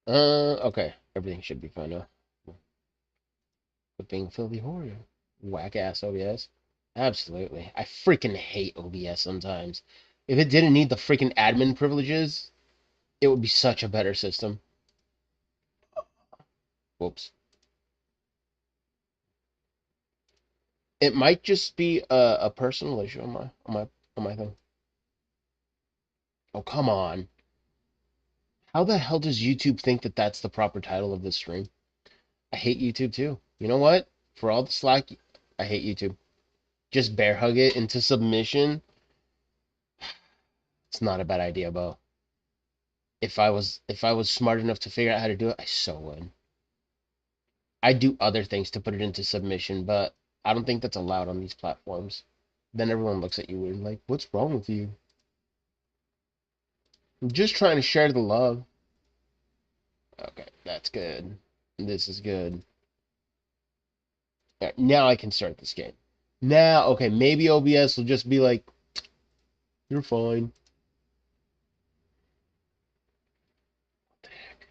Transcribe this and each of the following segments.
Okay. Everything should be fine now. But being filthy horror. Whack ass OBS. Absolutely. I freaking hate OBS sometimes. If it didn't need the freaking admin privileges, it would be such a better system. Whoops. It might just be a personal issue on my thing. Oh, come on. How the hell does YouTube think that that's the proper title of this stream? I hate YouTube too. You know what? For all the slack, I hate YouTube. Just bear hug it into submission. It's not a bad idea, Bo. If I was smart enough to figure out how to do it, I so would. I do other things to put it into submission, but I don't think that's allowed on these platforms. Then everyone looks at you weird, like, what's wrong with you? I'm just trying to share the love. Okay, that's good. This is good. All right, now I can start this game. Now, okay, maybe OBS will just be like, you're fine. What the heck?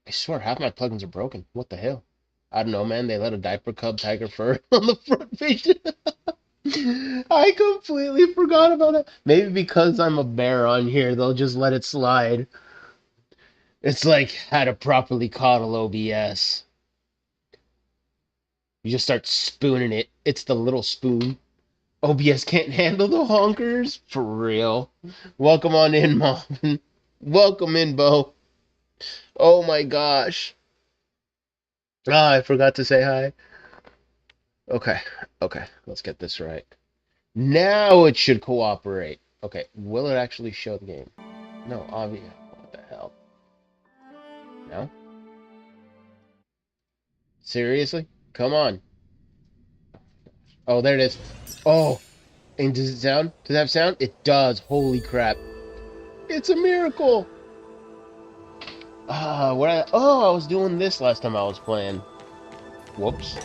I swear half my plugins are broken. What the hell? I don't know, man. They let a diaper cub tiger fur on the front page. I completely forgot about that. Maybe because I'm a bear on here, they'll just let it slide. It's like how to properly coddle OBS. You just start spooning it. It's the little spoon. OBS can't handle the honkers? For real. Welcome on in, Mom. Welcome in, Bo. Oh my gosh. Ah, I forgot to say hi. Okay, okay, let's get this right. Now it should cooperate. Okay, will it actually show the game? No, obvious. What the hell? No? Seriously? Come on. Oh, there it is. Oh, and does it sound? Does it have sound? It does. Holy crap. It's a miracle. I was doing this last time I was playing. Whoops.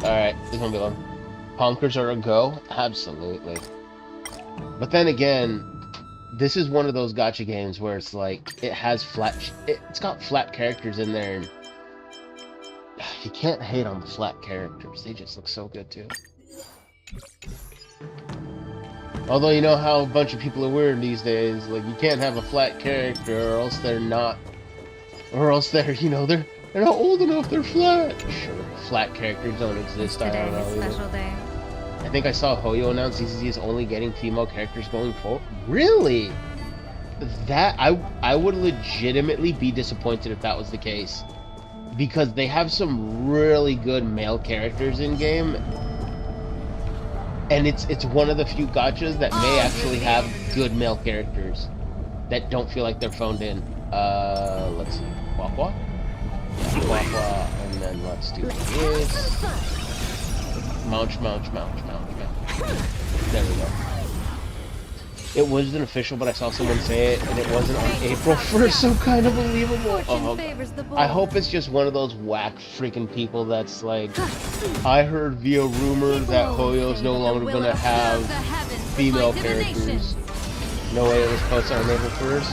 Alright, this won't be long. Honkers are a go? Absolutely. But then again, this is one of those gacha games where it's like, it has it's got flat characters in there, and you can't hate on the flat characters. They just look so good too. Although you know how a bunch of people are weird these days, like you can't have a flat character or else they're not, or else they're not old enough, they're flat. Sure, flat characters don't exist. I don't know. Special day. I think I saw Hoyo announce ZZZ is only getting female characters going forward. Really? That I would legitimately be disappointed if that was the case, because they have some really good male characters in game, and it's one of the few gachas that may actually have good male characters that don't feel like they're phoned in. Let's see, Quaqua, yeah, Quaqua, and then let's do this. Mouch. There we go. It wasn't official, but I saw someone say it, and it wasn't on April 1st, so kind of believable. Oh, I hope it's just one of those whack freaking people that's like, I heard via rumor that Hoyo's no longer gonna have female characters. No way it was posted on April 1st.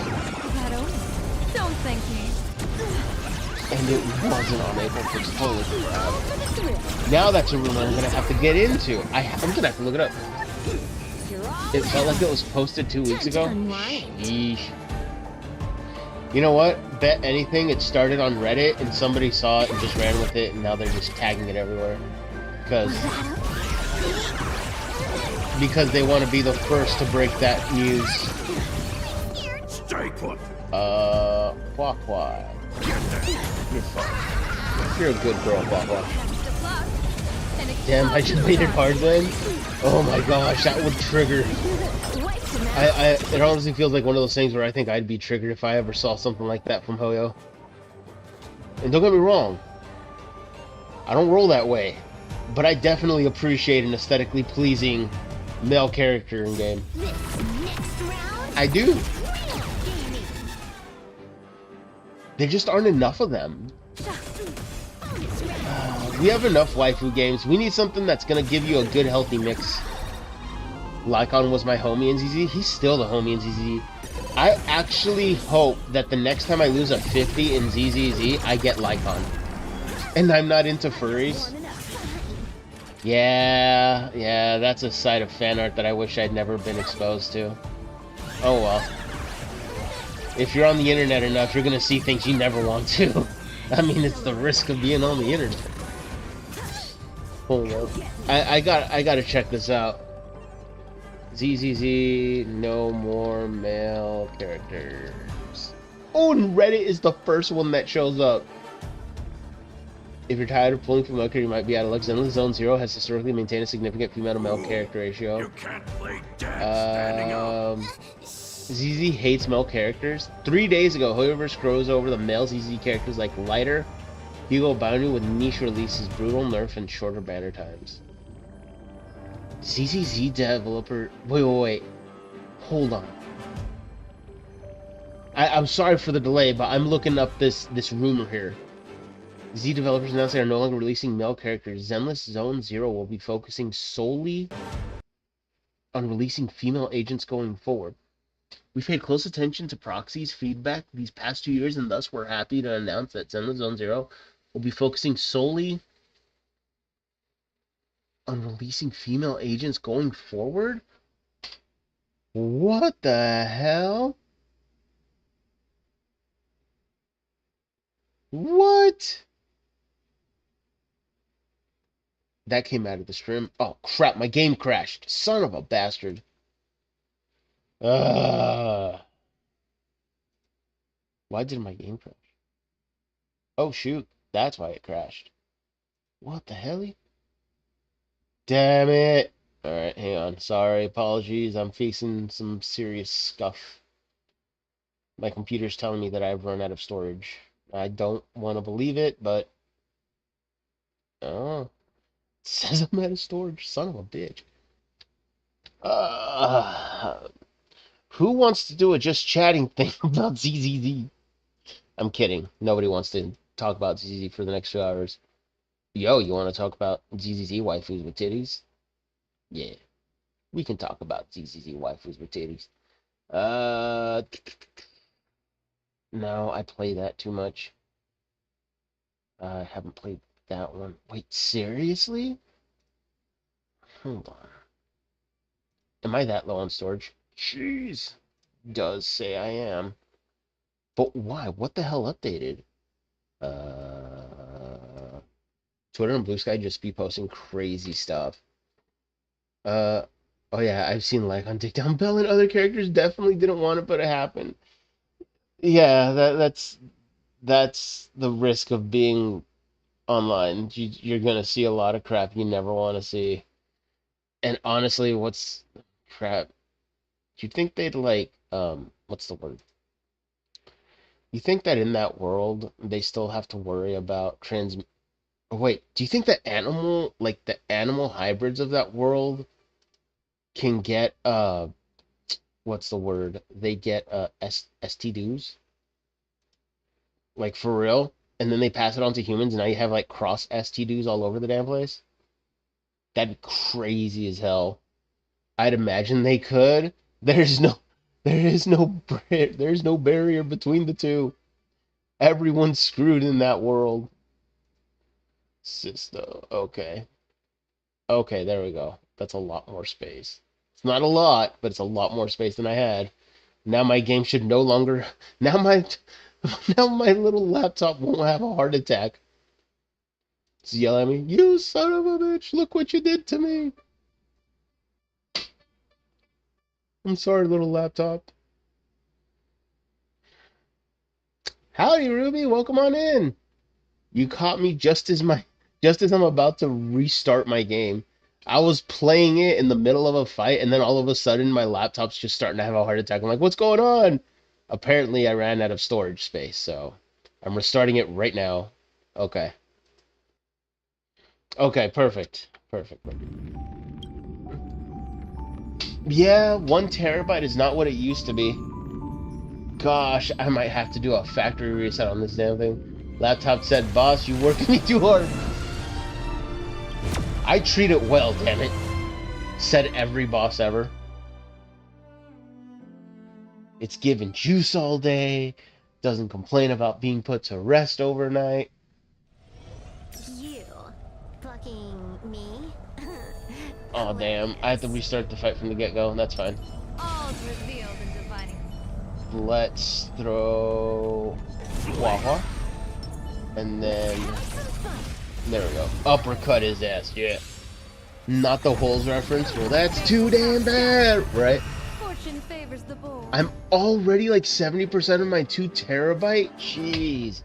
Don't thank me. And it wasn't on April 1st. Holy crap. Now that's a rumor I'm gonna have to get into. I'm gonna have to look it up. It felt like it was posted 2 weeks ago. Sheesh. You know what? Bet anything it started on Reddit and somebody saw it and just ran with it, and now they're just tagging it everywhere. Because they want to be the first to break that news. Stay put. Quaqua. You're fine. You're a good girl, Quaqua. Damn, I just made it hard then? Oh my gosh, that would trigger. It honestly feels like one of those things where I think I'd be triggered if I ever saw something like that from Hoyo. And don't get me wrong, I don't roll that way, but I definitely appreciate an aesthetically pleasing male character in game. I do. There just aren't enough of them. We have enough waifu games. We need something that's gonna give you a good, healthy mix. Lycon was my homie in ZZ. He's still the homie in ZZ. I actually hope that the next time I lose a 50 in ZZZ, I get Lycon. And I'm not into furries. Yeah, that's a side of fan art that I wish I'd never been exposed to. Oh well. If you're on the internet enough, you're gonna see things you never want to. I mean, it's the risk of being on the internet. Hold on. I gotta check this out. ZZZ, no more male characters. Oh, and Reddit is the first one that shows up. If you're tired of pulling female character, you might be out of luck. Zenless Zone Zero has historically maintained a significant female to male character ratio. You can't play dead standing up. ZZ hates male characters. 3 days ago, Hoyoverse crows over the male ZZ characters like Lighter, Hugo Bounty with niche releases, brutal nerf, and shorter banner times. ZZZ developer... Wait. Hold on. I'm sorry for the delay, but I'm looking up this rumor here. Z developers announced they are no longer releasing male characters. Zenless Zone Zero will be focusing solely on releasing female agents going forward. We've paid close attention to Proxy's feedback these past 2 years, and thus we're happy to announce that Zenless Zone Zero will be focusing solely on releasing female agents going forward? What the hell? What? That came out of the stream. Oh crap, my game crashed. Son of a bastard. Why did my game crash? Oh shoot, that's why it crashed. What the hell? Damn it. Alright, hang on. Sorry, apologies. I'm facing some serious scuff. My computer's telling me that I've run out of storage. I don't want to believe it, but... Oh. It says I'm out of storage. Son of a bitch. Who wants to do a just chatting thing about ZZZ? I'm kidding. Nobody wants to talk about ZZZ for the next 2 hours. Yo, you want to talk about ZZZ waifus with titties? Yeah. We can talk about ZZZ waifus with titties. No, I play that too much. I haven't played that one. Wait, seriously? Hold on. Am I that low on storage? Jeez. Does say I am. But why? What the hell updated? Twitter and Blue Sky just be posting crazy stuff. Oh yeah, I've seen like on Take Down Bell and other characters definitely didn't want it, but it happened. Yeah, that's the risk of being online. You're gonna see a lot of crap you never want to see. And honestly, what's crap? Do you think they'd like what's the word? You think that in that world they still have to worry about oh, wait, do you think that the animal hybrids of that world can get what's the word? They get STDs? Like for real? And then they pass it on to humans and now you have like cross STDs all over the damn place? That'd be crazy as hell. I'd imagine they could. There's no barrier between the two. Everyone's screwed in that world. Sisto. Okay. Okay, there we go. That's a lot more space. It's not a lot, but it's a lot more space than I had. Now my game should no longer... Now my little laptop won't have a heart attack. Just yell at me, you son of a bitch, look what you did to me. I'm sorry, little laptop. Howdy, Ruby. Welcome on in. You caught me just as I'm about to restart my game. I was playing it in the middle of a fight, and then all of a sudden, my laptop's just starting to have a heart attack. I'm like, what's going on? Apparently, I ran out of storage space, so I'm restarting it right now. Okay. Okay, perfect. Perfect. Yeah, 1 terabyte is not what it used to be. Gosh, I might have to do a factory reset on this damn thing. Laptop said, boss, you working me too hard. I treat it well, damn it. Said every boss ever. It's giving juice all day. Doesn't complain about being put to rest overnight. You fucking me? Oh damn! I have to restart the fight from the get-go. That's fine. All's revealed in dividing. Let's throw Wawa, and then there we go. Uppercut his ass. Yeah. Not the holes reference. Well, that's too damn bad, right? Fortune favors the bold. I'm already like 70% of my 2 terabyte. Jeez.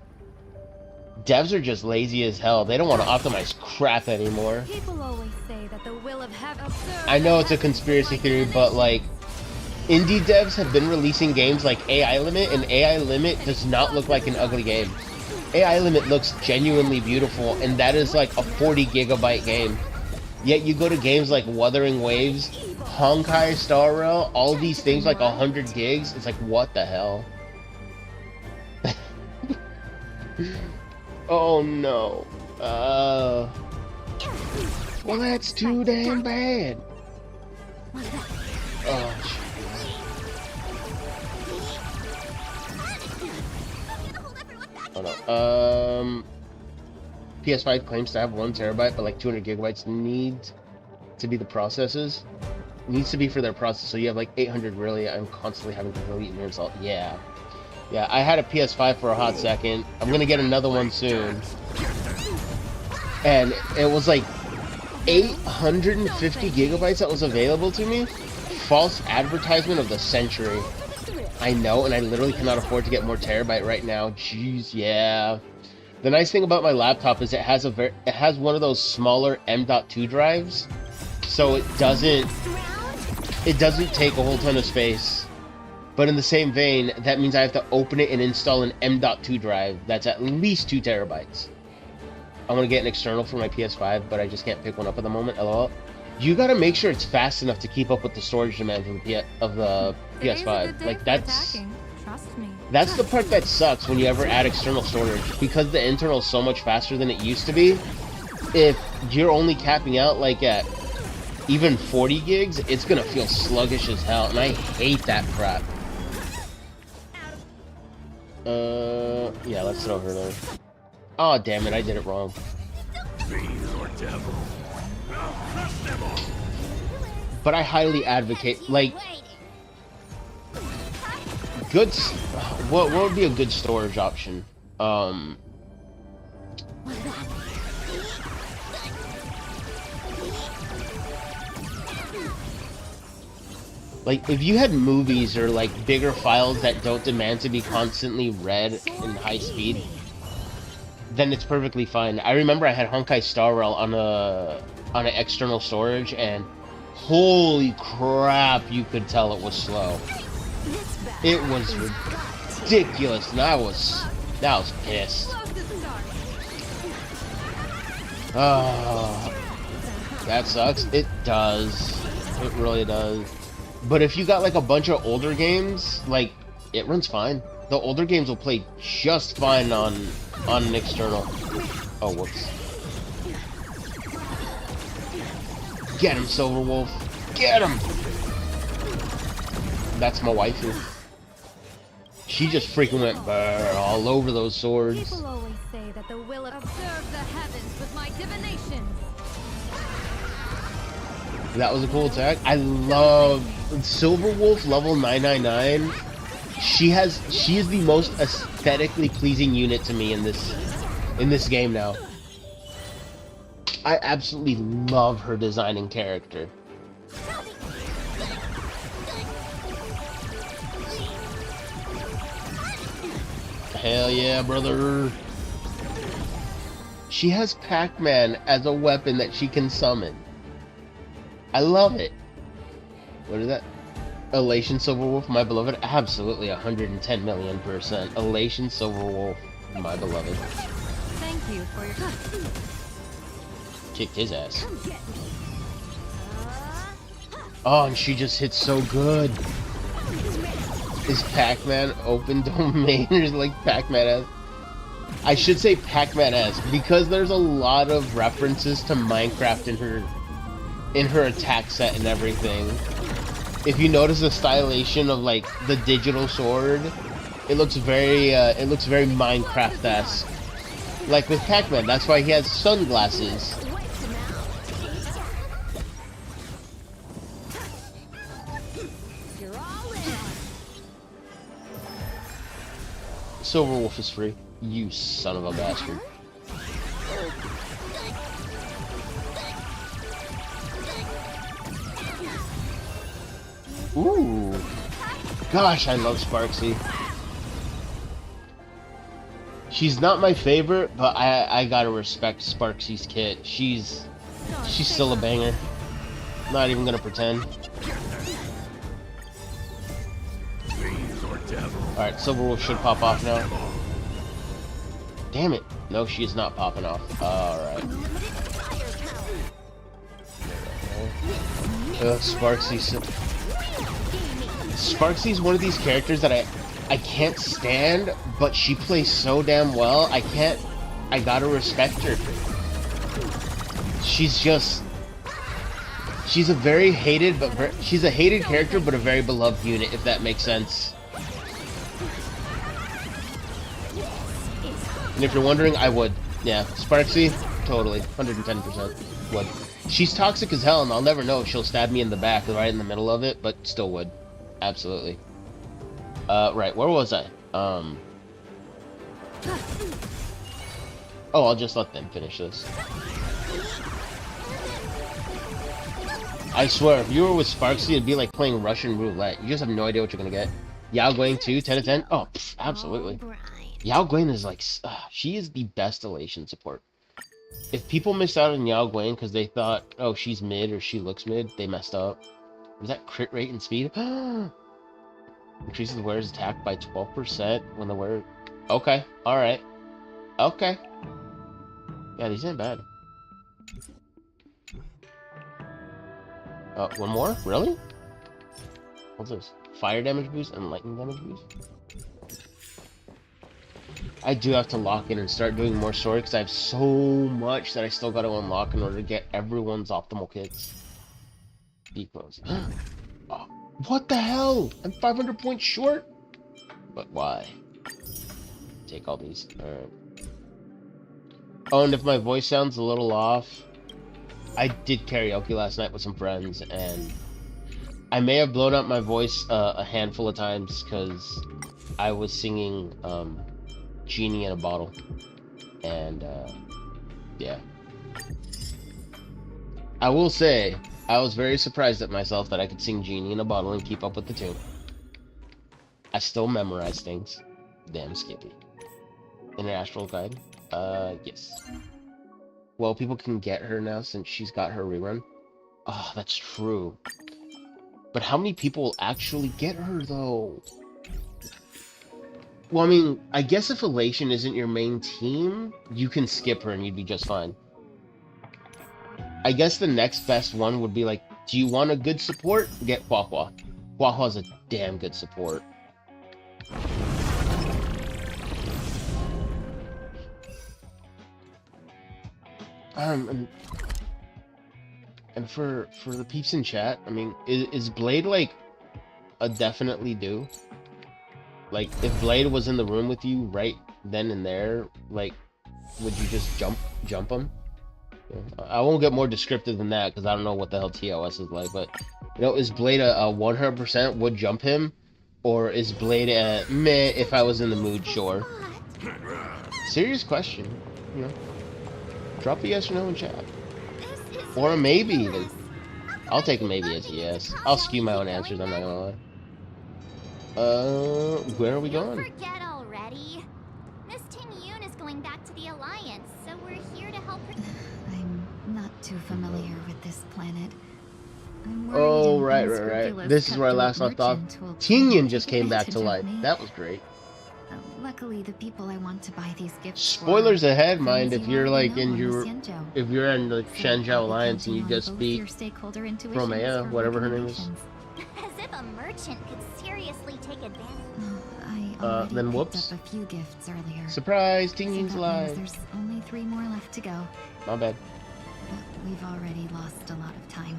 Devs are just lazy as hell. They don't want to optimize crap anymore. People always say that the will of heaven. I know it's a conspiracy theory, but like, indie devs have been releasing games like AI Limit, and AI Limit does not look like an ugly game. AI Limit looks genuinely beautiful, and that is like a 40 gigabyte game. Yet you go to games like Wuthering Waves, Honkai Star Rail, all these things like 100 gigs. It's like, what the hell? Oh no. Well, that's too damn bad. Oh, shit. Oh no. PS5 claims to have 1 terabyte, but like 200 gigabytes need to be the processes. Needs to be for their process, so you have like 800 really. I'm constantly having to delete and install. Yeah. Yeah, I had a PS5 for a hot second. I'm gonna get another one soon. And it was like 850 gigabytes that was available to me. False advertisement of the century. I know, and I literally cannot afford to get more terabyte right now. Jeez, yeah. The nice thing about my laptop is it has one of those smaller M.2 drives, so it doesn't take a whole ton of space. But in the same vein, that means I have to open it and install an M.2 drive that's at least 2 terabytes. I want to get an external for my PS5, but I just can't pick one up at the moment. LOL. You gotta make sure it's fast enough to keep up with the storage demands of the PS5. Like that's the part that sucks when you ever add external storage, because the internal is so much faster than it used to be. If you're only capping out like at even 40 gigs, it's gonna feel sluggish as hell, and I hate that crap. Yeah, let's throw her there. Oh, damn it, I did it wrong. Fiend or devil. But I highly advocate, like, good. What would be a good storage option? Like, if you had movies or like bigger files that don't demand to be constantly read in high speed, then it's perfectly fine. I remember I had Honkai Star Rail on an external storage, and holy crap, you could tell it was slow. It was ridiculous, and I was pissed. Oh, that sucks. It does. It really does. But if you got like a bunch of older games, like, it runs fine. The older games will play just fine on an external. Oh, whoops. Get him, Silverwolf. Get him! That's my waifu. She just freaking went brr all over those swords. People always say that the will observe the heavens with my divinations. That was a cool attack. I love Silverwolf level 999. She is the most aesthetically pleasing unit to me in this game now. I absolutely love her design and character. Hell yeah, brother. She has Pac-Man as a weapon that she can summon. I love it. What is that? Elation Silverwolf, my beloved? Absolutely 110 million%. Elation Silverwolf, my beloved. Thank you for your... Kicked his ass. Oh, and she just hits so good. Is Pac-Man open domain or like Pac-Man-esque? I should say Pac-Man-esque, because there's a lot of references to Minecraft in her attack set and everything. if you notice the stylization of like the digital sword, it looks very Minecraft-esque. Like with Pac-Man, that's why he has sunglasses. Silverwolf is free. You son of a bastard. Ooh. Gosh, I love Sparksy. She's not my favorite, but I gotta respect Sparksy's kit. She's still a banger. Not even gonna pretend. Alright, Silverwolf should pop off now. Damn it. No, she is not popping off. Alright. Sparksy's one of these characters that I can't stand, but she plays so damn well. I gotta respect her. She's a very hated, she's a hated character, but a very beloved unit, if that makes sense. And if you're wondering, I would. Yeah, Sparksy, totally, 110% would. She's toxic as hell, and I'll never know if she'll stab me in the back, right in the middle of it, but still would. Absolutely. Right, where was I? Oh, I'll just let them finish this. I swear, if you were with Sparksy, it'd be like playing Russian roulette. You just have no idea what you're gonna get. Yao Guang too, 10 of 10? Oh, pff, absolutely. Yao Guang is like, she is the best Elation support. If people missed out on Yao Guang because they thought, oh, she's mid or she looks mid, they messed up. Was that crit rate and speed? Increases the wearer's attack by 12% when the wearer... Okay, alright. Okay. Yeah, these ain't bad. One more? Really? What's this? Fire damage boost and lightning damage boost? I do have to lock in and start doing more sword because I have so much that I still got to unlock in order to get everyone's optimal kits. Be close. Oh, what the hell? I'm 500 points short? But why? Take all these. Alright. Oh, and if my voice sounds a little off, I did karaoke last night with some friends, and I may have blown out my voice a handful of times because I was singing Genie in a Bottle. And, yeah. I will say, I was very surprised at myself that I could sing Genie in a Bottle and keep up with the tune. I still memorize things. Damn Skippy. International Guide? Yes. Well, people can get her now since she's got her rerun. Oh, that's true. But how many people will actually get her, though? Well, I mean, I guess if Elation isn't your main team, you can skip her and you'd be just fine. I guess the next best one would be like, do you want a good support? Get Huahua. Huahua's a damn good support. And for the peeps in chat, I mean, is Blade like a definitely do? Like, if Blade was in the room with you right then and there, like, would you just jump him? Yeah. I won't get more descriptive than that because I don't know what the hell TOS is like, but you know, is Blade a 100% would jump him, or is Blade a meh if I was in the mood? Sure. Serious question, you know. Drop a yes or no in chat. Or a maybe even. I'll take a maybe as a yes. I'll skew my own answers, I'm not gonna lie. Where are we going? Forget already. Miss Ting Yun is going back to the Alliance, so we're here to help her. I'm not too familiar with this planet. Oh, right. This is where I last left off. Ting Yun just came back to life. That was great. Luckily, the people I want to buy these gifts Spoilers ahead, mind, if you're like in your, if you're in the Shenzhou Alliance and you just beat Romea, whatever her name is. As if a merchant could seriously take advantage. Then whoops. Up a few gifts earlier. Surprise, Ting Yun's alive. There's only 3 more left to go. My bad. But we've already lost a lot of time.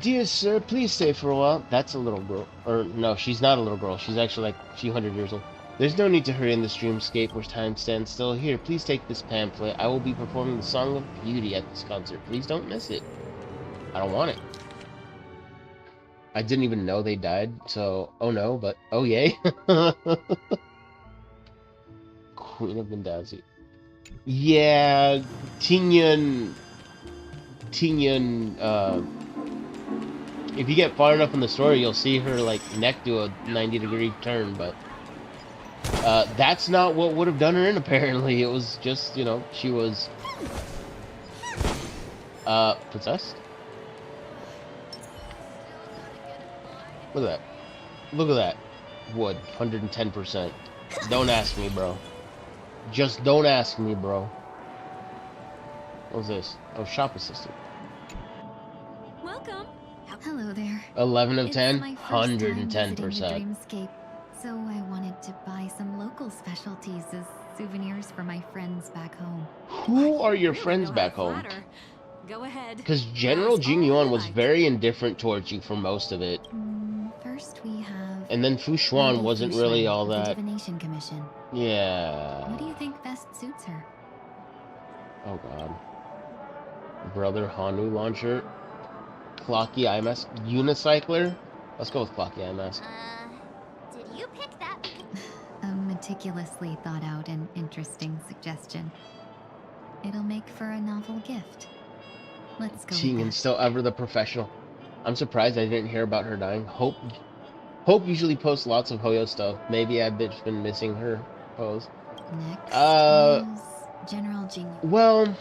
Dear sir, please stay for a while. That's a little girl. Or, no, she's not a little girl. She's actually like a few hundred years old. There's no need to hurry in this dreamscape where time stands still. Here, please take this pamphlet. I will be performing the Song of Beauty at this concert. Please don't miss it. I don't want it. I didn't even know they died, so... Oh no, but... Oh yay. Queen of Vendazi. Yeah, Tingyun... if you get far enough in the story, you'll see her, like, neck do a 90-degree turn, but... that's not what would have done her in, apparently. It was just, you know, she was... possessed? Look at that. Look at that. Wood, 110%. Don't ask me, bro. Just don't ask me, bro. What's this? Oh, shop assistant. Welcome. Hello there. 11 of It's 10? my first time visiting the 110%. Dreamscape, so I wanted to buy some local specialties as souvenirs for my friends back home. Who are your Really friends know back how to home? flatter. Go ahead. Because General That's all Jing Yuan was I like. very indifferent towards you for most of it. First we have... And then Fu Xuan Lady wasn't Fu really Xuan all of the that. Divination Commission. Yeah. What do you think best suits her? Oh god. Brother Hanu launcher. Clocky IMS. Unicycler? Let's go with Clocky IMS. Did you pick that? A meticulously thought out and interesting suggestion. It'll make for a novel gift. Let's go Jing with and that. still ever the professional. I'm surprised I didn't hear about her dying. Hope usually posts lots of Hoyo stuff. Maybe I've just been missing her post. Next Uh, is General Jing. Well,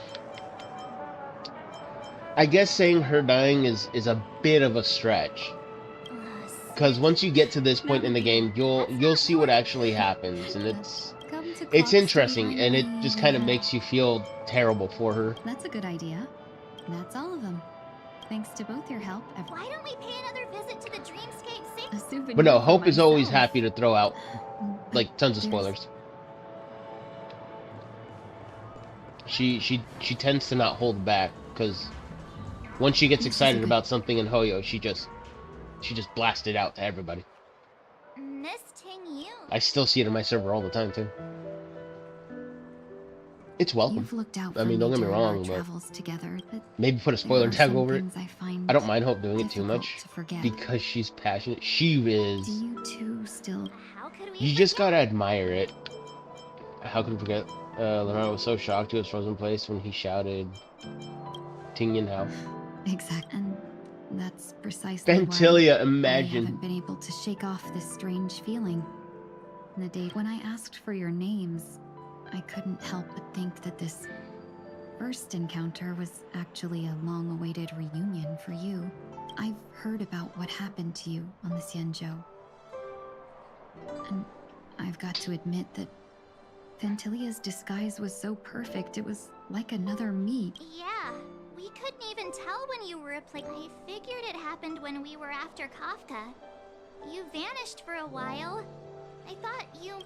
I guess saying her dying is a bit of a stretch. Because once you get to this point in the game, you'll see what actually happens, and it's interesting, and it just kind of makes you feel terrible for her. That's a good idea. That's all of them. Thanks to both your help. Why don't we pay another visit to the Dreamscape A Safe? souvenir But no, for Hope is always myself. happy to throw out But like tons of there's- spoilers. She tends to not hold back because once she gets This is excited a good- about something in Hoyo, she just blasts it out to everybody. Miss Ting Yun. I still see it in my server all the time too. It's welcome. You've looked out I for mean, don't get me during our wrong, but travels together, but maybe put a there spoiler are tag some over it. things I find I don't mind Hope doing it too difficult much to forget. because she's passionate. She Do is. you two still? How could we? You just forget? gotta admire it. How could we forget? Leonardo was so shocked to his frozen place when he shouted, "Tingyan Hao." Exact, and that's precisely Fantilia, why I imagine. haven't been able to shake off this strange feeling. The day when I asked for your names, I couldn't help but think that this first encounter was actually a long-awaited reunion for you. I've heard about what happened to you on the Xianzhou. And I've got to admit that Fantilia's disguise was so perfect, it was like another me. Yeah, we couldn't even tell when you were a play. I figured it happened when we were after Kafka. You vanished for a while. I thought you.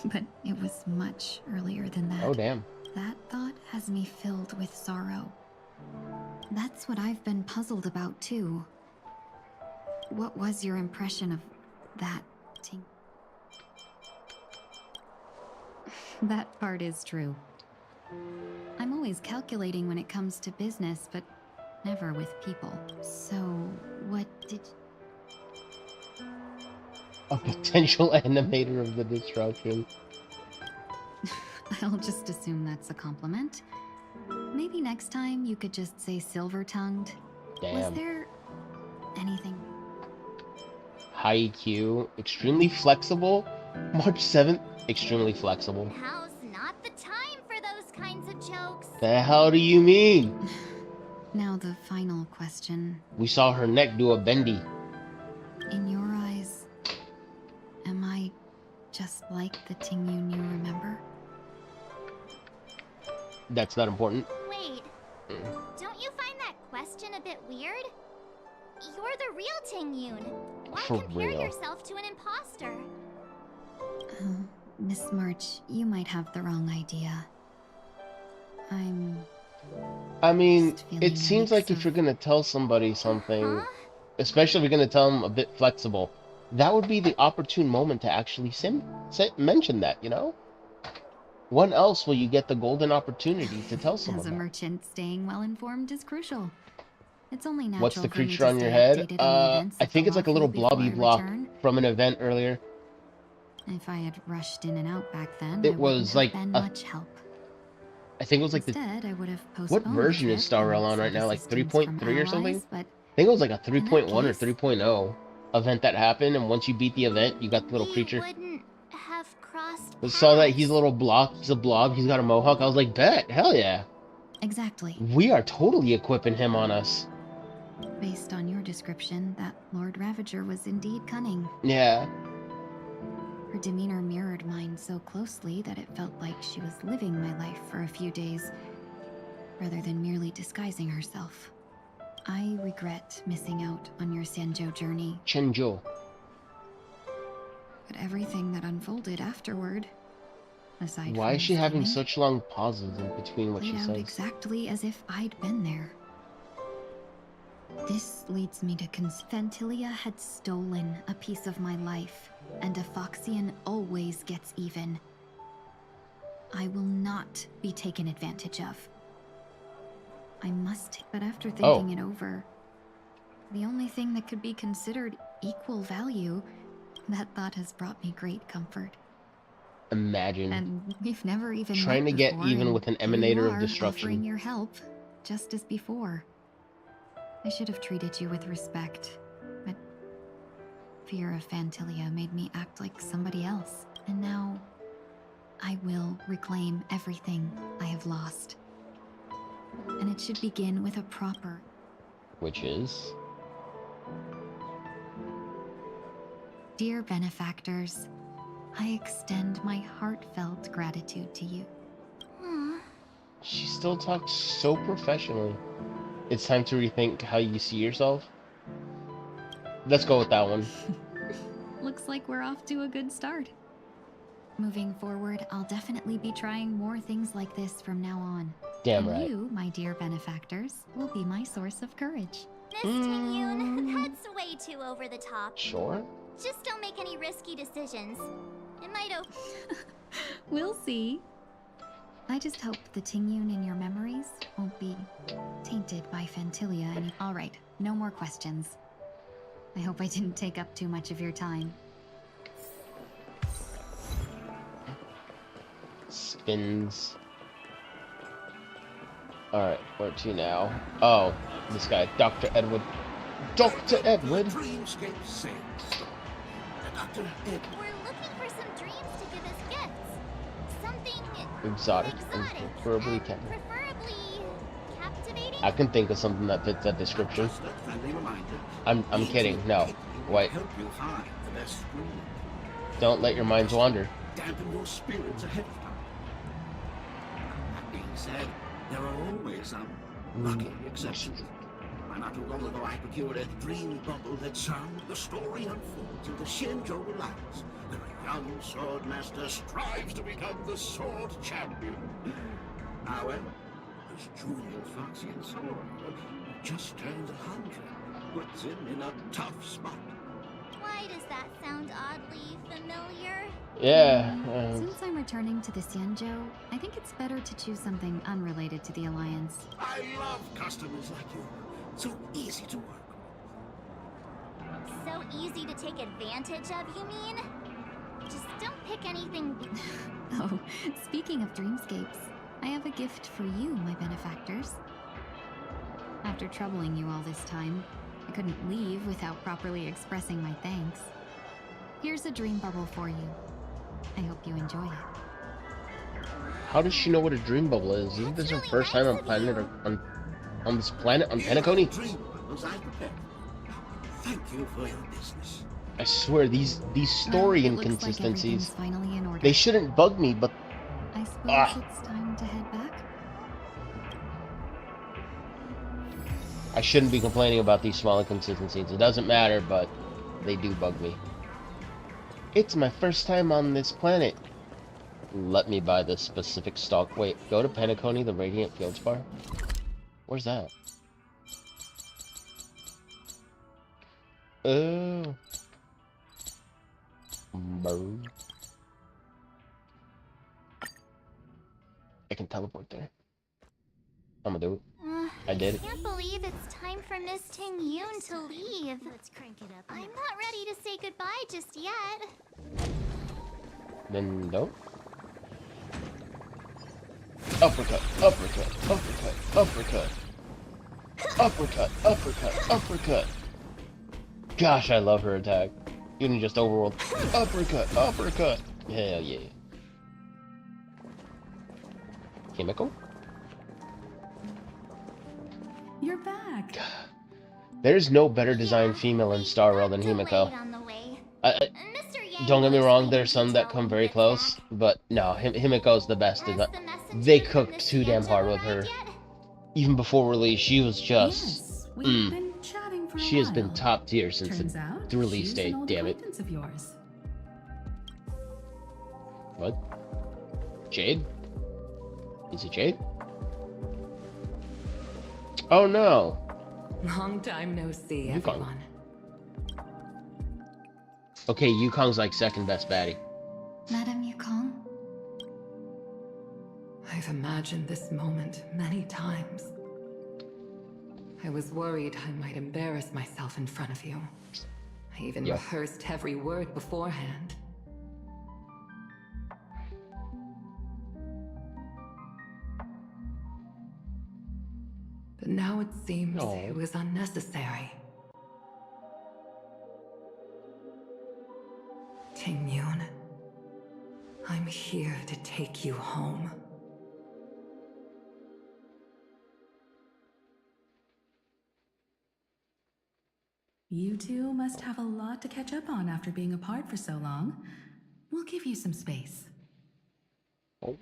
But it was much earlier than that. Oh damn. That thought has me filled with sorrow. That's what I've been puzzled about, too. What was your impression of that Ting? That part is true. I'm always calculating when it comes to business, but never with people. So, what did... A potential animator of the destruction. I'll just assume that's a compliment. Maybe next time you could just say silver-tongued. Was Damn. there anything? High EQ, extremely flexible. March 7th, extremely flexible. Now's not the time for those kinds of jokes. The hell do you mean? Now the final question. We saw her neck do a bendy. In your eyes, am I just like the Ting Yun you remember? That's not important. Wait, don't you find that question a bit weird? You're the real Ting Yun. Why For compare real. yourself to an imposter? Oh, Miss March, you might have the wrong idea. I'm I mean, Just feeling it a seems mix like if of- you're gonna tell somebody something, Huh? especially if you're gonna tell them a bit flexible, that would be the opportune moment to actually mention that, you know? When else will you get the golden opportunity to tell As someone a that? merchant, staying well informed is crucial. It's only natural What's the for me creature to on your stay head? updated on the events I of think the it's like a little Lawful before blobby I block return. from an event earlier. If I had rushed in and out back then, It I was wouldn't like have been a- much help. I think it was like the... Instead, I would have What postponed version the is trip Star Rail and on right sought now? Like assistance 3.3 from or something? allies, but I think it was like a in that 3.1 or case- 3.0 event that happened, and once you beat the event, you got the little We creature. wouldn't have crossed I saw that he's a paths. little block, he's a blob, he's got a mohawk. I was like, bet, hell yeah. exactly. We are totally equipping him on us. Based on your description, that Lord Ravager was indeed cunning. Yeah. Her demeanor mirrored mine so closely that it felt like she was living my life for a few days, rather than merely disguising herself. I regret missing out on your Sanjo journey, Chenjo. but everything that unfolded afterward, aside Why from is she the having scheming, such long pauses in between what she played out says? exactly as if I'd been there. This leads me to Ventilia had stolen a piece of my life, and a Foxian always gets even. I will not be taken advantage of. I must, but after thinking it over, the only thing that could be considered equal value, that thought has brought me great comfort. Imagine. And we've never even Trying met to get before, even and with an here you emanator of are, destruction. offering your help, just as before. I should have treated you with respect, but fear of Fantilia made me act like somebody else. And now, I will reclaim everything I have lost. And it should begin with a proper... Which is? Dear benefactors, I extend my heartfelt gratitude to you. She still talks so professionally. It's time to rethink how you see yourself. Let's go with that one. Looks like we're off to a good start. Moving forward, I'll definitely be trying more things like this from now on. Damn And right. you, my dear benefactors, will be my source of courage. Miss Tingyun, that's way too over the top. Sure. Just don't make any risky decisions. It might We'll see. I just hope the Tingyun in your memories won't be tainted by Fantilia any— Alright, no more questions. I hope I didn't take up too much of your time. Spins. Alright, where to now? Oh, this guy, Dr. Edward. Dr. Edward! Dreamscape Saints. Dr. Edward. We're looking for some dreams to give us gifts. Something Exotic and exotic preferably and captivating. preferably captivating. I can think of something that fits that description. Just a friendly reminder. I'm kidding. No. Will Wait. help you find the best screen. Don't let your minds wander. Dampen your spirits ahead of time. That being said, there are always some lucky exceptions. Not too long ago, I procured a dream bubble that sound the story unfolds in the Shinjo Alliance, where a young sword master strives to become the sword champion. However, this junior Foxian sword who just turned 100 puts him in a tough spot. Why does that sound oddly familiar? Yeah. Since I'm returning to the Xianzhou, I think it's better to choose something unrelated to the Alliance. I love customers like you. So easy to work with. So easy to take advantage of, you mean? Just don't pick anything. Oh, speaking of dreamscapes, I have a gift for you, my benefactors. After troubling you all this time, I couldn't leave without properly expressing my thanks. Here's a dream bubble for you. I hope you enjoy it. How does she know what a dream bubble is? Isn't this her first time on planet or on this planet on Penacony? Dream bubbles I prepared. Thank you for your business. I swear these story Well, it looks like inconsistencies, everything's finally in order. they shouldn't bug me, but I suppose Ah. it's time to head back. I shouldn't be complaining about these small inconsistencies. It doesn't matter, but they do bug me. It's my first time on this planet. let me buy this specific stock. Wait, go to Penacony, the Radiant Fields bar. Where's that? Oh. Bro. I can teleport there. I'm gonna do it. I did it. I can't believe it's time for Miss Ting Yoon to leave. Let's crank it up. I'm not ready to say goodbye just yet. Then don't. Uppercut, uppercut, uppercut, uppercut. Uppercut, uppercut, uppercut. Gosh, I love her attack. Even just overworld. Uppercut, uppercut. Hell yeah. Chemical? You're back. There's no better designed female in Star Rail than Himiko. Don't get me wrong, there's some that come very close, but no, Himiko's the best design. They cooked too damn hard with her. Even before release, she was just... Yes, we've been chatting for a She has been while. top tier since Turns out, the release she's date, an old damn it. acquaintance of yours. What? Jade? Is it Jade? Oh no! Long time no see, Yukong. everyone. Okay, Yukong's like second best baddie. Madam Yukong? I've imagined this moment many times. I was worried I might embarrass myself in front of you. I even Yeah. rehearsed every word beforehand. But now it seems No. it was unnecessary. Ting Yoon, I'm here to take you home. You two must have a lot to catch up on after being apart for so long. We'll give you some space. Oh.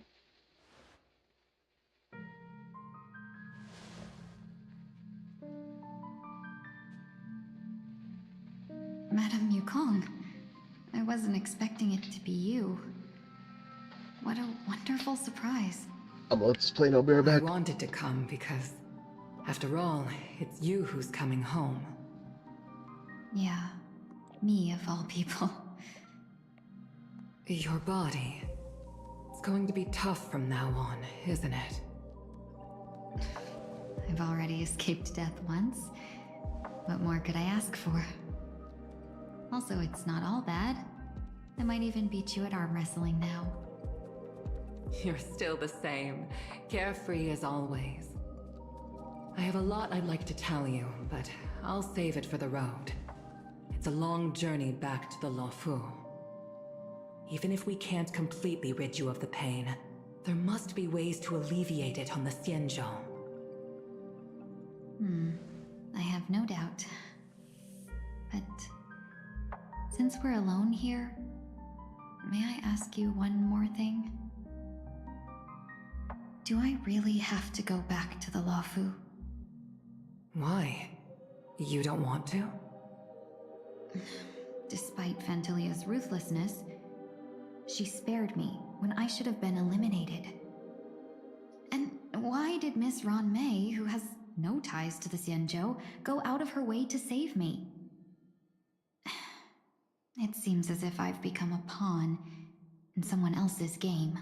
Madam Yukong, I wasn't expecting it to be you. What a wonderful surprise. Let's play No Bear I back. wanted to come because, after all, it's you who's coming home. Yeah, me of all people. Your body. It's going to be tough from now on, isn't it? I've already escaped death once. What more could I ask for? Also, it's not all bad. I might even beat you at arm wrestling now. You're still the same, carefree as always. I have a lot I'd like to tell you, but I'll save it for the road. It's a long journey back to the Luofu. Even if we can't completely rid you of the pain, there must be ways to alleviate it on the Xianzhou. I have no doubt. But since we're alone here, may I ask you one more thing? Do I really have to go back to the Luofu? Why? You don't want to? Despite Fantilia's ruthlessness, she spared me when I should have been eliminated. And why did Miss Ron Mei, who has no ties to the Xianzhou, go out of her way to save me? It seems as if I've become a pawn in someone else's game.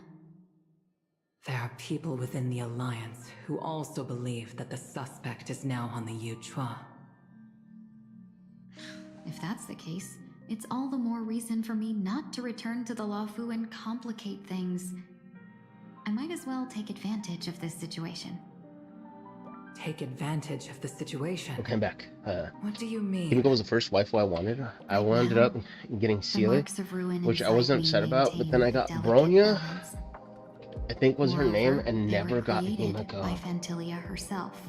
There are people within the Alliance who also believe that the suspect is now on the Yuchua. If that's the case, it's all the more reason for me not to return to the Luofu and complicate things. I might as well take advantage of this situation. Take advantage of the situation? Okay, I'm back. What do you mean? Himiko was the first waifu I wanted. I ended up getting The Seele, marks of ruin which I inside wasn't me upset about, but then I got maintain Bronya, delicate balance. I think was her name, Moreover, and they never were got created by Himiko. Fantilia herself.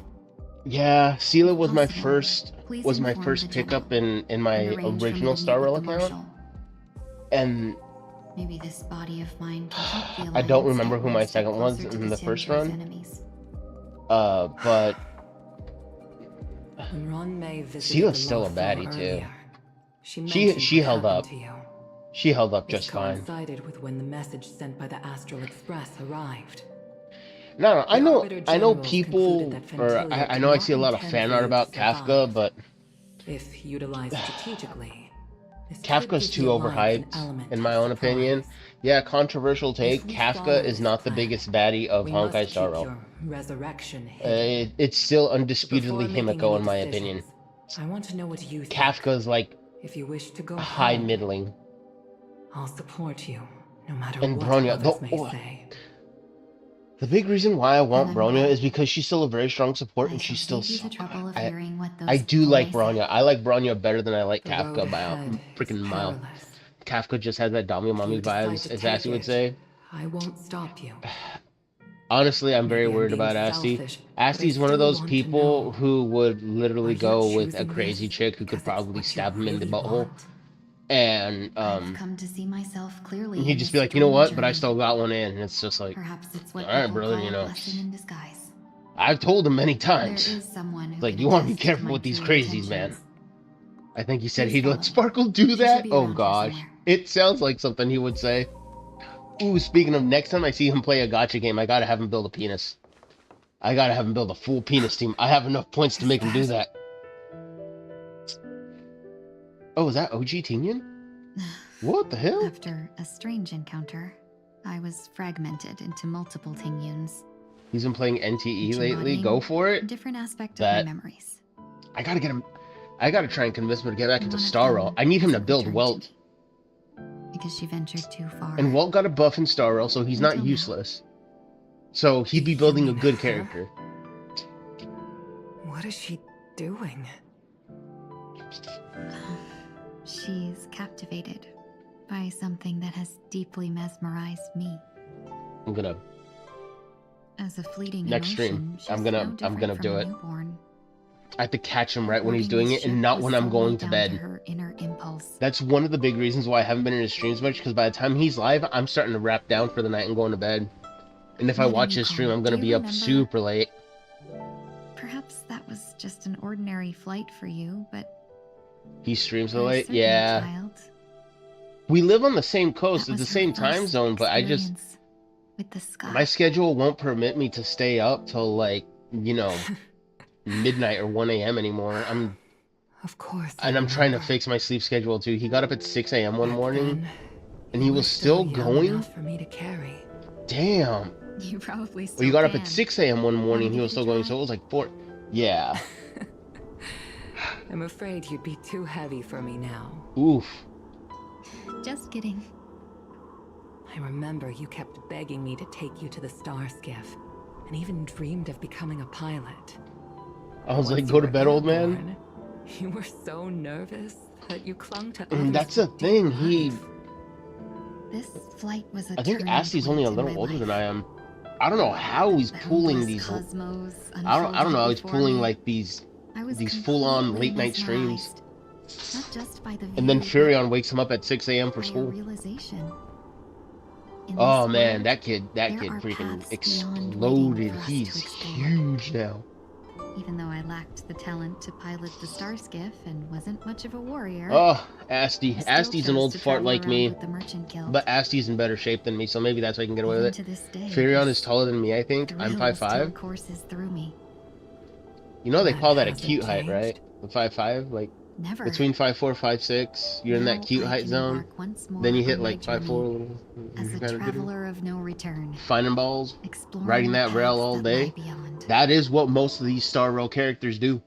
Yeah, Seele was my Possible. first Please my inform first the pickup general in my and arrange for me original to meet Star with Rail the account, marshal. and Maybe this body of mine can help the I don't Alliance remember get who one my step second was closer to in the first Xianzhou's run. enemies. But When Ron Mei visited Sele's the still a Luofu baddie, too. earlier, she She mentioned what held happened up. to you. She held up This just fine. coincided with when the message sent by the Astral Express arrived. No, I The know, Arbiter I know Generals people, concluded that or Fentilia I did know I not see a lot of intend fan for art you about to Kafka, survive. but If utilized strategically, this could Kafka's give too the Alliance an overhyped, element in my of own opinion. surprise. Yeah, controversial take. If we Kafka follow is this not the plan, biggest baddie of we Honkai must Star keep Rail. your resurrection hidden. It's still Before undisputedly making Himiko, any in my decisions, opinion. I want to know what you think. Kafka's like If you wish to go high home, middling. I'll support you, no matter And what Bronya, others may say. The big reason why I want I'm Bronya glad. is because she's still a very strong support, I and shall she's still save you so the trouble of good. hearing what those I do people like may say. Bronya. I like Bronya better than I like The road Kafka by a ahead freaking is mile. perilous. Kafka just has that Dami If you Mommy decide vibes, to as take Asti would it, say. I won't stop you. Honestly, I'm very Maybe I'm worried being about Asti. selfish, but I Asti's one of still those want to people know. who would literally Are you go with a choosing crazy this chick who because could it's probably what stab you him in the really butthole. want? And I've come to see myself clearly. he'd in just this be like, you know what? strange But I journey. still got one in. And it's just like, Perhaps it's what all right, people brother, call you a know. blessing in disguise. I've told him many There times. is someone who Like, can you want to be attest to careful my with these true crazies, man. intentions. I think he said Please he'd follow let me. Sparkle do She should that. be Oh around here gosh. somewhere. It sounds like something he would say. Ooh, speaking of, next time I see him play a gacha game, I gotta have him build a penis. I gotta have him build a full penis team. I have enough points to make him do that. Oh, is that OG Tingyun? What the hell? After a strange encounter, I was fragmented into multiple Tingyuns. He's been playing NTE Each lately. embodying Go for a it. different aspect That- of my memories. I gotta get him. I gotta try and convince him to get back into One of Star Rail. them I need him to hasn't build returned Welt. to me, because she ventured too far. And Walt got a buff in Star Rail, so he's not Until now. useless. So he'd be You building a mean good her? character. What is she doing? She's captivated by something that has deeply mesmerized me. I'm gonna. As a fleeting Next stream, emotion, she's I'm gonna- no I'm different gonna from do a it. newborn. I have to catch him right when he's Boarding doing this it, and ship not was when I'm solely going to down bed. her inner impulse. That's one of the big reasons why I haven't been in his streams much, because by the time he's live, I'm starting to wrap down for the night and going to bed. And if I Letting watch you his stream, call. I'm gonna Do be you up remember? super late. Perhaps that was just an ordinary flight for you, but He streams so for a late? certain Yeah. child, We live on the same coast, that at the was her same time first zone, but I just... experience with the sky. My schedule won't permit me to stay up till, like, you know, midnight or 1 a.m. anymore. Of course. And I I'm trying to remember. fix my sleep schedule, too. He got up at 6 a.m. one Back morning, then, and he you was were still young going? enough for me to carry. Damn. You probably still Well, you got up can. at 6 a.m. one morning, Wanna he give was it a still going, try? so it was like 4... Yeah. I'm afraid you'd be too heavy for me now. Oof. Just kidding. I remember you kept begging me to take you to the Star Skiff, and even dreamed of becoming a pilot. I was Once like, you go to were bed, old man. airborne, You were so nervous that you clung to And others that's for the thing, dear he... life. This flight was a I think turning Asti's only a point in little my older than life. I am. I don't know how he's The pulling endless these... cosmos I don't know how unfolded he's before pulling, me. like, these I was full-on completely late-night streams. mesmerized, not just by the And then view, Furion wakes him up at 6 a.m. but for by a school. realization. In Oh this man, world, that kid there freaking are paths beyond waiting exploded. for us He's to explore. huge now. Even though I lacked the talent to pilot the Star Skiff and wasn't much of a warrior, Oh, Asti. I still Asti's an chose old to fart travel like around me. with the Merchant Guild. But Asti's in better shape than me, so maybe that's why I can get away Even with to it. this day, Furion this is taller than me, I think. I'm thrill still 5'5". courses through me. You know they That call that a hasn't cute height, changed. right? The 5'5", like Never. between 5'4", 5'6", you're in Now that cute I height can zone. embark once more Then you hit on my like 5'4", journey little. as a kinda good. traveler of no return, Finding balls, exploring riding the that rail paths all that day. lie beyond. That is what most of these Star Rail characters do.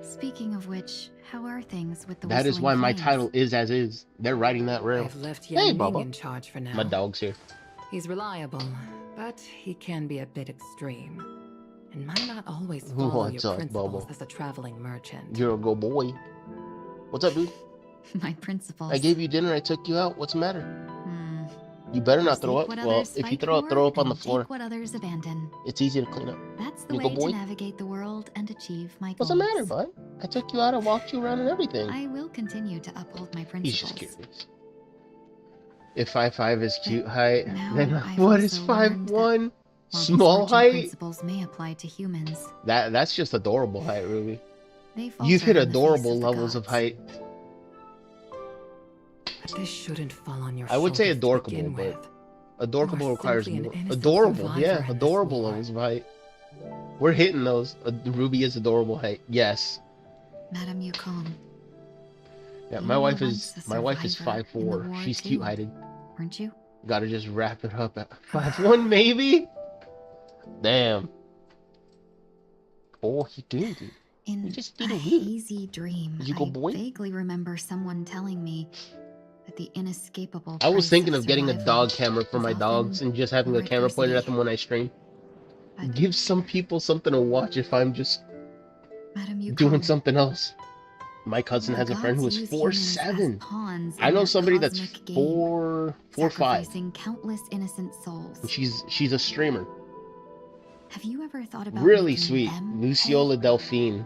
Speaking of which, how are things with the That is Whistling why my Flames? title is as is. They're riding that rail. I've left Hey, Yan Ning Bubba. in charge for now. My dog's here. He's reliable, but he can be a bit extreme. And might not always Who follow wants your up, principles Bubba? as a traveling merchant. You're a good boy. What's up, dude? My principles. I gave you dinner. I took you out. What's the matter? Hmm. You better not throw Seek up. what Well, others if you fight throw up, for throw up on the and floor. Take what others abandon. It's easy to clean up. That's the You way good boy? to navigate the world and achieve my What's goals. the matter, bud? I took you out. I walked you around and everything. I will continue to uphold my He's principles. just curious. If 5'5" is cute height, now then I've what is also learned that 5'1"? While these Small merchant height? principles may apply to humans, That's just adorable height, Ruby. they You've falter hit in the face adorable of the levels of gods. height. This shouldn't fall on your I would say shoulders to begin adorkable, but with. adorkable You are requires simply an more. innocent Adorable, survivor yeah, in this adorable war. levels of height. We're hitting those. Ruby is adorable height. Yes. Madam Yukon, Yeah, you my were wife once is a survivor in the 5'4". war She's too, cute heighted. weren't you? Gotta just wrap it up at 5'1", maybe. Damn. Oh, you do, dude. In You just a did it. hazy dream, Did you go, I boy? vaguely remember someone telling me that the inescapable I was price thinking of getting a survival dog camera for is my often dogs and just having a more camera pointed at adversity. them when I stream. But Give some people something to watch if I'm just Madam Yukon, doing something else. My cousin the has a friend who gods is use humans as 4'7". pawns I in know their somebody that's cosmic game, 4'5". sacrificing countless innocent souls. And she's a streamer. Have you ever thought about Really making sweet. them Luciola pay? Delphine.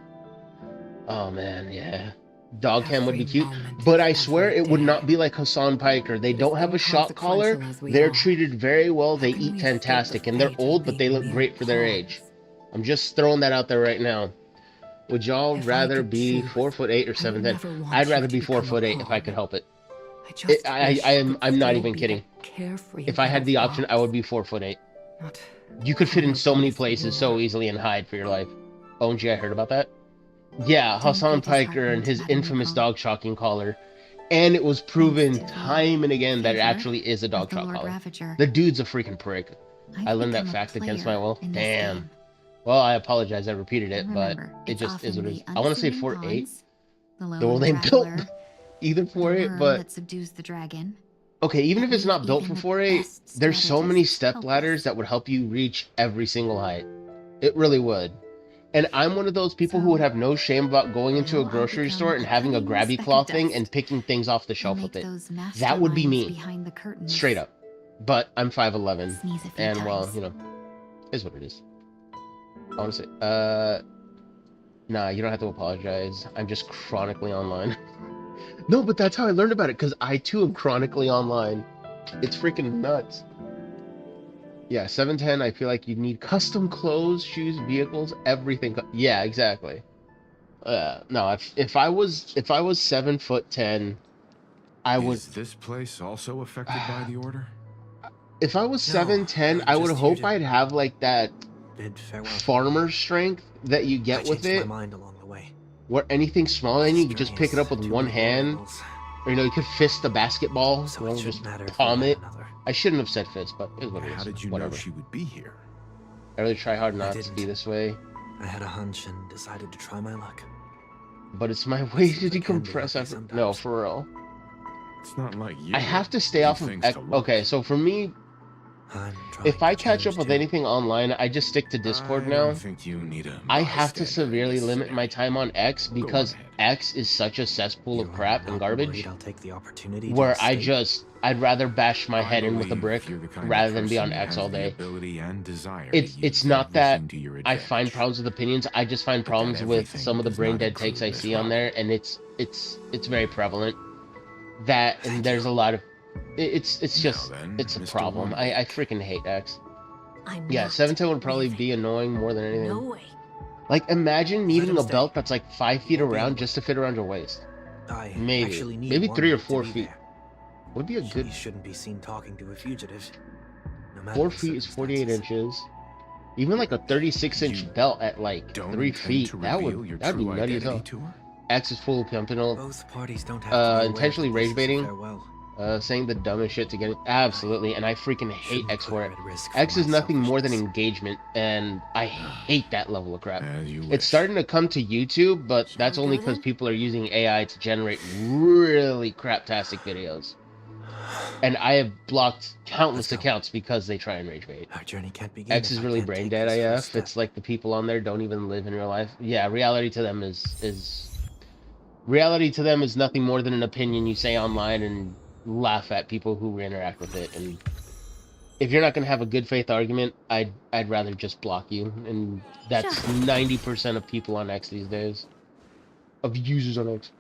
Oh man, yeah. Dog cam would be Every cute. moment But of I swear every it would day. not be like Hassan Piker. They don't have a shot collar. Inconsequential as we They're are, treated very well. They how can eat we escape fantastic. the And they're fate of old, but they being look mere great for their pawns? age. I'm just throwing that out there right now. Would y'all If I rather could be choose, 4'8" or I would 7'10"? never want I'd you rather to be become a 4'8" if I pawn. could help it. I just wish you I'm could not still even be kidding. that carefree If I had little the option, I fox. would be 4'8". Not You could fit in coming so up many this places war. so easily and hide for your life. OMG, I heard about that. Yeah, Don't Hassan be Piker and disheartened, his Madam infamous Yukon. dog shocking collar. And it was proven Thanks to the time and again that it favor actually is a dog of the shock Lord collar. Ravager, The dude's a freaking prick. I've I learned that become a fact against my player will. in this Damn. game. Well, I apologize. I repeated it, And but remember, it it's just is often what it is. the I want to say unassuming 4'8". pawns, the Well, lone they built traveler, either the 4'8", worm but that subdues the dragon. okay, even that if it's make not built even for the 4'8", best there's so many strategist step helpless. ladders that would help you reach every single height. It really would. And I'm one of those people who would So, have no shame about going into now a I'll grocery become store and a having a cunning grabby speck of claw thing and dust picking things off the and shelf make with it. those That would be masterminds me. behind the curtains Straight up. But I'm 5'11", sneeze a few and well, times. you know, is what it is. I want to say, nah, you don't have to apologize. I'm just chronically online. No, but that's how I learned about it, because I too am chronically online. It's freaking nuts. Yeah, 7'10", I feel like you need custom clothes, shoes, vehicles, everything. Yeah, exactly. No, if I was 7'10", I would. Is this place also affected by the order? If I was No, 7'10", I'm I would just here hope to I'd have like that bid farewell. farmer strength that you I get with changed it, my mind along the way. where anything smaller than you could just pick it up with Too one many hand, variables, or you know, you could fist the basketball, so you it know, shouldn't just matter if we palm met it. another. I shouldn't have said fist, but it is what it is. How did you Whatever. know she would be here? I really try hard I not to didn't. be this way, I had a hunch and decided to try my luck. but it's my way to Seems I can be decompress lucky after. No, sometimes. for real. It's not like you. I have to stay You off of. things to look. Okay, so for me, I'm trying if I to catch up change with too. anything online, I just stick to Discord I now. don't think you need a I have to bystander in severely this limit my scenario. time on X Go because ahead. X is such a cesspool of You are crap and not garbage. worried I'll take the opportunity to Where escape? I'd rather bash my I head in with a believe brick you're the kind of rather than be person on that X has all the day. ability and desire It's to use not that everything to your I find advantage. problems with opinions. I just find But that problems with everything some of the does brain not dead takes I include see Miss on there, and it's very prevalent. That and Thank there's you. a lot of it's Now just then, it's a Mr. problem. I Warwick. freaking hate X. I'm Yeah, not 710 would probably leaving. be annoying more than anything. No way. Like imagine needing him a stay. belt that's like 5 feet Won't be around annoying. just to fit around your waist. I Maybe. actually need Maybe one 3 or to 4 be feet. there. Would be a good He shouldn't be seen talking to a fugitive. No matter 4 the feet is 48 circumstances. inches. Even like a 36-inch You belt at like Don't 3 intend feet. to That'd reveal your be true nutty as hell. identity to her? X is full of pumping, Both parties don't have to be aware intentionally that this rage is a baiting. farewell. Saying the dumbest shit to get it. Absolutely, and I freaking hate Shouldn't X put for her it. at risk for X is my nothing more than selfishness. engagement, and I hate that level of crap. As you It's wish. starting to come to YouTube, but Shall that's we only go because then? people are using AI to generate really craptastic videos. And I have blocked countless Let's go. accounts because they try and rage bait. Our journey can't begin. X if is I really can't brain take dead this first AF. step. It's like the people on there don't even live in real life. Yeah, reality to them is nothing more than an opinion you say online and laugh at people who interact with it. And if you're not gonna have a good faith argument, I'd rather just block you. And that's 90% of people on X these days. Of users on X.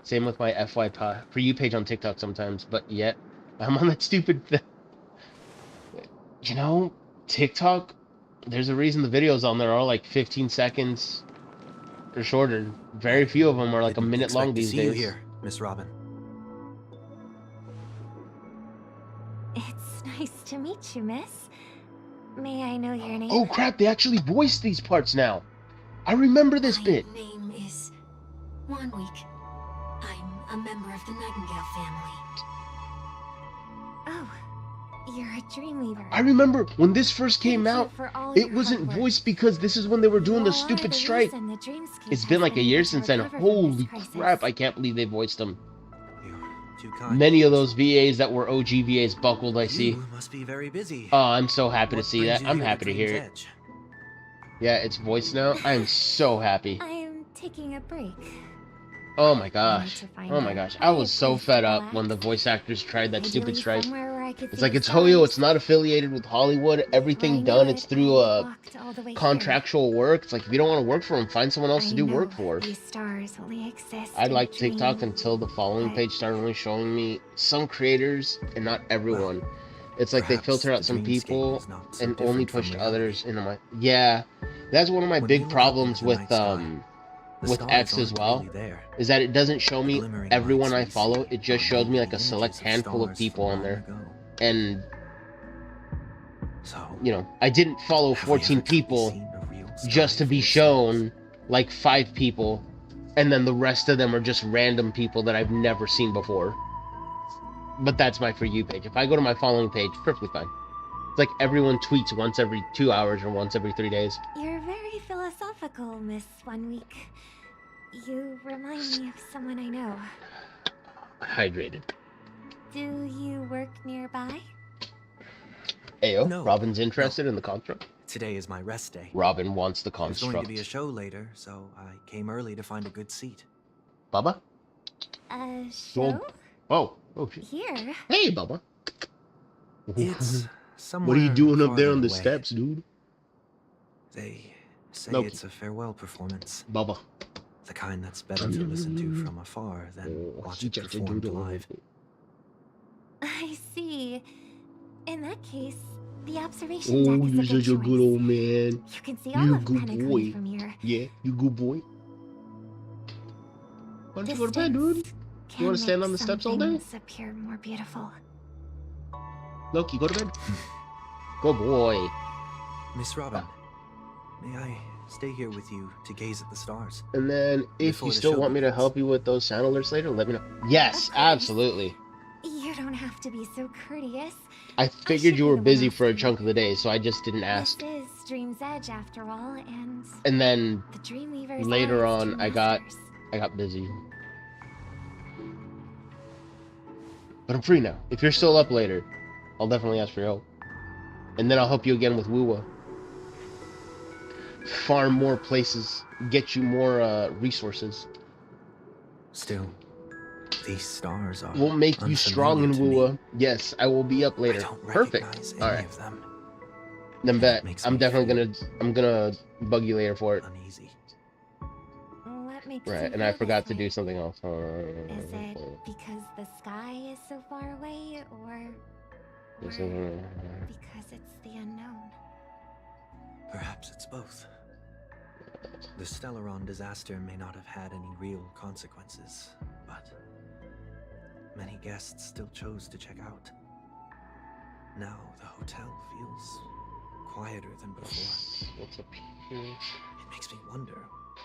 Same with my for you page on TikTok sometimes, but yet I'm on that stupid you know, TikTok, there's a reason the videos on there are like 15 seconds or shorter. Very few of them are like a Didn't minute expect long to these see days. you here, Miss Robin. It's nice to meet you, miss. May I know your name? Oh crap, they actually voiced these parts now. I remember this bit. My name is Wanweek. I'm a member of the Nightingale family. Oh, you're a Dreamweaver. I remember when this first came Thank you out, for all it your wasn't hard work. voiced because this is when they were doing the You are stupid the strike. reason the Dreamscape It's been has like a been year able to since then. recover from this Holy crisis. crap, I can't believe they voiced them. You're too kind. Many of those VAs that were OG VAs buckled, I see. You must be very busy. Oh, I'm so happy to What see brings that. you I'm here happy to hear Dream's it. Edge? Yeah, it's voiced now. I'm so happy. I am taking a break. Oh my gosh. find Oh my a gosh. I was so place to fed up relax. when the voice actors tried that stupid Ideally strike. somewhere where I could It's see like the it's Hoyo, stars. it's not affiliated with Hollywood. Everything I done, knew it's it, through I walked all the way here. contractual work. It's like if you don't want to work for them, find someone else to I do know work for. These stars only exist I in a liked TikTok dream, until the following but page started only showing me some creators and not everyone. It's like they Perhaps filter out the some dreamscape people is not so and only different from pushed reality. others into my... Yeah, that's one of my When big we look up problems into the with night sky, the with stars X as aren't well, really there. is that it doesn't show The me glimmering everyone I lights we follow. see It just are shows me maybe like a the select images of handful of stars people from on long there. ago. And, So, you know, I didn't follow have we 14 ever truly people seen a real sky just to be full of shown like 5 people, and then the rest of them are just random people that I've never seen before. But that's my For You page. If I go to my following page, perfectly fine. It's like everyone tweets once every 2 hours or once every 3 days. you're very philosophical, Miss One Week. You remind me of someone I know. Hydrated. Do you work nearby? Ayo, No, Robin's interested in the construct. Today is my rest day. Robin wants the There's going to construct. be a show later, so I came early to find a good seat. Bubba? Show? Oh, oh shit. Here? Hey, Bubba. It's somewhere What are you doing up there farther on the away. steps, dude? They say Loki. it's a farewell performance. Bubba. The kind that's better to listen to from afar than watch it performed live. I see. In that case, the observation deck Oh, is you're a good such a good choice. old man. You can see You all of good Penacony boy. from here. Yeah, you good boy. Why don't you go to bed, dude? Distance You wanna can stand make on the some steps all day? things appear more beautiful. Loki, go to bed. Good boy. Miss Robin, may I stay here with you to gaze at the stars? And then, if Before you the still show want me to begins. help you with those sound alerts later, let me know. Yes, Of course. absolutely. You don't have to be so courteous. I figured should you be were the one busy for a asking. chunk of the day, so I just didn't ask. This is Dream's Edge after all, and And then the Dreamweavers later are its on, true I got masters. busy. But I'm free now. If you're still up later, I'll definitely ask for your help. And then I'll help you again with Wuwa. Farm more places, get you more resources. Still, these stars are We'll make you strong in unfamiliar to me. Wuwa. Yes, I will be up I later. don't Perfect. recognize any Alright. of them. Then and bet. it makes I'm me definitely feel I'm gonna bug you later for it. uneasy. What makes Right, you and I feel forgot this to way? do something else. Is it because the sky is so far away, or because it's the unknown? Perhaps it's both. The Stellaron disaster may not have had any real consequences, but many guests still chose to check out. Now the hotel feels quieter than before. What's up here? It makes me wonder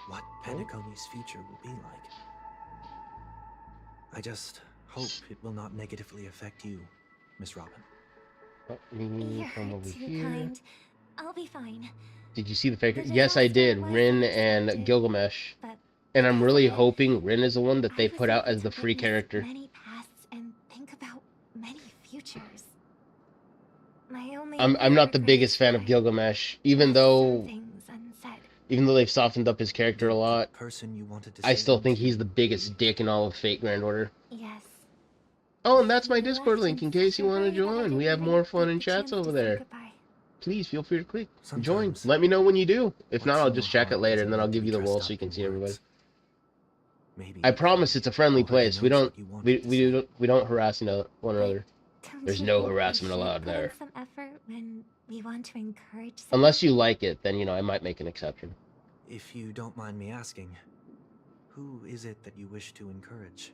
what Penacony's future will be like. I just hope it will not negatively affect you, Miss Robin. Oh, me from You're over too here. kind. I'll be fine. Did you see the fake? The Yes, I did. disaster was Rin and unexpected, Gilgamesh. But And I'm really because of it, hoping Rin is the one that they I was put out able as the to free witness character. Many pasts and think about many futures. My only I'm not the regret biggest is fan that of I Gilgamesh, even left some though things unsaid. they've softened up his character a lot. Person you wanted to I say still them think to. he's the biggest dick in all of Fate Grand Order. Yes. Oh, and that's my You Discord left link in in case such you a want to hurry that I join. We didn't have even more fun get in the chats chance to over say there. goodbye. Please feel free to click. Join. Sometimes Let me know when you do. If what's not, I'll in just your check it heart later, doesn't and then I'll need to give be you the dressed role up so you can in see everybody. words. Maybe I promise it's a friendly already place. We knows don't what you wanted to say. we don't harass one another. Don't There's you no think we harassment should allowed put in there. some effort when we want to encourage someone? Unless you like it, then I might make an exception. If you don't mind me asking, who is it that you wish to encourage?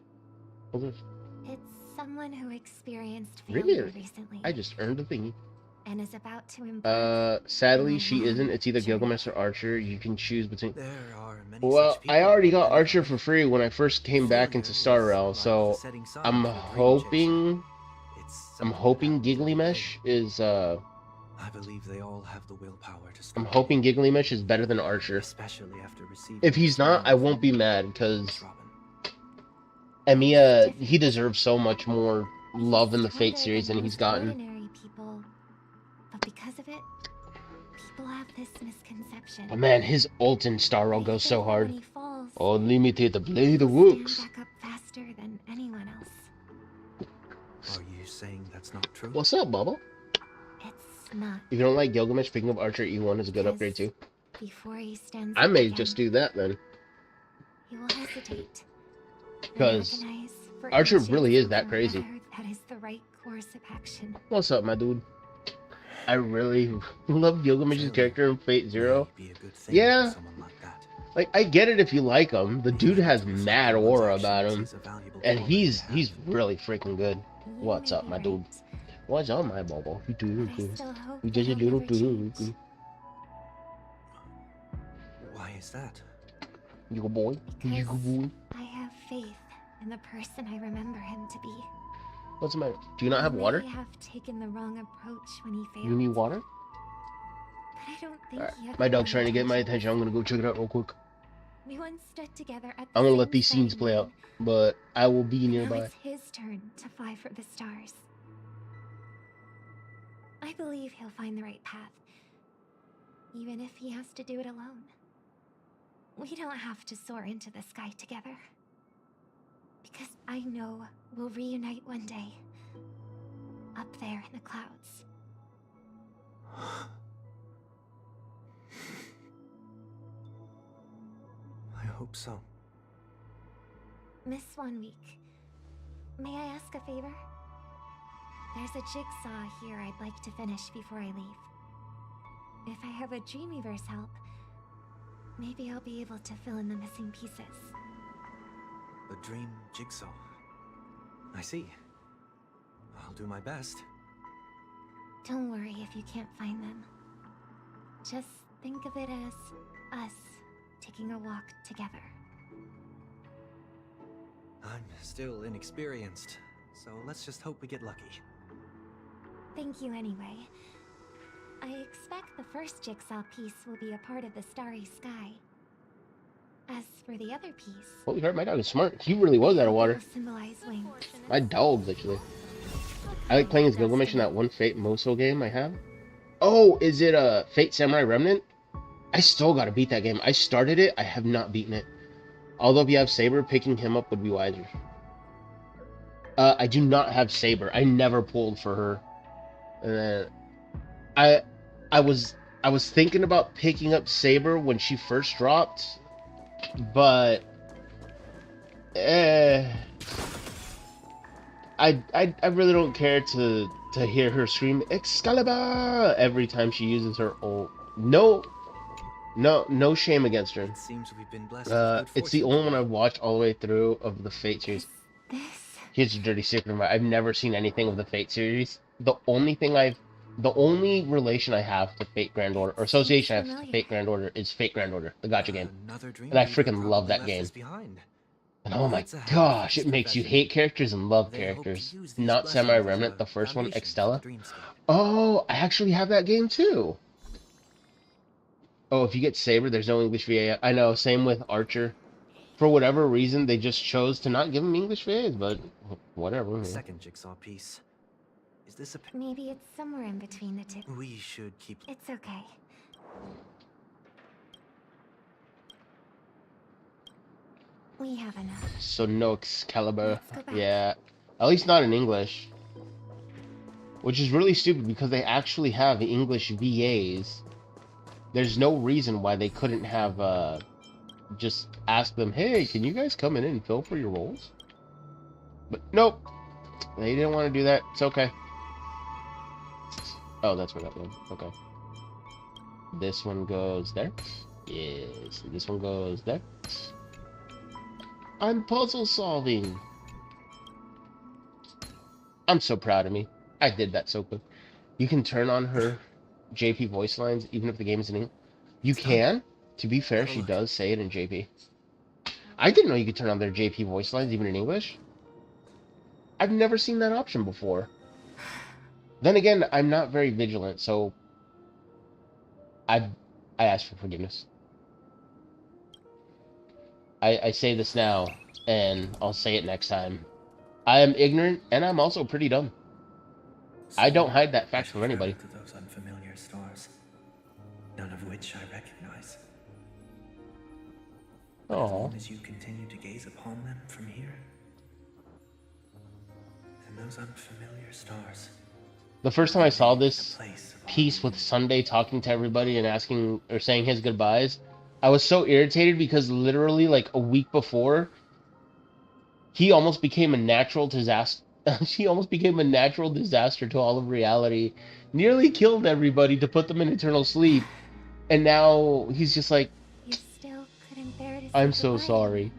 Well, there's It's someone who experienced Really? failure recently I just earned a thingy. and is about to embark Sadly, on a she isn't. long It's either journey. Gilgamesh or Archer. You can choose between. There are many Well, such I people already who got Archer identify for free when I first came back into failure Star is Rail, like so the setting sun I'm to a dream chaser. hoping It's I'm something hoping that happens every day. Giglymesh is I believe they all have the willpower to I'm stop hoping me, Giglymesh is better than Archer. especially after receiving If he's this not, I warning won't from be mad because Miss Robin. Emiya, he deserves so much more love in the He's Fate stronger series than he's most gotten. ordinary people, but because of it, people have this misconception. But man, his ult in Star Rail They goes think so that hard. when he falls, Unlimited, play the he'll works. stand back up faster than anyone else. Are you saying that's not true? What's up, Bubba? It's not. If you don't like Gilgamesh, picking up Archer E1 is a good upgrade too. Before he stands I up may again, just do that then. he will hesitate. and 'Cause agonize for Archer inches really is that over crazy. whether that is the right course of action. What's up, my dude? I really love Gilgamesh's Failure character in Fate Zero. may be a good thing Yeah. for someone like that. Like, I get it if you like him. The dude has mad aura about him. Is a valuable And quality to he's have. really freaking good. You What's may up, be my right, dude? What's up, my bubble? You do but I good. still hope You that just a he'll little never too. change. Why is that? You good boy. You good boy. I have faith in the person I remember him to be. What's the matter? Do you not have He water? may have taken the wrong approach when he failed. You need water? But I don't think Alright. he had My the dog's wrong trying to get my intention. attention. I'm gonna go check it out real quick. We once stood together at the I'm gonna same let these scenes starting play line, out, but I will be and now nearby. it's his turn to fly for the stars. I believe he'll find the right path, even if he has to do it alone. We don't have to soar into the sky together, because I know we'll reunite one day, up there in the clouds. I hope so. Miss 1 Week, may I ask a favor? There's a jigsaw here I'd like to finish before I leave. If I have a Dreamweaver's help, maybe I'll be able to fill in the missing pieces. A dream jigsaw. I see. I'll do my best. Don't worry if you can't find them. Just think of it as us taking a walk together. I'm still inexperienced, so let's just hope we get lucky. Thank you anyway. I expect the first jigsaw piece will be a part of the starry sky. As for the other piece, Holy crap, my dog is smart. He really was out of water. it'll symbolize wings. My dog, literally. I like playing as Gilgamesh in that one Fate Moso game I have. Oh, is it a Fate Samurai Remnant? I still gotta beat that game. I started it, I have not beaten it. Although if you have Saber, picking him up would be wiser. I do not have Saber. I never pulled for her. And then I was thinking about picking up Saber when she first dropped, but I really don't care to hear her scream Excalibur every time she uses her ult. No shame against her. It seems we've been blessed with good It's the fortune only one today. I've watched all the way through of the Fate series. This Here's a dirty secret. I've never seen anything of the Fate series. The only relation I have to Fate Grand Order, or association I have to Familiar. Fate Grand Order, is Fate Grand Order, the gacha game. Another dream And I weaver freaking love probably that left game. us behind. And oh my That's a happy gosh, it first makes you profession. hate characters and love They hope to characters. use these Not Samurai blessings as Remnant, a the first one, foundation for Extella. the dreamscape. Oh, I actually have that game too. Oh, if you get Saber, there's no English VA. I know, same with Archer. For whatever reason, they just chose to not give him English VAs, but whatever. The second jigsaw piece. Is this a... maybe it's somewhere in between the two. We should keep... It's okay. We have enough. So no Excalibur. Let's go back. Yeah. At least not in English. Which is really stupid because they actually have English VAs. There's no reason why they couldn't have just ask them, hey, can you guys come in and fill for your roles? But nope. They didn't want to do that. It's okay. Oh, that's where that went. Okay. This one goes there. Yes. This one goes there. I'm puzzle solving. I'm so proud of me. I did that so quick. You can turn on her JP voice lines even if the game is in English. You can. To be fair, she does say it in JP. I didn't know you could turn on their JP voice lines even in English. I've never seen that option before. Then again, I'm not very vigilant, so I ask for forgiveness. I say this now, and I'll say it next time. I am ignorant, and I'm also pretty dumb. I don't hide that fact from anybody. To those unfamiliar stars, none of which I recognize. But as long as you continue to gaze upon them from here, then those unfamiliar stars. The first time I saw this piece with Sunday talking to everybody and asking or saying his goodbyes, I was so irritated because literally like a week before, he almost became a natural disaster. He almost became a natural disaster to all of reality. Nearly killed everybody to put them in eternal sleep. And now he's just like, You still couldn't bear to I'm say so goodbye. sorry.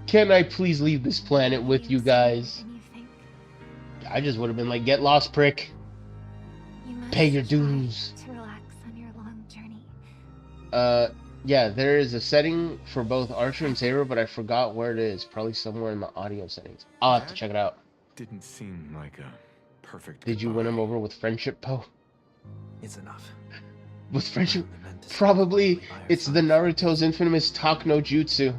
Can I please leave this planet with you guys? I just would have been like, get lost, prick. You must Pay your try dues. to relax on your long journey. Yeah, there is a setting for both Archer and Saber, but I forgot where it is. Probably somewhere in the audio settings. I'll have to check it out. Didn't seem like a perfect. Did you win him over with friendship, Poe? It's enough. With friendship? Probably it's the Naruto's infamous Talk no Jutsu.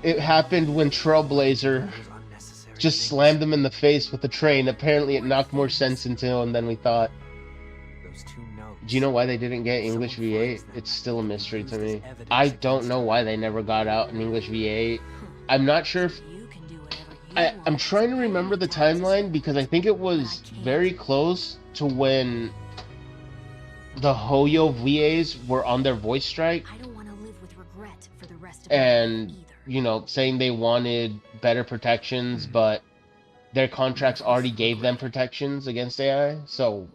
It happened when Trailblazer just slammed him in the face with a train. Apparently it knocked more sense into him than we thought. Do you know why they didn't get English V8? It's still a mystery to me. I don't know why they never got out an English V8. I'm not sure if... I'm trying to remember the timeline because I think it was very close to when the Hoyo VAs were on their voice strike. I don't want to live with regret for the rest of And, you know, saying they wanted better protections, but their contracts already gave them protections against AI. So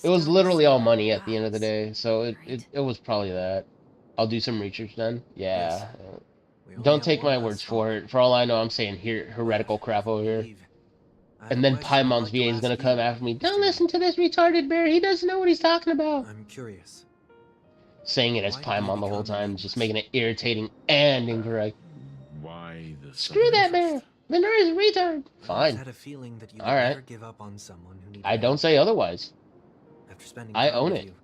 it was literally all money at the end of the day. So it was probably that. I'll do some research then. Yeah. Don't take my words for it. For all I know, I'm saying heretical crap over here. And then Paimon's VA is gonna come after me. Don't listen to this retarded bear. He doesn't know what he's talking about. I'm curious. Saying it as Paimon the whole time, just making it irritating and incorrect. Why the Screw that bear. Minora is a retard. Fine. Had a feeling that you All right. never give up on someone who needed I don't say otherwise. After spending I time own with it. you,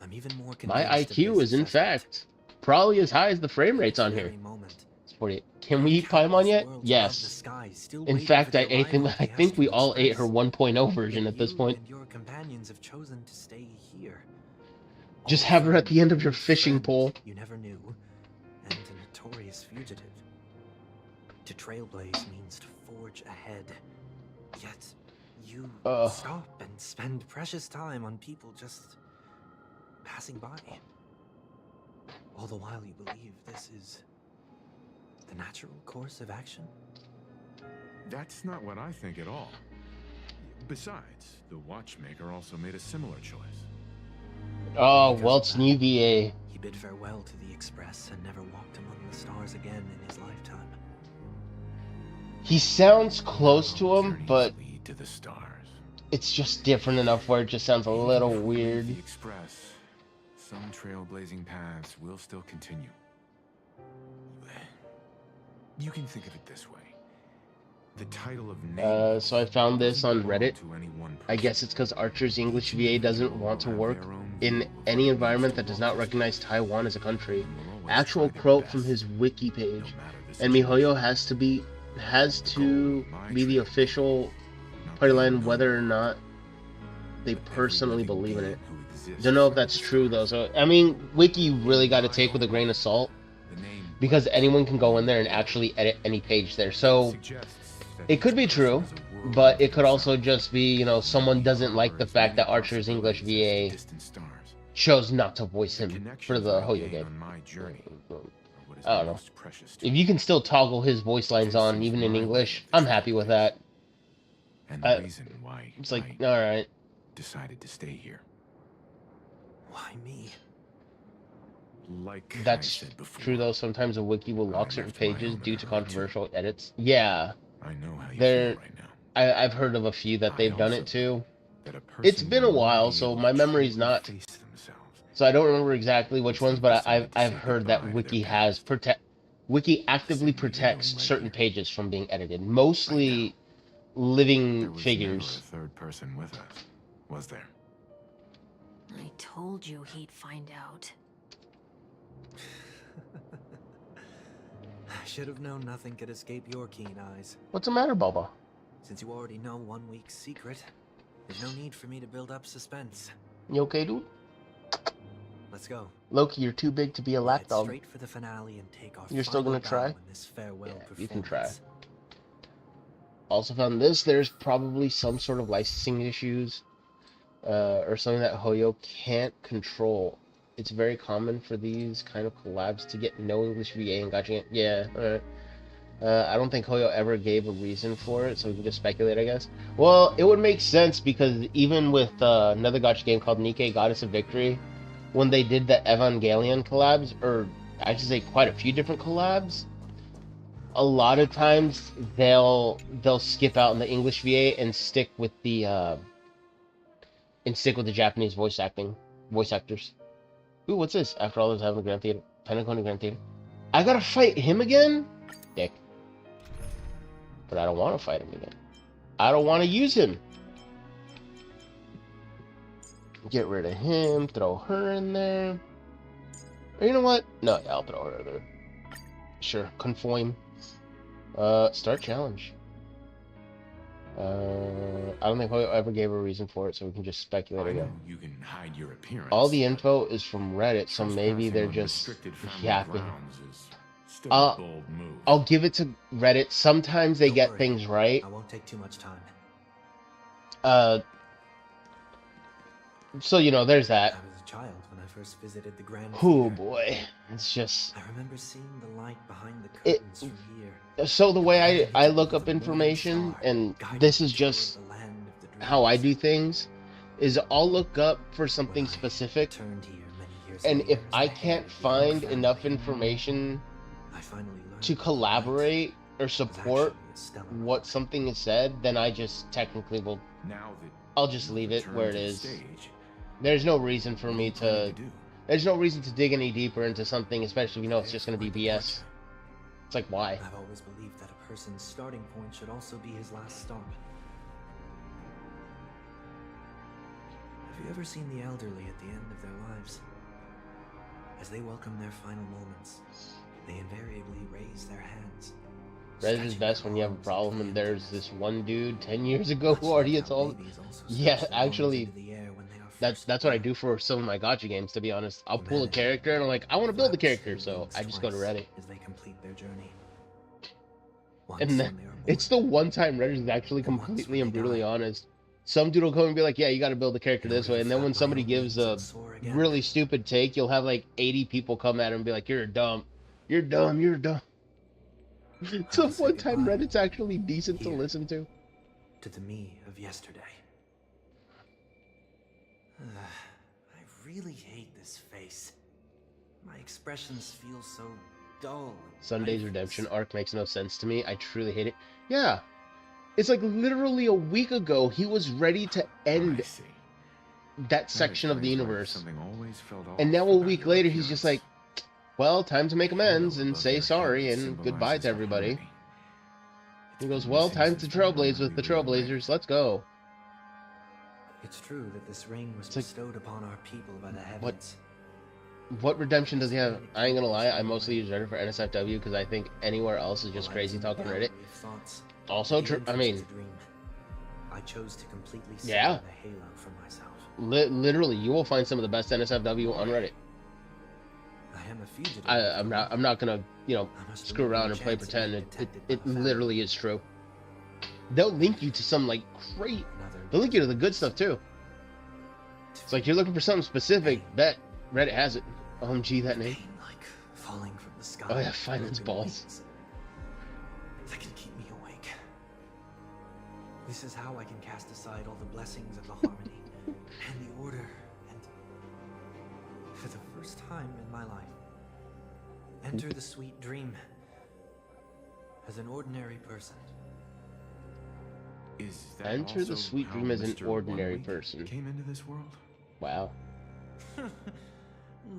I'm even more My convinced of IQ this is in assessment. fact probably as high as the frame rates on here. It's 48. Can we eat Paimon yet? Yes. In fact, I think we all ate her 1.0 version at this point. And your companions have chosen to stay here. Just have her at the end of your fishing pole. You never knew, and a notorious fugitive. To trailblaze means to forge ahead. Yet, you stop and spend precious time on people just passing by. All the while you believe this is the natural course of action. That's not what I think at all. Besides, the watchmaker also made a similar choice. Oh, Welt's new VA. He bid farewell to the Express and never walked among the stars again in his lifetime. He sounds close to him, but Lead to the stars. it's just different enough where it just sounds a little weird. The Express. Some trailblazing paths will still continue. You can think of it this way. The title of name So I found this on Reddit. to any one I guess it's because Archer's English VA doesn't want to work in any environment that does not recognize Taiwan as a country. Actual quote from his wiki page. And MiHoYo has to be the official party line whether or not they personally believe in it. Don't know if that's true though. So I mean, wiki really got to take with a grain of salt because anyone can go in there and actually edit any page there. So it could be true, but it could also just be, you know, someone doesn't like the fact that Archer's English VA chose not to voice him for the Hoyo game. I don't know. If you can still toggle his voice lines on, even in English, I'm happy with that. And the reason why It's like, alright. decided to stay here. Why me? Like I That's said before, true though, sometimes a wiki will lock certain pages due to controversial edits. Yeah. I know how you There, feel right now. I've heard of a few that they've done it too. That a person It's been a will never while, be so able my to memory's truly not. face themselves. So I don't remember exactly which If ones, they but decided to I've say heard that goodbye to Wiki their has past. Wiki actively Same way they protects don't like certain you. pages from being edited. Right Mostly There living was figures. never a third person with us, was there? I told you he'd find out. I should have known nothing could escape your keen eyes. What's the matter, Baba? Since you already know 1 week's secret, there's no need for me to build up suspense. You okay, dude? Let's go. Loki, you're too big to be a We'll head lapdog. straight for the finale and take our You're still final gonna try? bow in this farewell Yeah, you can try. performance. Also found this. There's probably some sort of licensing issues, or something that Hoyo can't control. It's very common for these kind of collabs to get no English VA and gotcha. Yeah, alright. I don't think Hoyo ever gave a reason for it, so we can just speculate, I guess. Well, it would make sense because even with another gotcha game called Nikke Goddess of Victory, when they did the Evangelion collabs, or I should say quite a few different collabs, a lot of times they'll skip out in the English VA and stick with the Japanese voice actors. Ooh, what's this? After all, there's having a Grand Theater. Pentagon Grand Theater. I gotta fight him again? Dick. But I don't want to fight him again. I don't want to use him. Get rid of him. Throw her in there. Or you know what? No, yeah, I'll throw her in there. Sure. Conform. Start challenge. I don't think Hoyo ever gave a reason for it, so we can just speculate I again. know you can hide your appearance. All the info is from Reddit, so maybe Trespassing they're on just restricted family yapping. grounds is still a bold move. I'll give it to Reddit. Sometimes they Don't get worry, things right. I won't take too much time. So you know, there's that. I was a child when I first visited the Grand Oh Theater. boy, it's just I remember seeing the light behind the curtains from here. so the way I look up information, and this is just The land of the dreams. how I do things, is I'll look up for something When I specific, returned here many years and later if as I the head can't of the find family, enough information I finally learned to that collaborate or the light was support actually a stellar what rock. something is said, then I just technically will. Now that I'll just you've leave it returned where it to the is. stage, There's no reason for what are me you planning to. do? There's no reason to dig any deeper into something, especially if you know it's just going to be Like BS. It's like, why? I've always believed that a person's starting point should also be his last stop. Have you ever seen the elderly at the end of their lives? As they welcome their final moments, they invariably raise their hands. Reddit is stretching best their when you have a arms problem into and the there's emptiness. this one dude 10 years ago Much who already like gets how all. babies also Yeah, stretch their arms actually, into the air when they are that's first what I born. do for some of my gacha games, to be honest. I'll pull a Humanity character and I'm like, I want to build the flaps character, their so wings I just go to twice Reddit. as they complete their journey. Once And when then, they are born, it's the one time Reddit is actually And once completely when and they brutally die. honest. Some dude will come and be like, yeah, you got to build the character in this order way. to And then when flap my somebody own gives wings a and soar again. really stupid take, you'll have like 80 people come at him and be like, you're dumb. You're dumb. You're dumb. It's the will say one time goodbye Reddit's actually decent to here. listen to. To the me of yesterday. I really hate this face. My expressions feel so dull. and Sunday's lifeless. Redemption arc makes no sense to me. I truly hate it. Yeah. It's like literally a week ago he was ready to end I see. that section of the explains why universe. something always felt And now off a about week your later he's just like, appearance. well, time to make amends Halo and above say your sorry head and goodbye symbolizes to everybody. harmony. It's He goes, been well, missing time to since the moment trailblaze with we the reunited. Trailblazers. Let's go. It's true that this ring was It's like- bestowed upon our people by the heavens. What redemption does he have? I ain't gonna lie, I mostly use Reddit for NSFW because I think anywhere else is just While I crazy was in the talking Reddit. gallery of thoughts, Also, the I entrance mean, is a dream. I chose to completely Yeah. sever the halo from myself. literally, you will find some of the best NSFW on Reddit. I am a fugitive. I'm not gonna, I must screw believe around no and play chance of pretend. being It detected by it the family. literally is true. They'll link you to some like great. Another They'll link you to the good stuff too. It's like you're looking for something specific. Bet Reddit has it. OMG, that name. pain like falling from the sky. Oh yeah, with finance broken balls. wings that can keep me awake. This is how I can cast aside all the blessings of the harmony and the order, and for the first time in my life, enter the sweet dream as an ordinary person. Is that Enter the also sweet how dream as an Mr. ordinary One Week person. came into this world? Wow.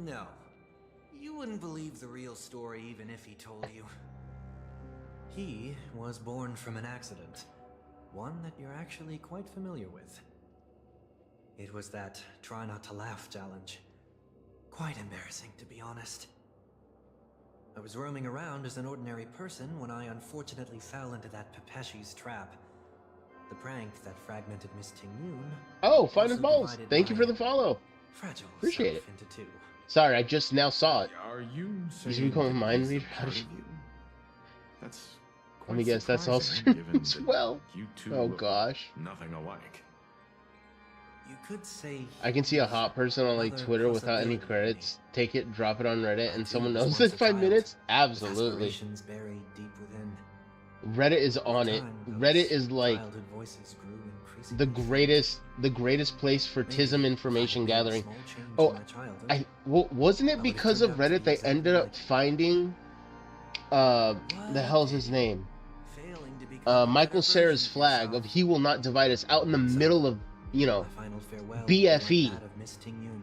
No. You wouldn't believe the real story even if he told you. He was born from an accident. One that you're actually quite familiar with. It was that try not to laugh challenge. Quite embarrassing, to be honest. I was roaming around as an ordinary person when I unfortunately fell into that Pepeshi's trap. The prank that fragmented Miss Ting-Yun. Oh, Fine as also Balls. divided Thank you my for the follow. fragile Appreciate self it. into two. Sorry, I just now saw it. Are you You saying become a that mind he's a reader? part of you? That's Let me guess, that's also surprising, given as that well. You two Oh look gosh. nothing alike. You could say I can see a hot person on like another Twitter without any possibility credits, take it, drop it on Reddit, and too someone was knows once in a 5 child, minutes? with Absolutely. aspirations buried deep within. Reddit is on it. Time, those Reddit is like childhood voices grew the increasingly greatest place for Maybe TISM if I information had made a gathering. small change in Oh, my childhood, wasn't I it would've because turned of out to Reddit be they exactly ended up like you. finding the hell's his name? Failing to become a Michael better Cera's version flag yourself. of He Will Not Divide Us out in the middle of, you know, My final farewell BFE. would be like that of Miss Ting-Yun.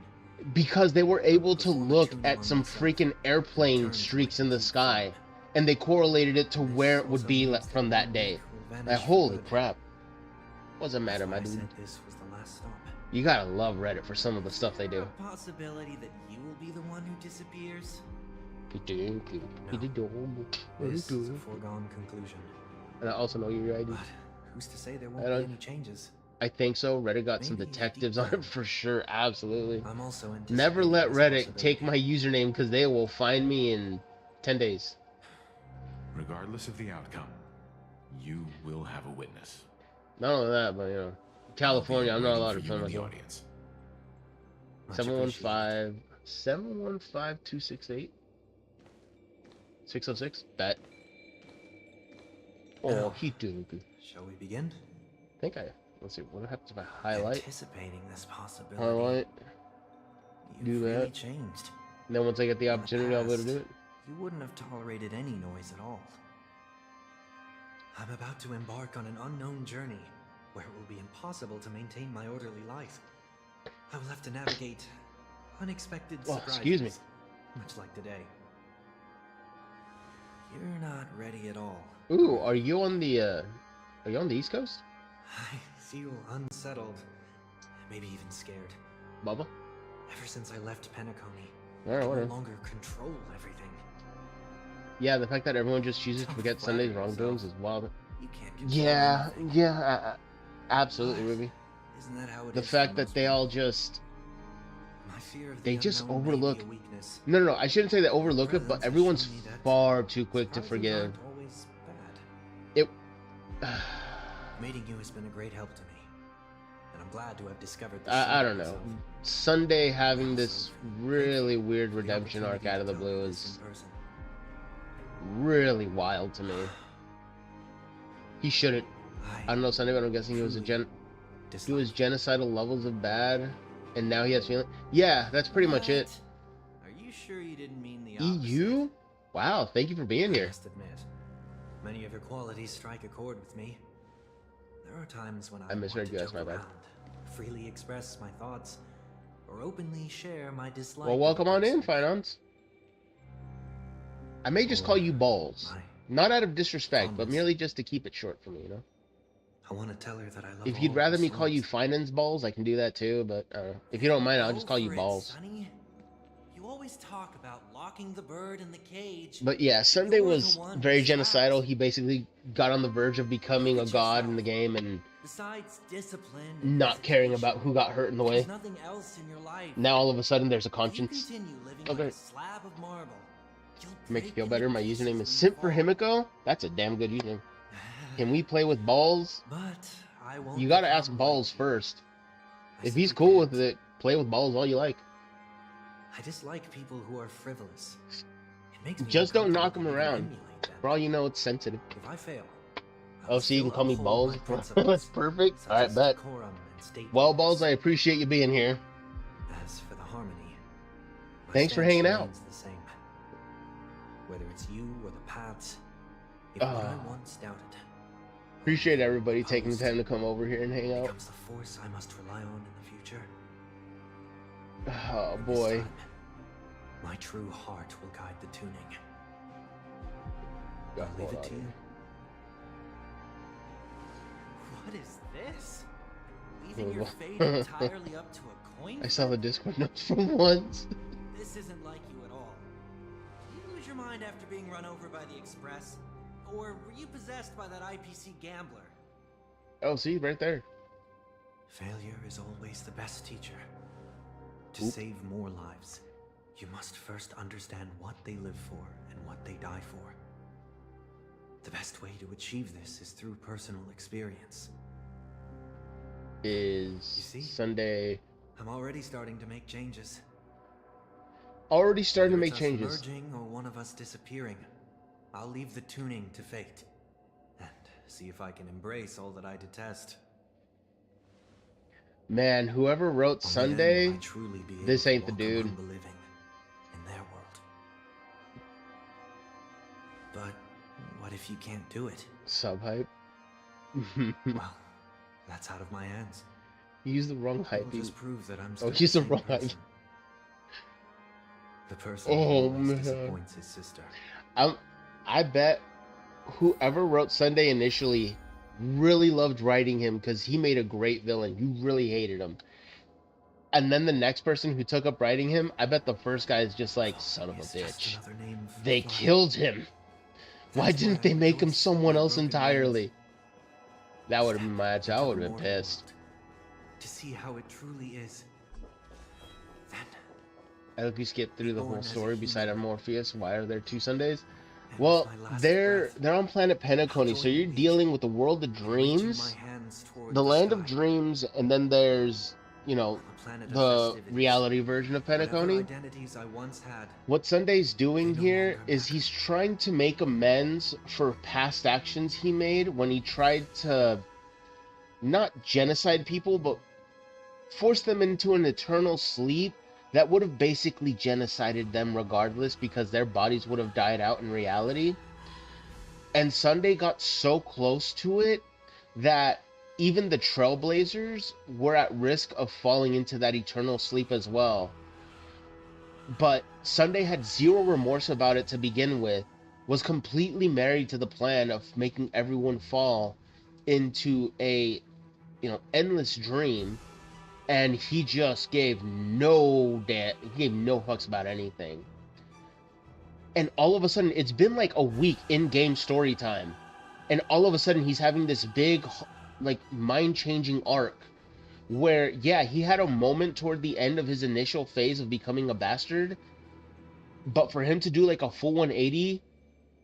because they were able to Perform a look tune at among some myself, freaking airplane return to streaks my in the complete sky, form. and they correlated it to This where it would also be means from that One day. Week will Like, vanish for holy good. crap. Wasn't matter, That's my why I dude. said this was the last stop. You gotta love Reddit for some of the stuff they Is there do. a possibility that you will be the one who disappears? This is a foregone conclusion. And I also know your ID. But who's to say there I won't be don't- any changes? I think so. Reddit got some Maybe deep detectives on down. it for sure. Absolutely. I'm also Never anticipating let this Reddit take possibility. my username because they will find me in 10 days. Regardless of the outcome, you will have a witness. Not only that, but you know, California, I'm not Waiting allowed for to you film in the myself. audience. Much appreciated. 715-268 606. Bet. Oh, Now, he do. Shall we begin? I think I. Let's see. What happens if I highlight? Anticipating this possibility. Highlight. You've do really that. changed. And then once I get the In the opportunity, I'll be able to do past, it. You wouldn't have tolerated any noise at all. I'm about to embark on an unknown journey where it will be impossible to maintain my orderly life. I will have to navigate unexpected Well, surprises. excuse me. Much like today. You're not ready at all. Ooh, are you on the East Coast, I feel unsettled, maybe even scared. Bubba? Ever since I left Penacony, All right, I no whatever. longer control everything. Yeah, the fact that everyone just chooses to Don't forget flatter Sunday's wrongdoings yourself. is wild. You can't control Yeah, anything. yeah, absolutely, But Ruby. Isn't that how it The is for fact that most they people? all just My fear of they the just unknown may be overlook. a weakness. No, I shouldn't say they overlook it, but Presence has everyone's shown me that far too quick to surprises forgive. aren't always bad. It. Meeting you has been a great help to me, and I'm glad to have discovered this. I side don't of know. myself. Sunday having Also, this really weird For the redemption arc opportunity out of the to tell you blue this is in person. really wild to me. He shouldn't. I don't know Sunday, but I'm guessing he was a he was genocidal levels of bad, and now he has feeling. Yeah, that's pretty much it. What? Are you sure you didn't mean the opposite? EU? Wow, thank you for being I here. must admit, many of your qualities strike a chord with me. There are times when I misread want you, to that's my joke bad. around, freely express my thoughts, or openly share my dislike. Well, of a welcome on in, person. Finance. I may just call you Balls. My Not out of disrespect, but fondness. merely just to keep it short for me, you know? I want to tell her that I love If all you'd of rather the me call you swords. Finance Balls, I can do that too, but if you don't mind, I'll Go just call you for it, Balls. Sonny. You always talk about locking the bird in the cage. But yeah, Sunday You're the was one very who's genocidal. trapped. He basically got on the verge of becoming a Look at god in yourself. the game and Besides discipline and not caring hesitation, about who got hurt in the way. there's nothing else in your life. Now all of a sudden there's a If you conscience. continue living Okay. like a slab of marble, you'll Makes you break feel into better. My pieces username when is you Simp for fall. Himiko. That's a damn good username. Can we play with Balls? But I won't You gotta become ask like Balls you. first. I If he's simply cool with can't. it, play with Balls all you like. I dislike people who are frivolous. It makes me Just don't knock uncomfortable him to even around. emulate them. For all you know, it's sensitive. If I fail, I Oh, will so you can still call me uphold Balls? my principles, That's perfect. such Alright, as bet. decorum and stately Well, Balls, I manners. appreciate you being here. As for the harmony, my Thanks for stance hanging out. remains the same. Whether it's you or the paths, if what I Ah. once doubted Appreciate everybody taking the time to come over here and hang out. becomes the force I must rely on in the future. Oh This boy. time, my true heart will guide the tuning. I'll leave it to you. What is this? Leaving your fate entirely up to a coin? I saw the Discord notes from once. This isn't like you at all. Did you lose your mind after being run over by the Express? Or were you possessed by that IPC gambler? Oh, see, right there. Failure is always the best teacher. To Oop. save more lives, you must first understand what they live for and what they die for. The best way to achieve this is through personal experience. Is see? Sunday I'm already starting to make changes. already starting to Whether make it's us changes? Emerging or one of us disappearing, I'll leave the tuning to fate and see if I can embrace all that I detest. Man, whoever wrote Only then Sunday, will I truly be able this to ain't the walk dude. among the living in their world. But what if you can't do it? Sub-hype. Well, that's out of my hands. You used the wrong It'll hype. just prove that I'm Oh, still he used the same wrong hype. person. The person Oh, who always man. disappoints his sister. I bet whoever wrote Sunday initially really loved writing him because he made a great villain. You really hated him. And then the next person who took up writing him, I bet the first guy is just like, son of a It's just bitch. another name for They flying. killed him. Why That's didn't I they make him rejoice someone my else broken entirely? wings. That would have been my Step I into would the have been mortal pissed. world to see how it truly is. Then I hope you skipped through the Born whole as a story beside human. Morpheus. Why are there 2 Sundays? and Well, with my last they're breath, on planet Penacony, so join you're the dealing with the world of and reaching dreams, my hands toward the land sky. of dreams, and then there's, you know, On a planet of the festivities. reality version of Whatever Penacony. identities I once had, What Sunday's doing They no here longer is matter. he's trying to make amends for past actions he made when he tried to not genocide people, but force them into an eternal sleep that would have basically genocided them regardless because their bodies would have died out in reality. And Sunday got so close to it that even the Trailblazers were at risk of falling into that eternal sleep as well. But Sunday had zero remorse about it to begin with, was completely married to the plan of making everyone fall into a, endless dream, and he just gave no fucks about anything. And all of a sudden, it's been like a week in-game story time, and all of a sudden he's having this big, like, mind-changing arc where, yeah, he had a moment toward the end of his initial phase of becoming a bastard, but for him to do like a full 180,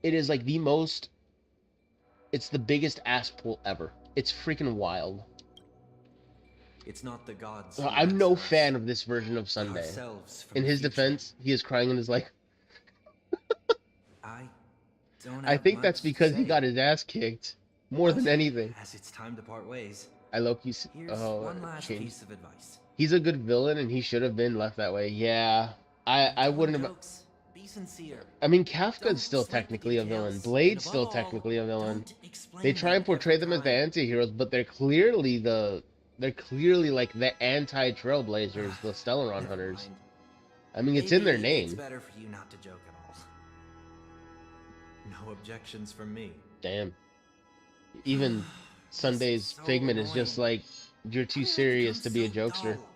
it is like it's the biggest ass pull ever. It's freaking wild. it's not the gods. So who I'm no answer us, fan of this version of but Sunday. ourselves from In the his future. defense, he is crying and is like, I don't I have think that's much to because he say, got his ass kicked more than anything. as it's time to part ways. I low-key Here's one last changed. piece of advice. He's a good villain and he should have been left that way. Yeah, I Telling wouldn't have. jokes, be sincere. I mean, Don't Kafka's still slight the technically a villain. details, Blade's and still above all, technically a villain. don't explain They try and them portray every them as the time. anti-heroes, but they're clearly like the anti-Trailblazers, the Stellaron Never Hunters. mind. I mean, it's in their Maybe It's name. better for you not to joke at all. No objections from me. Damn. Even Sunday's so Figment is just annoying. like, you're too Why did I serious to become be a so jokester. dull?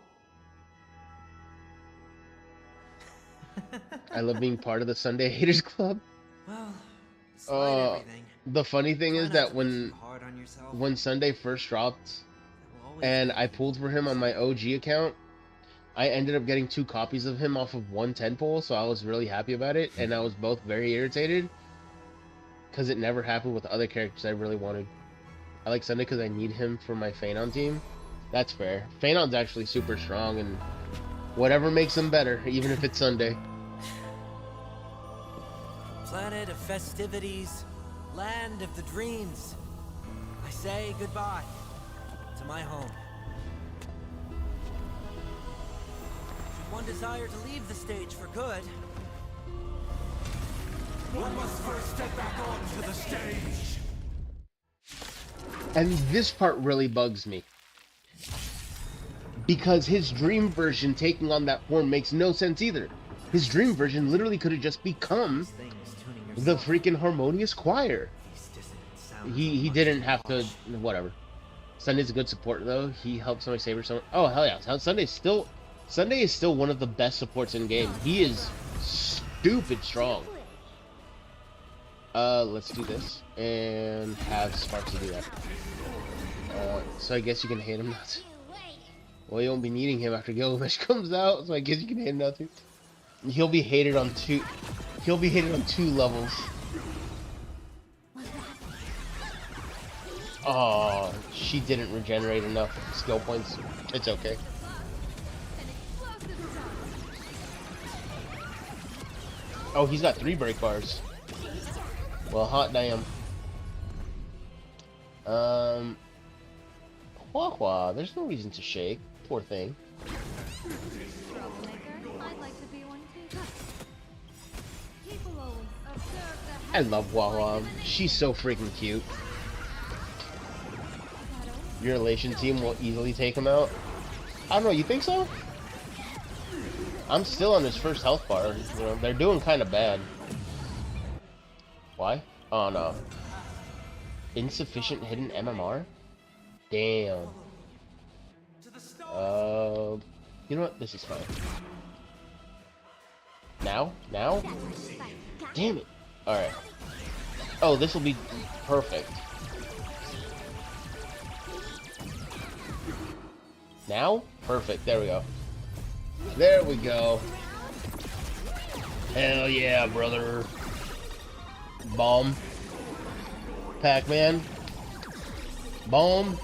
I love being part of the Sunday Haters Club. Well, despite everything, The funny thing try is not that to be when too hard on yourself. when Sunday first dropped, There will always and be I pulled for him on my OG account, I ended up getting 2 copies of him off of one 10-pull, so I was really happy about it, and I was both very irritated, because it never happened with other characters I really wanted. I like Sunday because I need him for my Phanon team. That's fair. Phanon's actually super strong, and whatever makes him better, even if it's Sunday. Planet of festivities, land of the dreams. I say goodbye to my home. Should one desire to leave the stage for good, One must first step back onto the stage. And this part really bugs me. Because his dream version taking on that form makes no sense either. His dream version literally could have just become the freaking Harmonious Choir. He didn't have to, whatever. Sunday's a good support though. He helps somebody save or something. Oh hell yeah! Sunday is still one of the best supports in game. He is stupid strong. Let's do this and have Sparksy do that. So I guess you can hate him now too. Well, you won't be needing him after Gilgamesh comes out, so I guess you can hate him now too. He'll be hated on two. He'll be hated on 2 levels. Oh, she didn't regenerate enough skill points. It's okay. Oh, he's got 3 break bars. Well, hot damn. Hua, there's no reason to shake. Poor thing. I'd like to be one too. People always observe the I love Hua. She's so freaking cute. Your elation team will easily take him out. I don't know, you think so? I'm still on this first health bar. You know, they're doing kind of bad. Why? Oh no. Insufficient hidden MMR? Damn. You know what? This is fine. Now? Now? Damn it. Alright. Oh, this will be perfect. Now? Perfect. There we go. There we go. Hell yeah, brother. Bomb. Pac-Man. Bomb.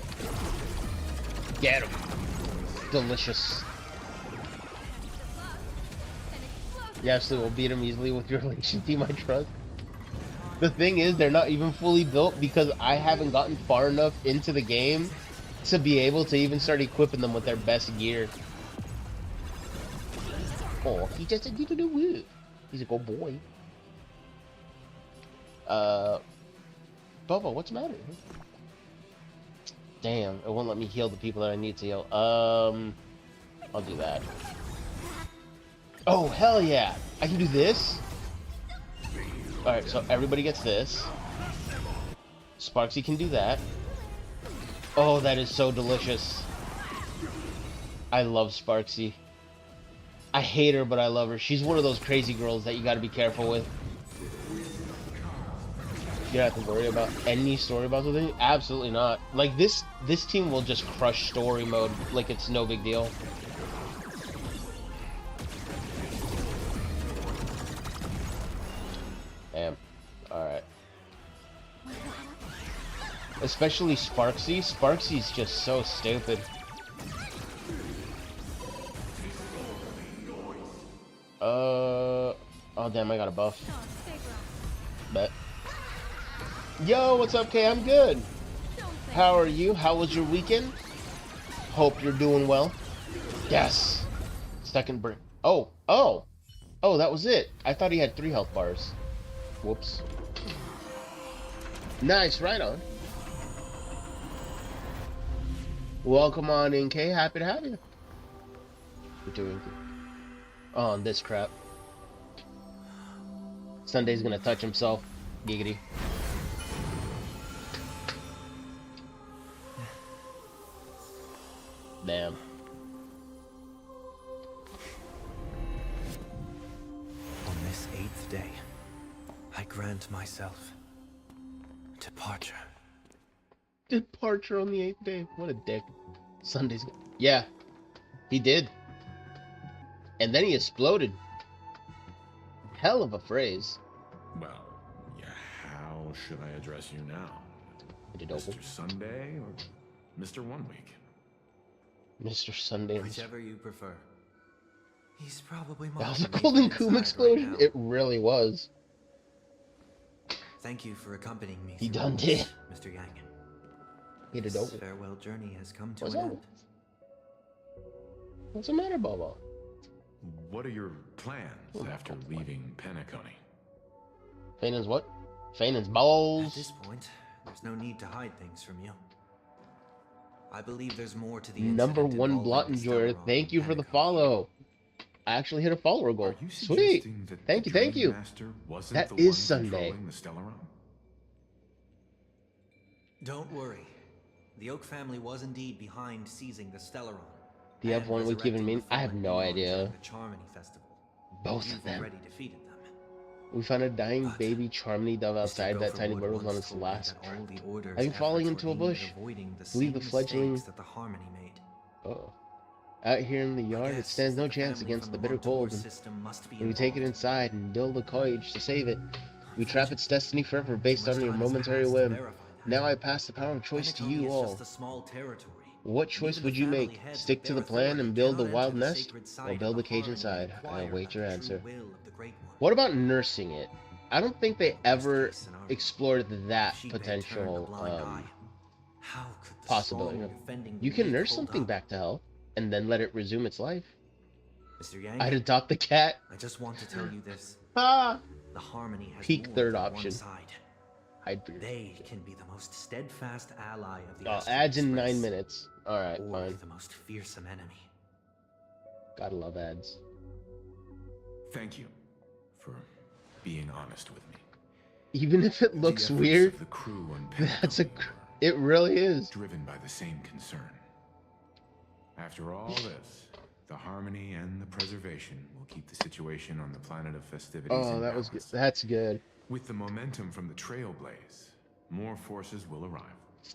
Get him. Delicious. You absolutely will beat him easily with your elation team, I trust. The thing is, they're not even fully built because I haven't gotten far enough into the game to be able to even start equipping them with their best gear. Oh, he just did a woo. He's a good boy. Bobo, what's the matter? Damn, it won't let me heal the people that I need to heal. I'll do that. Oh, hell yeah! I can do this? Alright, so everybody gets this. Sparksy can do that. Oh, that is so delicious. I love Sparksy. I hate her, but I love her. She's one of those crazy girls that you gotta be careful with. You don't have to worry about any story about the thing? Absolutely not. Like, this team will just crush story mode like it's no big deal. Damn. Alright. Especially Sparksy. Sparksy's just so stupid. Oh damn, I got a buff. Bet. Yo, what's up, Kay? I'm good. How are you? How was your weekend? Hope you're doing well. Yes. Second break. Oh, that was it. I thought he had 3 health bars. Whoops. Nice, right on. Welcome on in, Kay. Happy to have you. We're doing good. Oh, this crap. Sunday's gonna touch himself. Giggity. Damn. On this 8th day, I grant myself departure. Departure on the 8th day. What a dick. Sunday's. Yeah, he did. And then he exploded. Hell of a phrase. Well, yeah, how should I address you now? Mr. Sunday or Mr. 1 Week? Mr. Sunday. Whichever you prefer. He's probably That was a Golden Coom explosion? Right, it really was. Thank you for accompanying me. He done did. Mr. Yang. This farewell journey has come to an end. What's the matter, Bobo? What are your plans after leaving Penacony? Fainan's what? Fainan's balls. At this point, there's no need to hide things from you. I believe there's more to the Number incident one involving blot the enjoyer. Stellaron Thank you and for the Penacony. follow. I actually hit a follower goal. Are you Sweet. suggesting that Thank the you, thank Dream you. Master wasn't That the is one Sunday. controlling the Stellaron? Don't worry. The Oak family was indeed behind seizing the Stellaron. Do you have and one with Kevin resurrecting Mean? the I have fallen no Neon idea. during the Charmony Festival. Both of You've them. already defeated them. We found a dying But baby Charmony dove outside Mr. that tiny Gopherwood bird was on once its told me last that all the Order's I'm falling efforts into a were aimed bush. at avoiding the Leave same the fledgling- mistakes that the Harmony made. Oh. Out here in the yard, it guess stands no the chance family against from the the bitter Montour cold. And system must be when we take it involved. inside and build a cage to save it, we trap its destiny forever based Much on your time has momentary passed to whim. verify that. Now I pass the power of choice to Penacony you is all. just a small territory. What And choice even would the you family make? heads Stick with to the their plan authority and build a cannot wild enter the nest, sacred or site build of a cage Harmony inside? and I inquire await about your the true answer. will of the Great One. What about nursing it? I don't think they ever Best case scenario. explored that If she may turn a potential blind eye, how could the possibility. strong defending You can weak nurse hold something up? back to health, and then let it resume its life. Mr. Yang, I'd adopt the cat. I just want to tell you this. Ah! The Harmony has Peak more third than option. one side. Hide beard. They can be the most steadfast ally of the Oh, Astral ads in Express, 9 minutes. Alright, or fine. the most fearsome enemy. Gotta love ads. Thank you for being honest with me. Even if it The looks efforts weird, of the crew on that's a. Penacony were It really is. driven by the same concern. After all this, the harmony and the preservation will keep the situation on the planet of festivities Oh, in that was good. balance. That's good. With the momentum from the Trailblaze, more forces will arrive,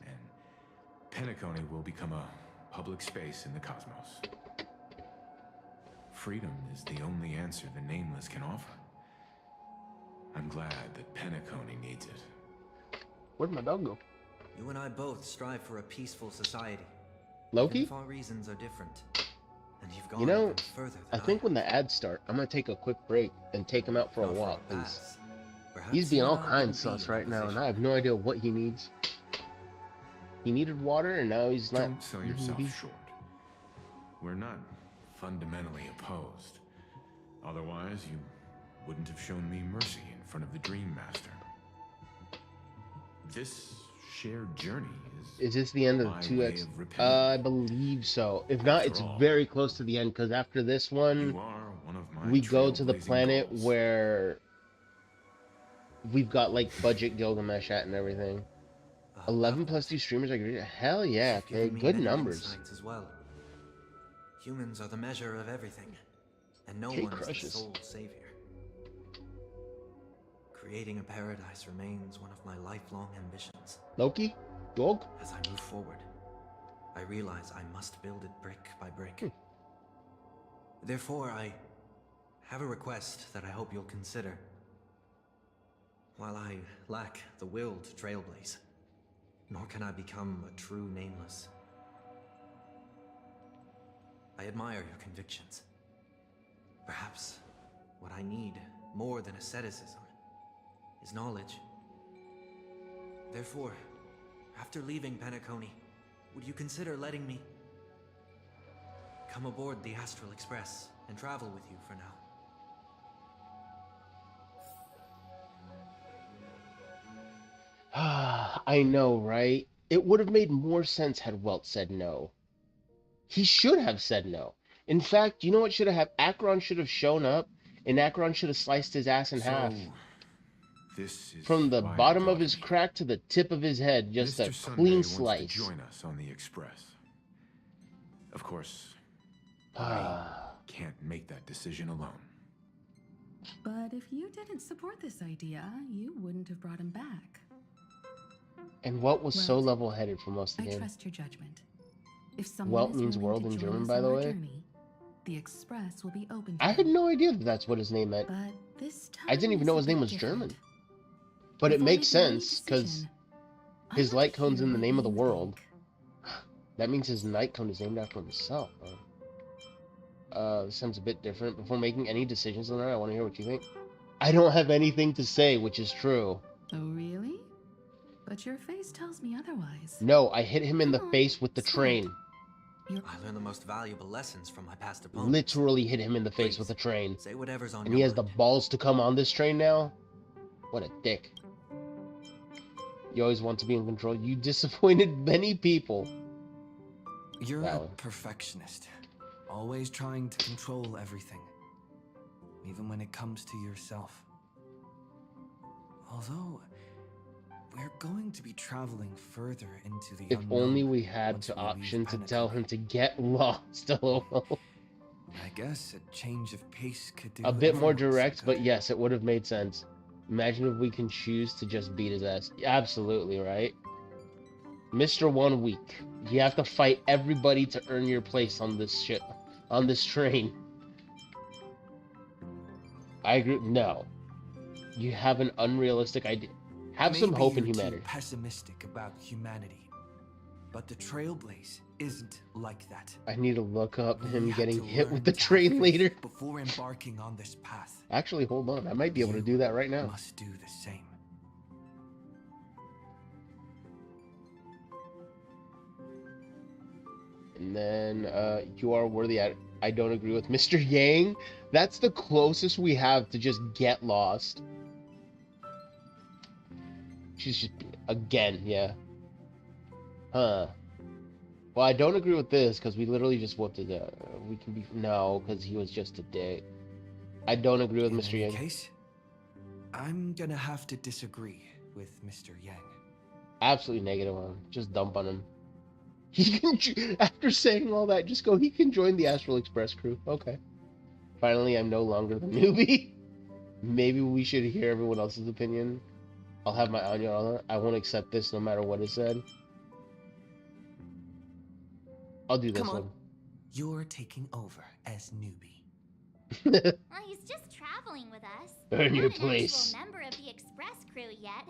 and Penacony will become a public space in the cosmos. Freedom is the only answer the Nameless can offer. I'm glad that Penacony needs it. Where'd my dog go? You and I both strive for a peaceful society. Loki? If our reasons are different, and you've gone You know, even further I than think when the ads start, I'm gonna take a quick break and take him out for a Go for a walk, because pass. Perhaps he's being you all and I kinds wouldn't sus be in right now, and position. I have no idea what he needs. He needed water, and now he's not. Don't sell yourself Maybe. short. We're not fundamentally opposed. Otherwise, you wouldn't have shown me mercy in front of the Dream Master. This shared journey Is this the end of my the 2x? way of repaying. I believe so. If not, After it's all, very close to the end, because after this one, You are one of my we go to the trailblazing planet goals. where we've got like budget Gilgamesh at and everything. 11 plus 2 streamers are great. Hell yeah, You've okay, given me good many numbers. insights as well. Humans are the measure of everything, and no K one is the crushes. sole savior. Creating a paradise remains one of my lifelong ambitions. Loki? Dog? As I move forward, I realize I must build it brick by brick. Therefore, I have a request that I hope you'll consider. While I lack the will to trailblaze, nor can I become a true Nameless, I admire your convictions. Perhaps what I need more than asceticism is knowledge. Therefore, after leaving Penacony, would you consider letting me come aboard the Astral Express and travel with you for now? I know, right? It would have made more sense had Welt said no. He should have said no. In fact, you know what should have happened? Acheron should have shown up, and Acheron should have sliced his ass in half. This is From the why I bottom of brought his you. crack to the tip of his head, just Mr. a Sunday clean wants slice. to join us on the Express. Of course, I Ah, can't make that decision alone. But if you didn't support this idea, you wouldn't have brought him back. and Welt was so Welt, level-headed for most of I the game. trust your judgment. If someone Welt is means willing world to in join German, us by on the our way. journey, the Express will be open to I had them. no idea that that's what his name meant. But this time I didn't even is know a his name bit was different. German. But it Before makes making any sense, because decision, I his want light to cone's hear in the what name of the you world. think. That means his night cone is named after himself. This sounds a bit different. Before making any decisions on that, I want to hear what you think. I don't have anything to say, which is true. Oh, really? But your face tells me otherwise. No, I hit him in the Come on, face with the say it. train. I learned the most valuable lessons from my past opponents. Literally hit him in the face Please, with a train. say whatever's on And your he has the mind. balls to come on this train now? What a dick. You always want to be in control. You disappointed many people. You're That a one. perfectionist, always trying to control everything, even when it comes to yourself. Although, we're going to be traveling further into the If unknown only we had once the we leave option to tell Penacony. him to get lost. LOL. I guess a change of pace could do A bit more everyone some direct, but good. yes, it would have made sense. Imagine if we can choose to just beat his ass. Absolutely, right? Mr. 1 week. You have to fight everybody to earn your place on this ship, on this train. I agree. No. You have an unrealistic idea. Have some Maybe hope in you're too humanity. pessimistic about humanity, but the Trailblaze isn't like that. I need to look up We him had getting to hit learn with the to have train faith later. before embarking on this path. Actually, hold on. I might be able to do that right now. Must do the same. And then, you are worthy. I don't agree with Mr. Yang. That's the closest we have to just get lost. She's just, again, yeah. Huh. Well, I don't agree with this, because we literally just whooped it. We can be, no, because he was just a dick. I don't agree with In Mr. any Yang. case, I'm gonna have to disagree with Mr. Yang. Absolutely negative on him. Just dump on him. He can, after saying all that, just go, he can join the Astral Express crew. Okay. Finally, I'm no longer the newbie. Maybe we should hear everyone else's opinion. I'll have my eye on it. I won't accept this no matter what is said. I'll do this Come on. one. You're taking over as newbie. Well, he's just traveling with us. Earn your Not an place. actual member of the Express crew yet.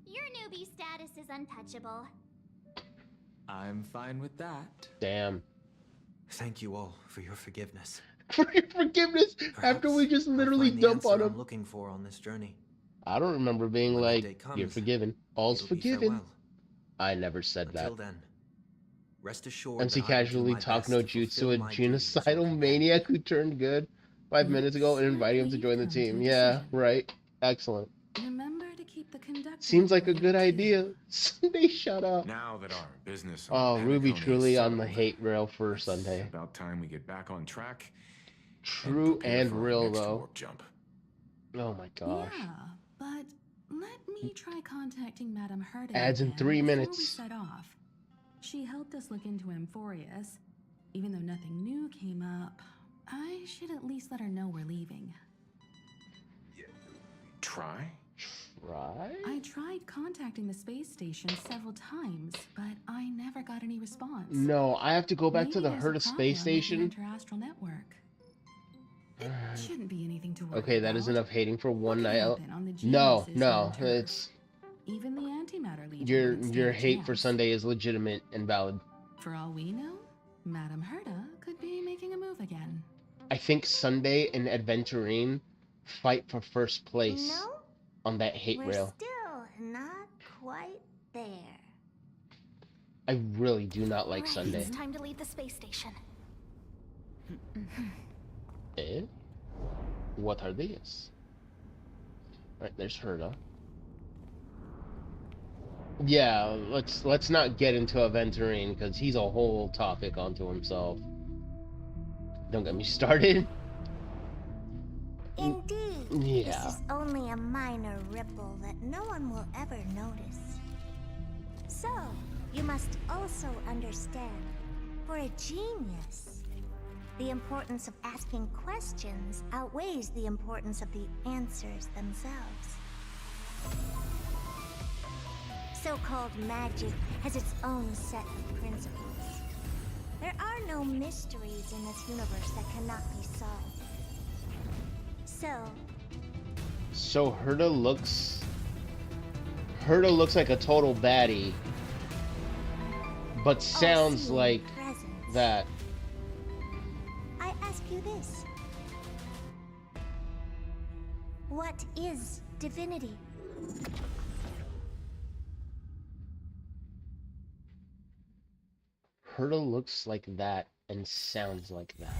Your newbie status is untouchable. I'm fine with that. Damn. Thank you all for your forgiveness. For your forgiveness after we just literally I'll find the dump on answer him. I'm looking for on this journey. I don't remember being When that like, day you're comes, forgiven. All's it'll be forgiven. farewell. I never said that. Until then, rest assured MC that I will do casually my talk best no to jutsu, fulfill a my duties as your genocidal maniac who turned good 5 minutes ago and Looks inviting him like to we've join the come to team. a Yeah, decision. right. Excellent. Remember to keep the conductor. Seems like a good informed, too. idea. Sunday, shut up. Now that our business Oh, on Ruby Penacony is truly on the settled, hate rail for it's Sunday. about time we get back on track. True prepare and for our real, next though. warp jump. Oh my gosh. Yeah, but let me try contacting Madame Herta. Adds in again 3 before minutes. we set off. She helped us look into Amphorius. Even though nothing new came up, I should at least let her know we're leaving. Try? Right? I tried contacting the space station several times, but I never got any response. No, I have to go back to Maybe the there's a Herta space problem with the station. Interastral network. It shouldn't be anything to worry Okay, that is about. enough hating for one What night. could happen on the No, Geniuses no, on Turf? it's Even the Antimatter Legion your wouldn't stand your a hate for chance. Sunday is legitimate and valid. For all we know, Madame Herta could be making a move again. I think Sunday and Adventurine fight for first place No, on that hate we're rail. still not quite there. I really do not like Right, Sunday. It's time to leave the space station. Eh? What are these? Right, there's Herta. Yeah, let's not get into Aventurine because he's a whole topic unto himself. Don't get me started. Indeed. Yeah. This is only a minor ripple that no one will ever notice. So, you must also understand, for a genius, the importance of asking questions outweighs the importance of the answers themselves. So-called magic has its own set of principles. There are no mysteries in this universe that cannot be solved. So Herta looks like a total baddie, but sounds all-seeing like presence. that. I ask you this. What is divinity? Herta looks like that and sounds like that.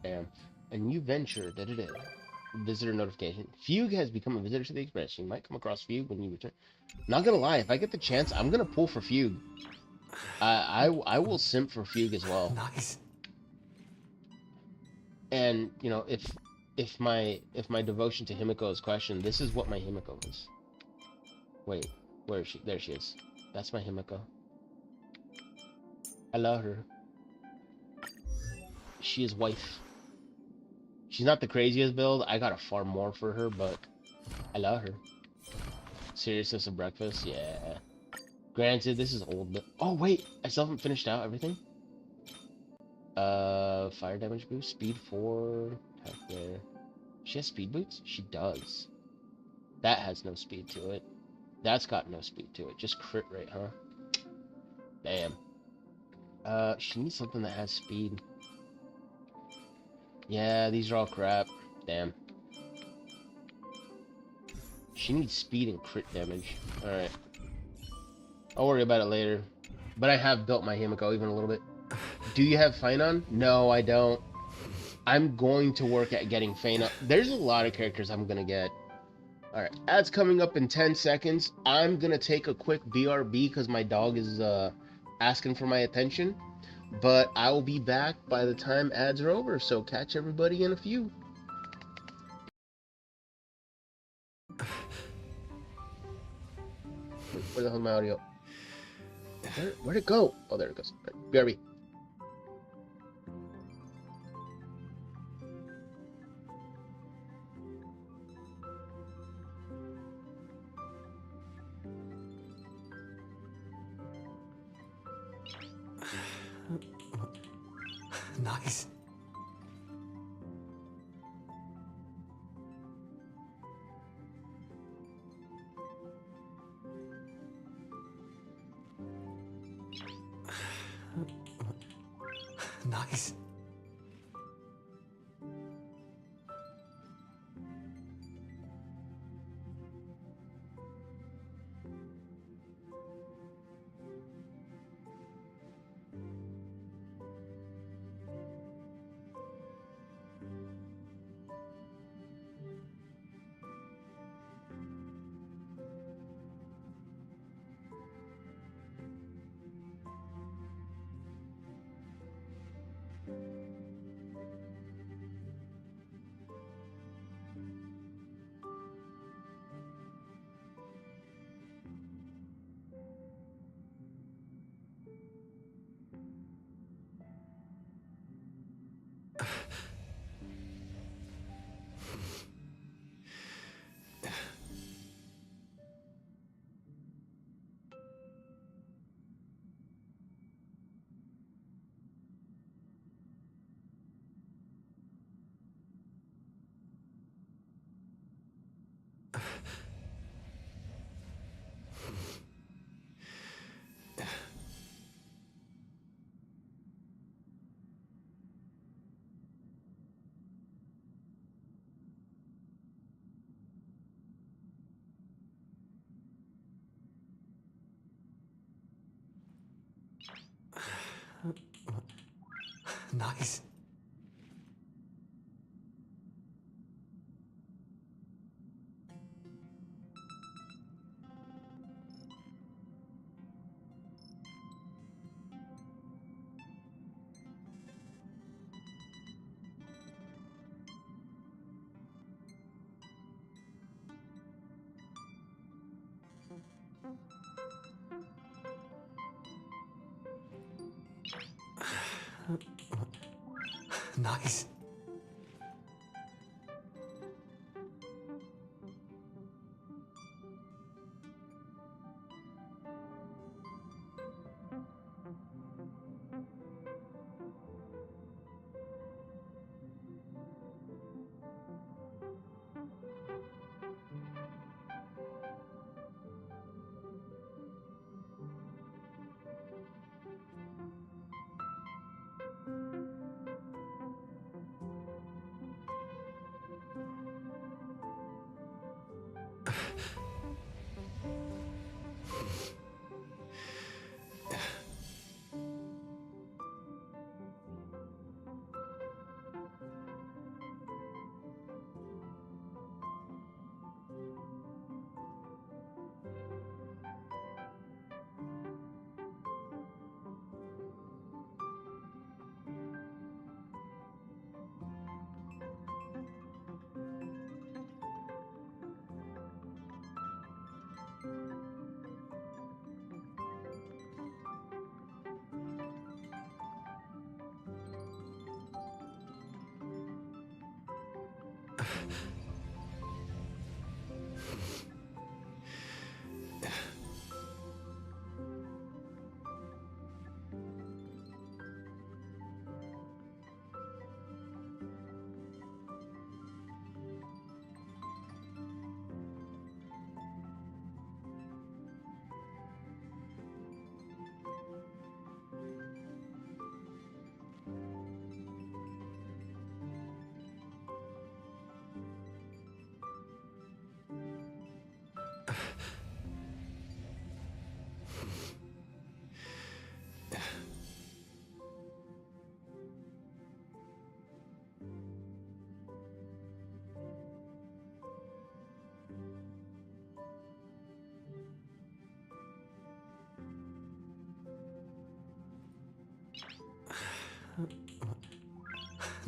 Damn. A new venture. Da-da-da. Visitor notification. Fugue has become a visitor to the Express. You might come across Fugue when you return. Not gonna lie, if I get the chance, I'm gonna pull for Fugue. I will simp for Fugue as well. Nice. And you know, if my devotion to Himiko is questioned, this is what my Himiko is. Wait, where is she? There she is. That's my Himiko. I love her. She is wife. She's not the craziest build. I gotta farm more for her, but I love her. Seriousness of breakfast, yeah. Granted, this is old, but oh wait, I still haven't finished out everything. Fire damage boost, speed 4, attack there. She has speed boots? She does. That has no speed to it. That's got no speed to it. Just crit rate, huh? Damn. She needs something that has speed. Yeah, these are all crap. Damn. She needs speed and crit damage. Alright. I'll worry about it later. But I have built my Himiko even a little bit. Do you have Fainon? No, I don't. I'm going to work at getting Fainon. There's a lot of characters I'm gonna get. Alright, ads coming up in 10 seconds. I'm gonna take a quick BRB because my dog is asking for my attention. But I will be back by the time ads are over, so catch everybody in a few. Where the hell is my audio? Where'd it go? Oh, there it goes. Right, BRB. Nice. Nice. Nice. Nice.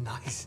Nice.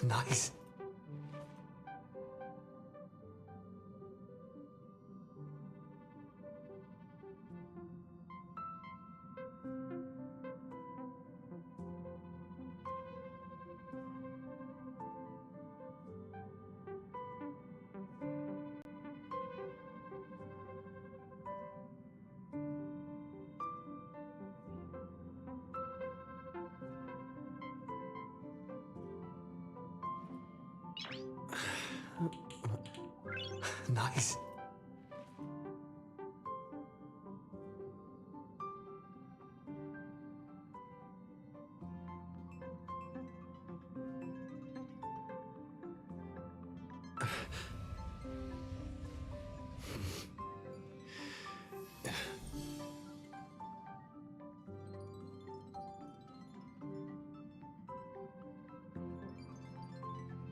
Nice. Nice.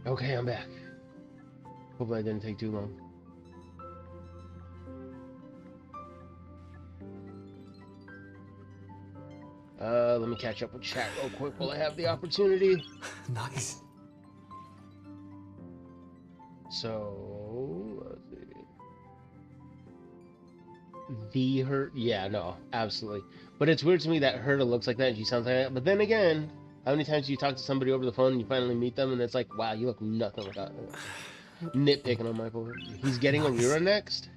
Okay, I'm back. Hopefully I didn't take too long. Let me catch up with chat real quick while I have the opportunity. Nice. So, let's see. The Herta, yeah, no, absolutely. But it's weird to me that Herta looks like that and she sounds like that. But then again, how many times do you talk to somebody over the phone and you finally meet them and it's like, wow, you look nothing like that. Nitpicking on Michael. He's getting a rerun next.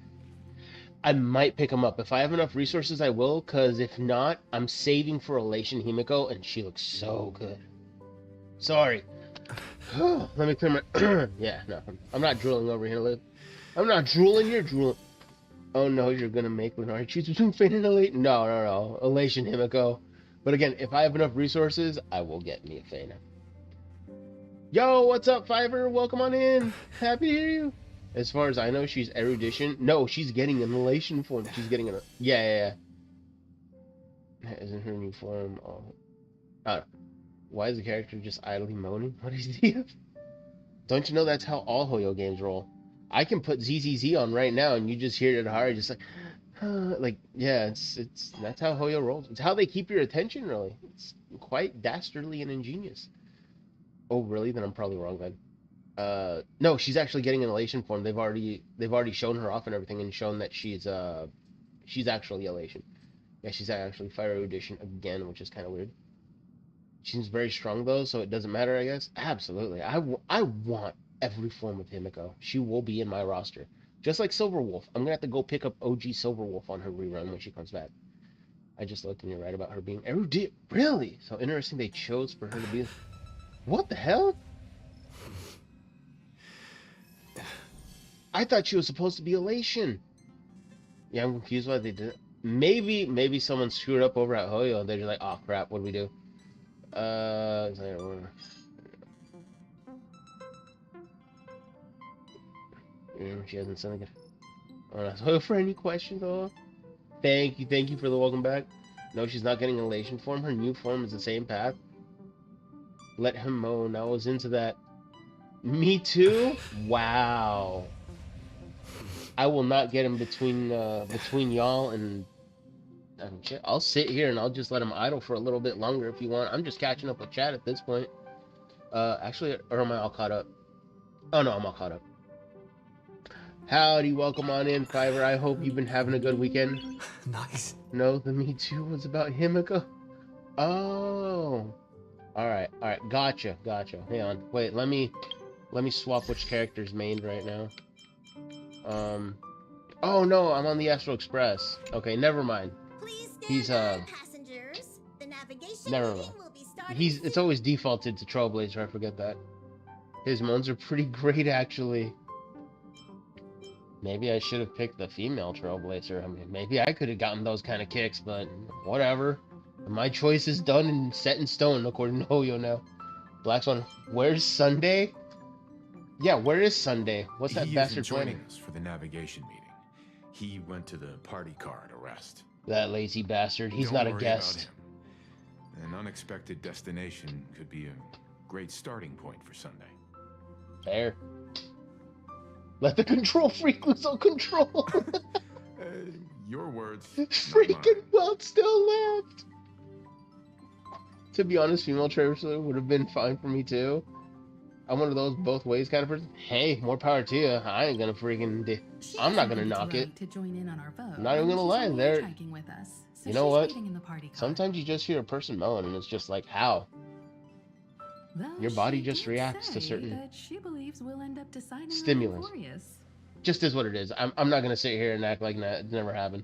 I might pick him up. If I have enough resources, I will, because if not, I'm saving for Elation Himiko, and she looks so good. Sorry. Let me clear my... yeah, no. I'm not drooling over here, Liv. I'm not drooling, you're drooling. Oh no, you're gonna make Lenari choose between Fate and Elate? No. Elation Himiko. But again, if I have enough resources, I will get me a Fena. Yo, what's up, Fiverr? Welcome on in. Happy to hear you. As far as I know, she's erudition. No, she's getting an elation form. She's getting an... Yeah. Isn't her new form... Oh. Why is the character just idly moaning? What is he? Don't you know that's how all Hoyo games roll? I can put ZZZ on right now, and you just hear it hard, just like, yeah, it's that's how Hoyo rolls. It's how they keep your attention, really. It's quite dastardly and ingenious. Oh, really? Then I'm probably wrong then. No, she's actually getting an elation form. They've already shown her off and everything and shown that she's actually elation. Yeah, she's actually fire erudition again, which is kind of weird. She seems very strong though, so it doesn't matter, I guess. Absolutely. I want every form of Himiko. She will be in my roster. Just like Silverwolf. I'm gonna have to go pick up OG Silverwolf on her rerun when she comes back. I just looked and you're right about her being erudite. Really? So interesting they chose for her to be... What the hell? I thought she was supposed to be elation. Yeah, I'm confused why they did it. Maybe someone screwed up over at Hoyo and they're just like, oh crap, what do we do? She hasn't sent it. Hoyo for any questions though? Thank you for the welcome back. No, she's not getting elation form. Her new form is the same path. Let him moan. I was into that. Me too? Wow. I will not get him between y'all and shit. I'll sit here and I'll just let him idle for a little bit longer if you want. I'm just catching up with chat at this point. Actually, or am I all caught up? Oh no, I'm all caught up. Howdy, welcome on in, Fiverr. I hope you've been having a good weekend. Nice. No, the Me Too was about Himiko. Oh. Alright, gotcha. Hang on. Wait, let me swap which character's mained right now. Oh no, I'm on the Astral Express. Okay, never mind. He's passengers. The navigation never meeting mind. will be starting It's always defaulted to Trailblazer, I forget that. His moans are pretty great actually. Maybe I should have picked the female Trailblazer. I mean, maybe I could have gotten those kind of kicks, but whatever. My choice is done and set in stone, according to Hoyo now. Black Swan, where's Sunday? Yeah, where is Sunday? What's that bastard planning? Us for the navigation meeting. He went to the party car to rest. That lazy bastard. He's Don't not a worry guest. about him. An unexpected destination could be a great starting point for Sunday. Fair. Let the control freak lose all control. Your words. not Freaking mine. Welt still left. To be honest, female Trailblazer would have been fine for me too. I'm one of those both ways kind of person. Hey, more power to you. I ain't gonna freaking. I'm not gonna knock it. To join in on our vote. I'm not even gonna lie. There. With us, so You know what? in the party car. Sometimes you just hear a person moan, and it's just like, how? Though Your body she just did reacts to say certain that she believes we'll end up deciding on stimulus. Euphorius. Just is what it is. I'm not gonna sit here and act like that. It never happened.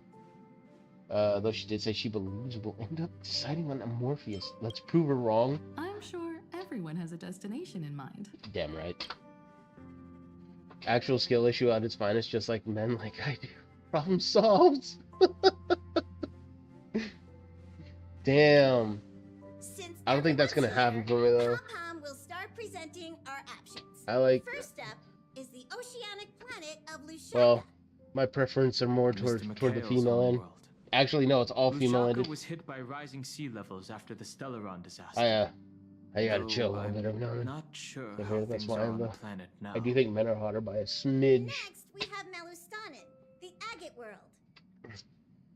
Though she did say she believes we'll end up deciding on a Morpheus. Let's prove her wrong. I'm sure everyone has a destination in mind. Damn right. Actual skill issue at its finest, just like men like I do. Problem solved. Damn. I don't think that's gonna happen for me though. Pom will start presenting our options. I like. First up is the oceanic planet of Lushaka. Well, my preference are more toward the female end. Actually, no, it's all female Lushaka ended. was hit by rising sea levels after the Stellaron disaster. I gotta Though chill a little bit I'm every now and then. not sure So how here, that's things why are I'm on the. the planet now. I do think men are hotter by a smidge. Next, we have Melustanen, the agate world.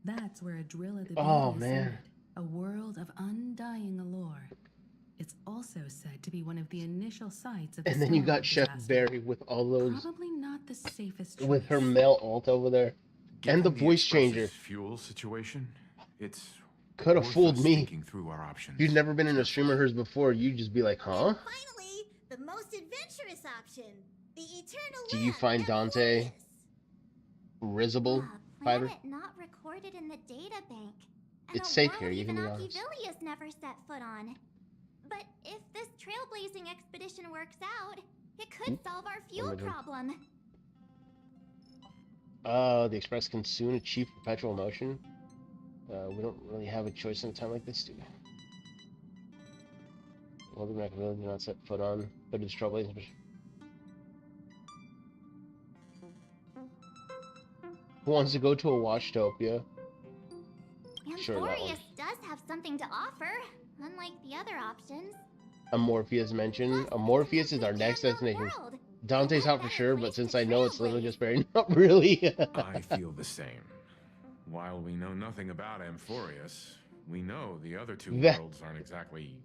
That's where a drill of the Oh, Beauty is man. centered, a world of undying allure. It's also said to be one of the initial sites of the And then you Stellaron got Chef disaster. Barry with all those, Probably not the safest with her choice. male alt over there, and the Given voice Express's changer. Fuel situation. It's Could have worth fooled us me. thinking through our options. If you'd never been in a stream of hers before, you'd just be like, huh? Finally, the most adventurous option, the eternal Do you land find of Dante risible, Fiverr? Planet not recorded in the data bank. And It's a safe world here, you can even be honest. Alkivilius never set foot on. But if this trailblazing expedition works out, it could solve our fuel my God. problem. The Express can soon achieve perpetual motion. We don't really have a choice in a time like this, do we? Well, the Machiavelli do not set foot on, but it's trailblazing. Who wants to go to a Washtopia? Sure, that one. Amphorius does have something to offer, unlike the other options. A Morpheus mention. A Morpheus is our next destination. Dante's out for sure, but since I know it's literally just Barry, not really. I feel the same. While we know nothing about Amphorius, we know the other two That- worlds aren't exactly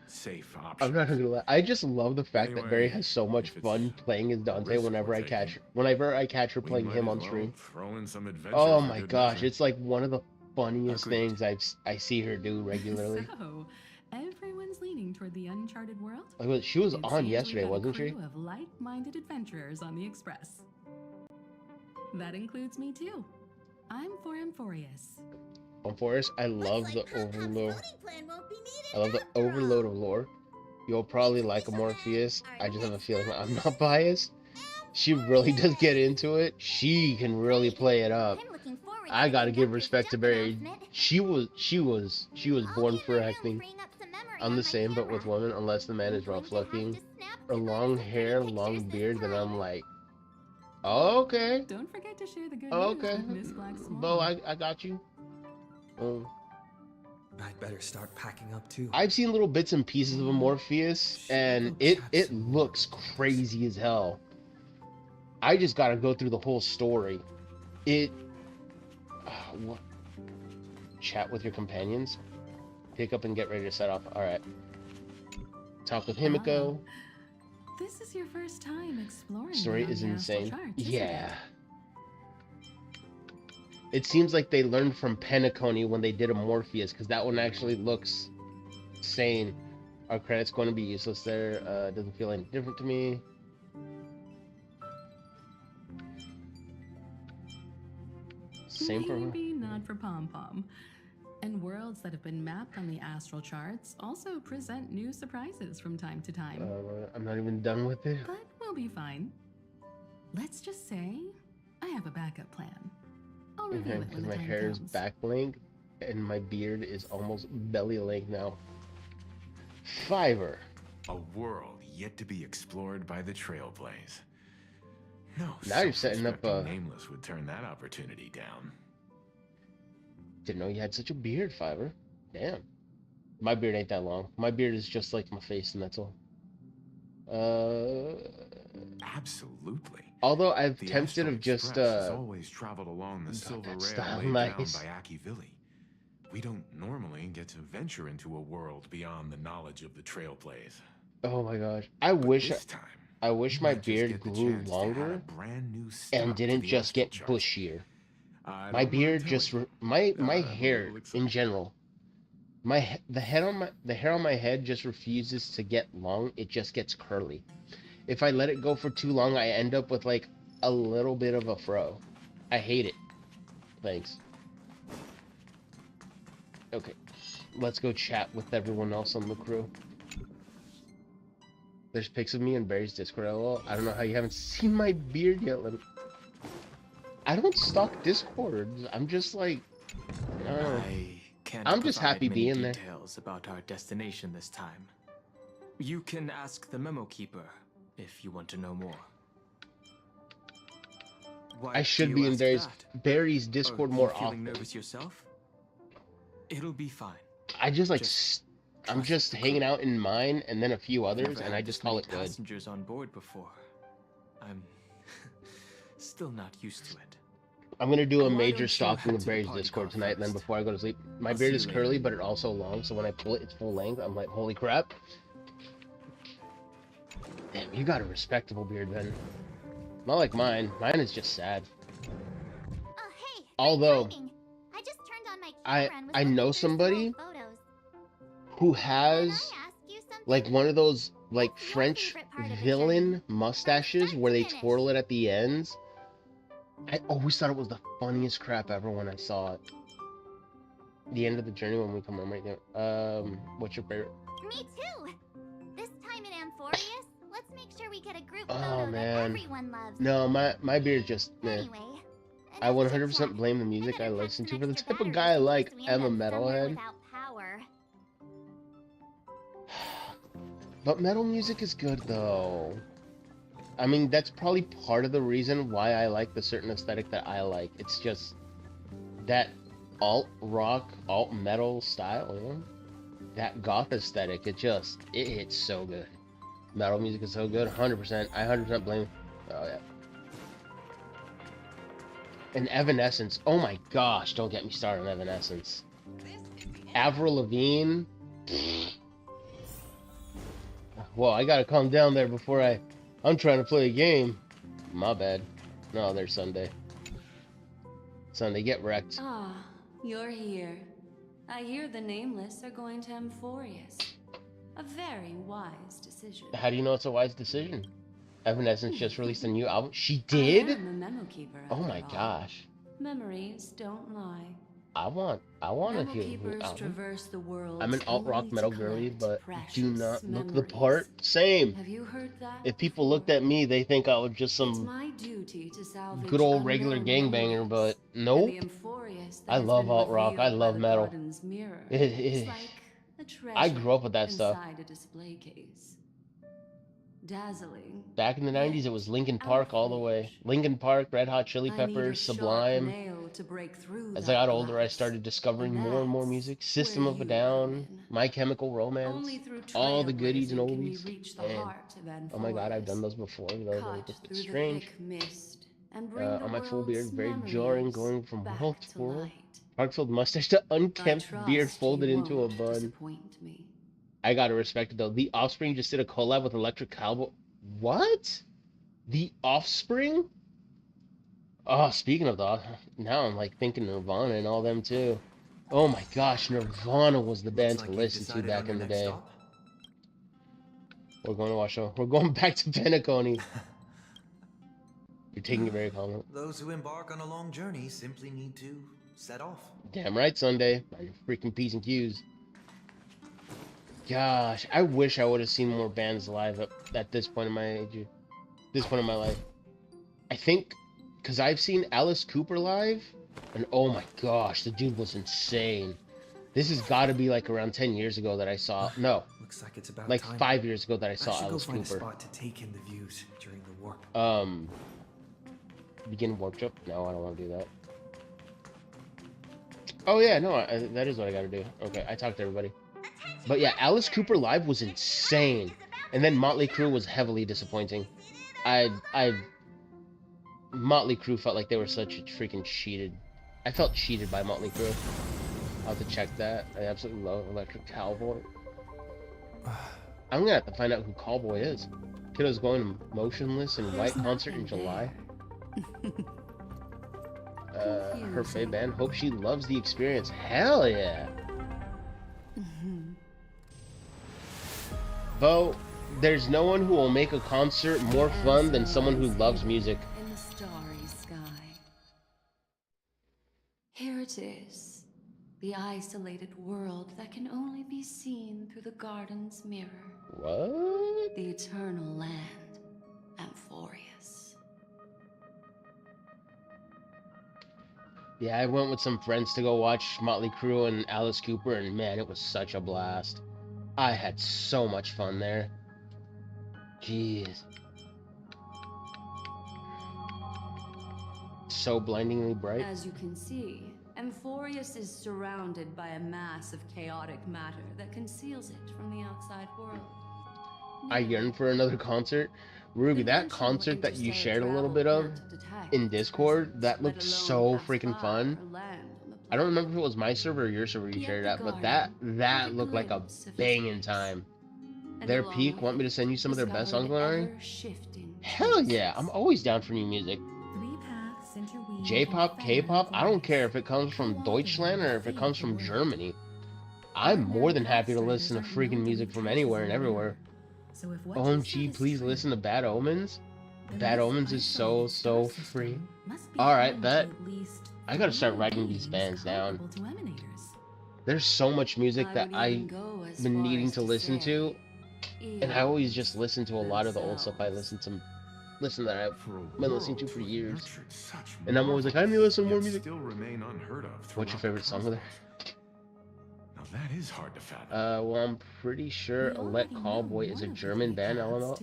safe options. I'm not gonna lie. I just love the fact that Barry Anyway, has so much if it's fun playing as Dante risk whenever we're I taking, catch her we playing might him as on well stream. throw in some adventure Oh for my good gosh, measure. it's like one of the funniest Agreed. things I see her do regularly. So, everyone's leaning toward the uncharted world. Like, she was It on seems yesterday, we've got a wasn't she? crew of like-minded adventurers on the Express. That includes me too. I'm for Amphorius. On Forest, I love the Looks like Capcom's overload. voting plan won't be needed I love the after all. overload of lore. You'll probably like a Morpheus. I just have a feeling I'm not biased. She really does get into it. She can really play it up. I'm looking forward I to gotta picking give up this respect to jump Barry. announcement. She was I'll born give for you room acting. freeing up some memory I'm on the my same, but with camera. women, unless the man is I'm rough going to have looking to snap or clippers long of pretty hair, pictures long this beard, then I'm time. like, oh, okay, Don't forget to share the good oh, news okay, with Miss Black Swan. Bo, I got you. better start packing up too. I've seen little bits and pieces of Morpheus, and it looks crazy as hell. I just gotta go through the whole story. What? Chat with your companions. Pick up and get ready to set off. All right. Talk with Himiko. This is your first time exploring. Story is the Astral insane. Charts, isn't Yeah. it? It seems like they learned from Penacony when they did a Morpheus, because that one actually looks sane. Are credits going to be useless there? Doesn't feel any different to me. Same for her. Maybe not for Pom Pom. And worlds that have been mapped on the astral charts also present new surprises from time to time. I'm not even done with it. But we'll be fine. Let's just say I have a backup plan. I'll review Okay, it because when my the time hair is comes. back length and my beard is almost belly length now. Fiverr. A world yet to be explored by the Trailblaze. No, Now you're setting up self-respecting Nameless would turn that opportunity down. Didn't know you had such a beard, Fiverr. Damn. My beard ain't that long. My beard is just like my face, and that's all. Absolutely. Although I've The tempted Astral of just Express has always traveled along the God, silver that rail style, laid nice. down by Akivili. We don't normally get to venture into a world beyond the knowledge of the Trailblaze. Oh my gosh. I wish this time, my might just beard get the grew chance to add longer a brand new stop and to didn't the just Astral get Charts. bushier. I My don't beard mind just telling my I'm a hair little excited. in general. The hair on my head just refuses to get long. It just gets curly. If I let it go for too long, I end up with like a little bit of a fro. I hate it. Thanks. Okay. Let's go chat with everyone else on the crew. There's pics of me in Barry's Discord. LOL. I don't know how you haven't seen my beard yet. I don't stalk Discord. I'm just like, I don't know. I can't I'm just provide happy many being there. details about our destination this time. You can ask the memo keeper if you want to know more. Why I do should you be in ask Barry's that? Discord Are more you feeling often. nervous yourself? It'll be fine. I just like I'm trust just the hanging out in mine and then a few others, Never and had I this just call many it good. passengers on board before. I'm still not used to it. I'm gonna do a Why major don't you stalking head of to the Barry's party Discord car tonight, and then first? before I go to sleep. My I'll beard see is you curly, later. but it also long, so when I pull it, it's full length. I'm like, holy crap. Damn, you got a respectable beard, Ben. Not like mine. Mine is just sad. Oh, hey. Although, I just turned on my I camera and was I looking know through some somebody old photos. who has like one of those like French favorite part of the villain mustaches where they twirl it at the ends. I always thought it was the funniest crap ever when I saw it. The end of the journey when we come home right now. What's your favorite? Me too. This time in Amphorius, let's make sure we get a group Oh photo that man. everyone loves. No, my beard just Anyway, I 100% blame the music I listen to for the type of guy I like. I'm a metalhead. without power. But metal music is good though. I mean, that's probably part of the reason why I like the certain aesthetic that I like. It's just that alt rock, alt metal style, you know? That goth aesthetic, it hits so good. Metal music is so good, 100%. I 100% blame. Oh yeah. And Evanescence, oh my gosh, don't get me started on Evanescence. Avril Lavigne. Whoa, I gotta calm down there before I'm trying to play a game. My bad. No, there's Sunday. Sunday, get wrecked. Ah, you're here. I hear the Nameless are going to Amphorius. A very wise decision. How do you know it's a wise decision? Evanescence just released a new album. She I did? am the memo keeper, Oh after my all. gosh. Memories don't lie. I want to Memo hear a new keepers album. traverse the world. I'm an alt rock only to metal girly, but collect do not precious look the memories. part. Same. Have you heard that? If people looked at me, they think I was just It's some my duty to salvage good old regular unknown gangbanger, memories. but And nope. the Amphorius that I has love been alt rock. I revealed by love the metal. Garden's mirror. It's like a treasure I grew up with that stuff. inside a display case. dazzling. Back in the 90s, it was Linkin Park all the way. Linkin Park, Red Hot Chili I need a Peppers, sharp Sublime. nail to break through As that I got older, I glass. started discovering more and more music. System where of a you Down, My Chemical Romance, Only through all the goodies and trailblazing can we oldies. reach the And, heart of oh my god, I've Amphorius. done those before. Those are Cut a bit through strange. the thick mist and bring the On my full beard, world's very jarring, memories going from back world to to world. light. Dark-filled mustache to I unkempt beard trust folded you into a won't bun. disappoint me. I gotta respect it though. The Offspring just did a collab with Electric Cowboy. What? The Offspring? Oh, speaking of the, now I'm like thinking Nirvana and all them too. Oh my gosh, Nirvana was the band to listen to back in the day. We're going to watch. We're going back to Penacony. You're taking it very calmly. Those who embark on a long journey simply need to set off. Damn right, Sunday. Mind your freaking P's and Q's. Gosh, I wish I would have seen more bands live at this point in my age. This point in my life. I think, because I've seen Alice Cooper live, and oh my gosh, the dude was insane. This has got to be like around 10 years ago that I saw. No. Looks like it's about like time. 5 years ago that I saw I should Alice go find Cooper. a spot to take in the views during the warp. Begin warp jump? No, I don't want to do that. Oh yeah, no, that is what I gotta do. Okay, I talked to everybody. But yeah, Alice Cooper live was insane. And then Motley Crue was heavily disappointing. Motley Crue felt like they were such a freaking cheated. I felt cheated by Motley Crue. I'll have to check that. I absolutely love Electric Cowboy. I'm gonna have to find out who Cowboy is. Kiddo's going to Motionless in White concert in July. Her Faye band. Hope she loves the experience. Hell yeah. Bo, there's no one who will make a concert more fun than someone who loves music. In the starry sky. Here it is. The isolated world that can only be seen through the garden's mirror. What? The eternal land, Amphorius. Yeah, I went with some friends to go watch Motley Crue and Alice Cooper, and man, it was such a blast. I had so much fun there. Jeez. So blindingly bright. As you can see, Amphorius is surrounded by a mass of chaotic matter that conceals it from the outside world. I yearn for another concert. Ruby, that concert that you shared a little bit of in Discord, that looked so freaking fun. I don't remember if it was my server or your server you shared it at, but that looked like a banging time. Their peak, want me to send you some of their best songs, Larry? Hell yeah, I'm always down for new music. J-pop, K-pop, I don't care if it comes from Deutschland or if it comes from Germany. I'm more than happy to listen to freaking music from anywhere and everywhere. OMG, please listen to Bad Omens. Bad Omens is so free. Alright, bet. I gotta start writing these bands down. There's so much music that I've been needing to listen to, and I always just listen to a lot of the old stuff I that I've been listening to for years. And I'm always like, I need to listen to more music. What's your favorite song there? Now that is hard to fathom. Well, I'm pretty sure Elect Callboy is a German band, LML.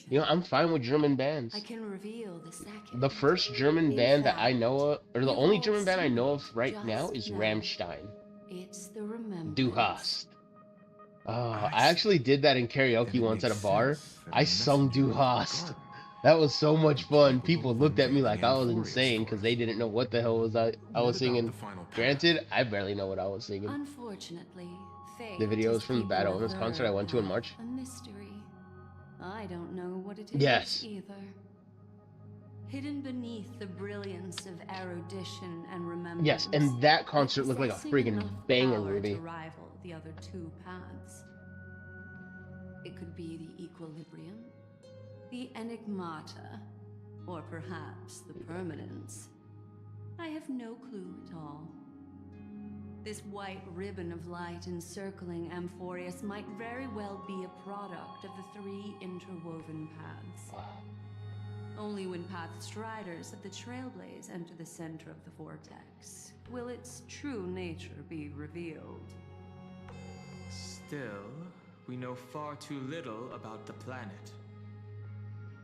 You know, I'm fine with German bands. I can reveal the second. The first German band that I know of, or the only German band I know of right now is Rammstein. It's the remembrance. Du hast. Oh, I actually did that in karaoke once at a bar. I sung Du hast. That was so much fun. People looked at me like I was insane because they didn't know what the hell I was singing. Granted, I barely know what I was singing. Unfortunately, the videos from the Bad Omens concert I went to in March. A mystery. I don't know what it is either. Hidden beneath the brilliance of erudition and remembrance. Yes, and that concert looked like a friggin' banger, Ruby. To rival the other two paths. It could be the equilibrium, the enigmata, or perhaps the permanence. I have no clue at all. This white ribbon of light encircling Amphorius might very well be a product of the three interwoven paths. Only when Path Striders of the Trailblaze enter the center of the vortex will its true nature be revealed. Still, we know far too little about the planet.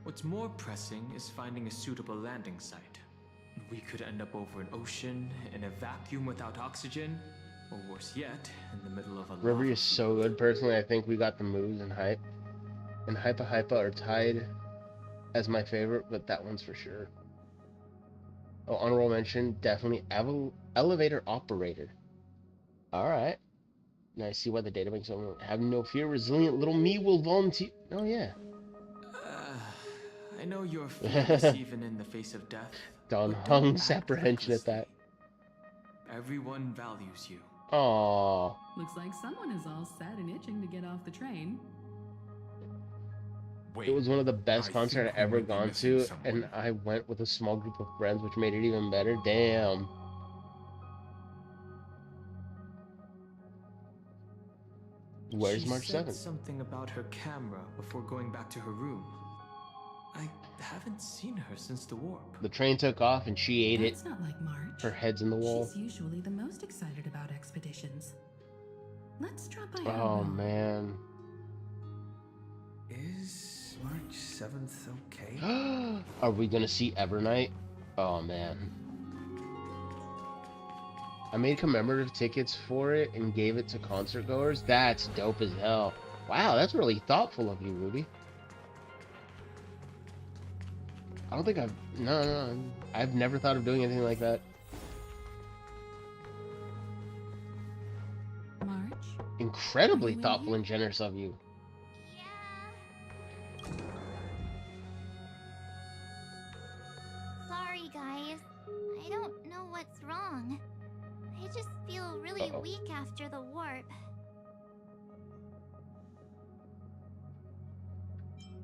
What's more pressing is finding a suitable landing site. We could end up over an ocean, in a vacuum without oxygen, or worse yet, in the middle of a River is so good. Personally, I think we got the moves and hype. And Hypa Hypa are tied as my favorite, but that one's for sure. Oh, honorable mention, definitely elevator operator. Alright. Now I see why the data makes someone have no fear. Resilient little me will volunteer. Oh, yeah. I know you're fearless even in the face of death. Don but don't Hung's act apprehension at that. Everyone values you. Aww. Looks like someone is all set and itching to get off the train. Wait, It was one of the best I concerts think I've we ever might be gone missing to, someone. and I went with a small group of friends, which made it even better. Damn. Where's She March said 7th? something about her camera before going back to her room. I haven't seen her since the warp. The train took off and she ate it. That's not like March. Her head's in the wall. She's usually the most excited about expeditions. Let's drop by her Oh, room. man. Is March 7th okay? Are we gonna see Evernight? Oh, man. I made commemorative tickets for it and gave it to concert goers. That's dope as hell. Wow, that's really thoughtful of you, Ruby. I don't think no, I've never thought of doing anything like that. March? Incredibly thoughtful and generous of you. Sorry, guys. I don't know what's wrong. I just feel really weak after the warp.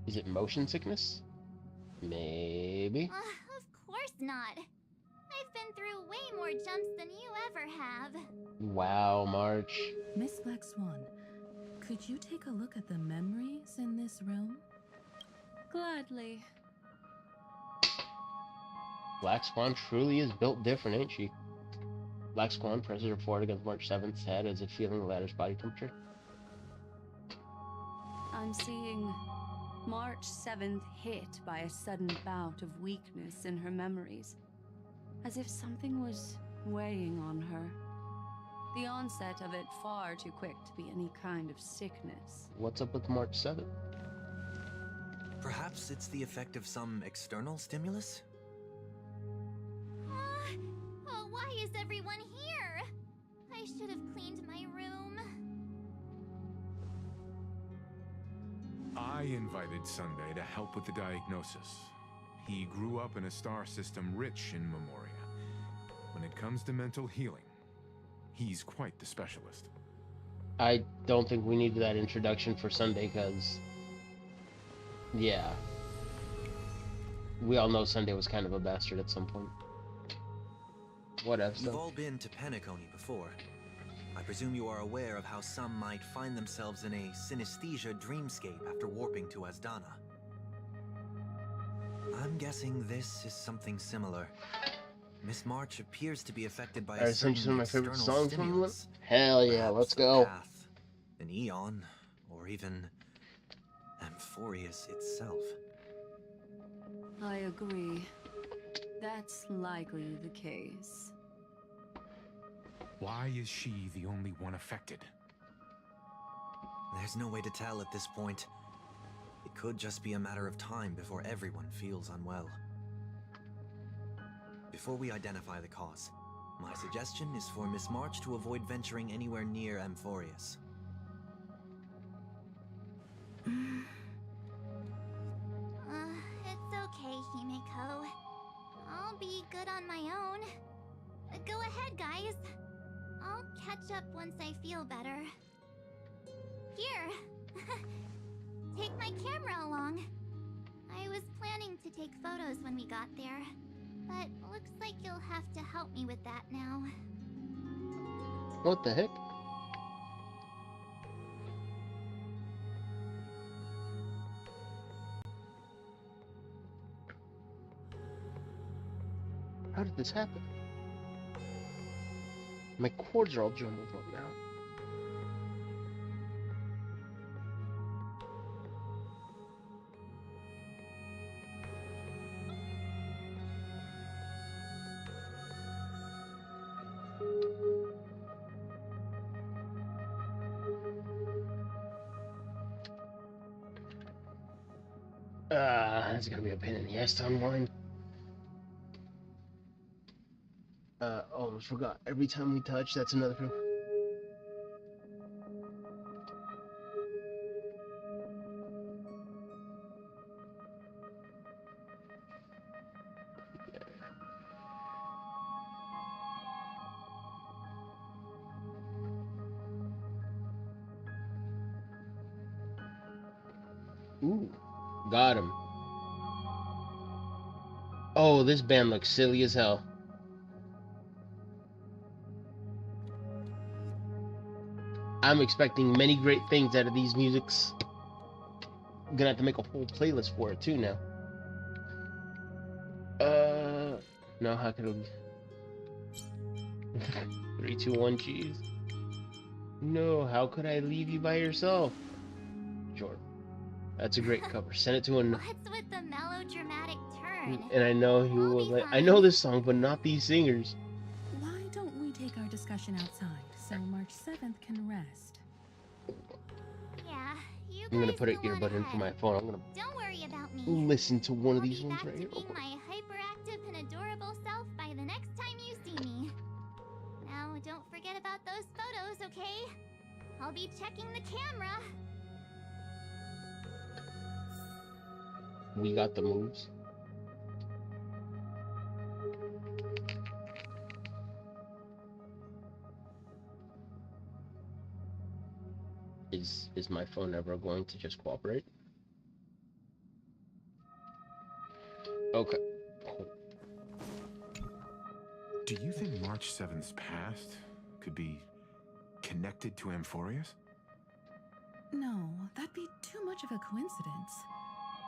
Is it motion sickness? Maybe. Of course not. I've been through way more jumps than you ever have. Wow, March. Miss Black Swan, could you take a look at the memories in this room? Gladly. Black Swan truly is built different, ain't she? Black Swan presses her forward against March 7th's head as if feeling the latter's body temperature. I'm seeing March 7th hit by a sudden bout of weakness in her memories, as if something was weighing on her. The onset of it far too quick to be any kind of sickness. What's up with March 7th? Perhaps it's the effect of some external stimulus? Oh, why is everyone here? I should have cleaned my room. I invited Sunday to help with the diagnosis. He grew up in a star system rich in memoria. When it comes to mental healing, he's quite the specialist. I don't think we need that introduction for Sunday, because... yeah. We all know Sunday was kind of a bastard at some point. Whatever. You've all been to Penacony before. I presume you are aware of how some might find themselves in a synesthesia dreamscape after warping to Asdana. I'm guessing this is something similar. Miss March appears to be affected by a certain some of my favorite external songs from them. stimulus. Hell yeah, let's go. Path, an eon, or even Amphorius itself. I agree. That's likely the case. Why is she the only one affected? There's no way to tell at this point. It could just be a matter of time before everyone feels unwell. Before we identify the cause, my suggestion is for Miss March to avoid venturing anywhere near Amphorius. It's okay, Himeko. I'll be good on my own. Go ahead, guys. I'll catch up once I feel better. Here. Take my camera along. I was planning to take photos when we got there, but looks like you'll have to help me with that now. What the heck? How did this happen? My cords are all jumbled up now. That's gonna be a pain in the ass to unwind. Almost forgot. Every time we touch, that's another thing. Ooh, got him. Oh, this band looks silly as hell. I'm expecting many great things out of these musics. I'm gonna have to make a whole playlist for it too now. No, how could it? 3, 2, 1, cheese. No, how could I leave you by yourself? Sure. That's a great cover. Send it to an. What's with the melodramatic turn? And I know he will like. I know this song, but not these singers. Why don't we take our discussion outside so March 7th can rest? Yeah, you I'm gonna guys put an go on earbud in for ahead. my phone. I'm gonna Don't worry about me. listen to one of these I'll be ones back right to here. being my hyperactive and adorable self by the next time you see me. Now, don't forget about those photos, okay? I'll be checking the camera. We got the moves. Is my phone ever going to just cooperate? Okay. Do you think March 7th's past could be connected to Amphorius? No, that'd be too much of a coincidence.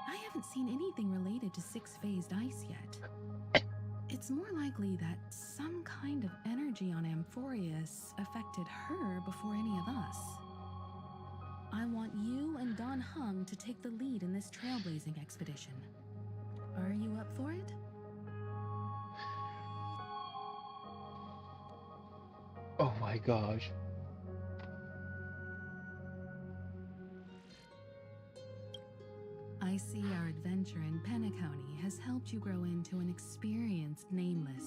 I haven't seen anything related to six-phased ice yet. It's more likely that some kind of energy on Amphorius affected her before any of us. I want you and Don Hung to take the lead in this trailblazing expedition. Are you up for it? Oh my gosh. I see our adventure in Penacony has helped you grow into an experienced Nameless.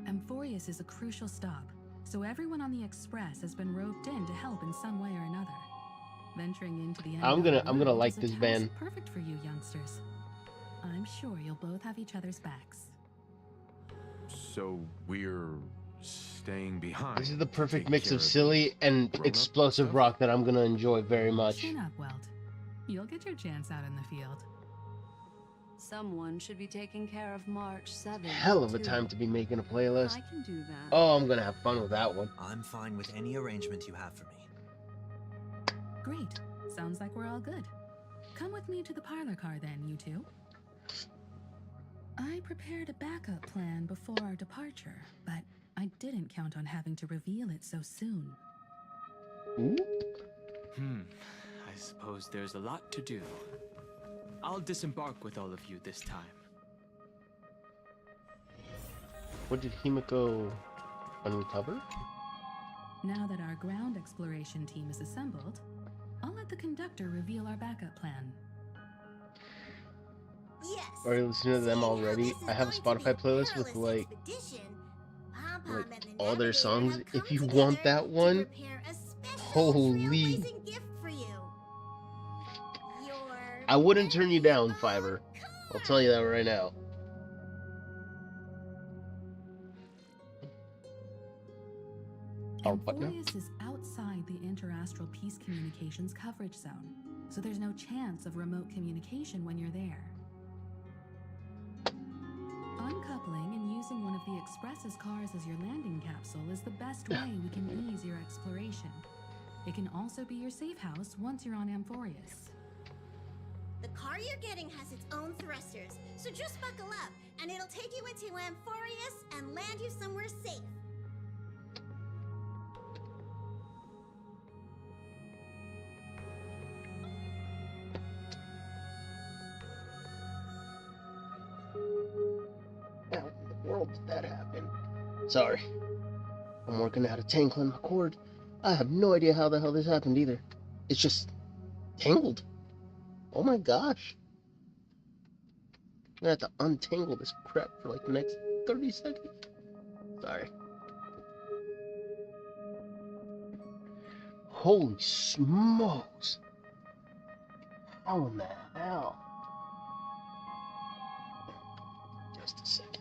Amphorius is a crucial stop, so everyone on the Express has been roped in to help in some way or another. Venturing into the I'm gonna world like is a this task band. perfect for you youngsters. I'm sure you'll both have each other's backs. So we're staying behind. This is the to perfect take mix care of silly and grown-up explosive stuff? rock that I'm gonna enjoy very much. Chin up, Welt. You'll get your chance out in the field. Someone should be taking care of March 7th. Hell of a too. time to be making a playlist. I can do that. Oh, I'm gonna have fun with that one. I'm fine with any arrangement you have for me. Great. Sounds like we're all good. Come with me to the parlor car then, you two. I prepared a backup plan before our departure, but I didn't count on having to reveal it so soon. Ooh. I suppose there's a lot to do. I'll disembark with all of you this time. What did Himiko uncover? Now that our ground exploration team is assembled, I'll let the conductor reveal our backup plan. Yes. Are you listening to them Seeing how already? this is I have a going to be Spotify playlist with perilous like expedition, Pom-Pom and the all their Navigator songs. have come If you together want that to one, prepare a special holy. trailblazing gift for you. Your I wouldn't turn you down, Fiverr. I'll tell you that right now. Oh, what now? Amphorius is outside the interastral peace communications coverage zone, so there's no chance of remote communication when you're there. Uncoupling and using one of the Express's cars as your landing capsule is the best way we can ease your exploration. It can also be your safe house once you're on Amphorius. The car you're getting has its own thrusters, so just buckle up, and it'll take you into Amphorius and land you somewhere safe. How in the world did that happen? Sorry. I'm working out a tangle in my cord. I have no idea how the hell this happened either. It's just tangled. Oh my gosh. gonna have to untangle this crap for like the next 30 seconds. Sorry. Holy smokes. How in the hell? Just a second.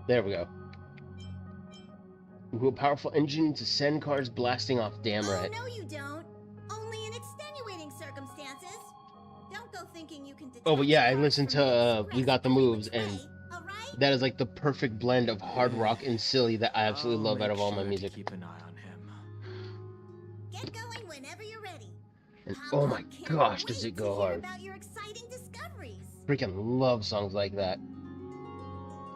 There we go. A powerful engine to send cars blasting off. Damn right. Oh, no, you don't. Only in extenuating circumstances. Don't go thinking you can. Oh, but yeah, I listened to We Got the Moves, and that is like the perfect blend of hard rock and silly that I absolutely love out of all my music. Keep an eye on him. Get going whenever you're ready. And oh my gosh, does it go hard. About your exciting discoveries. Freaking love songs like that.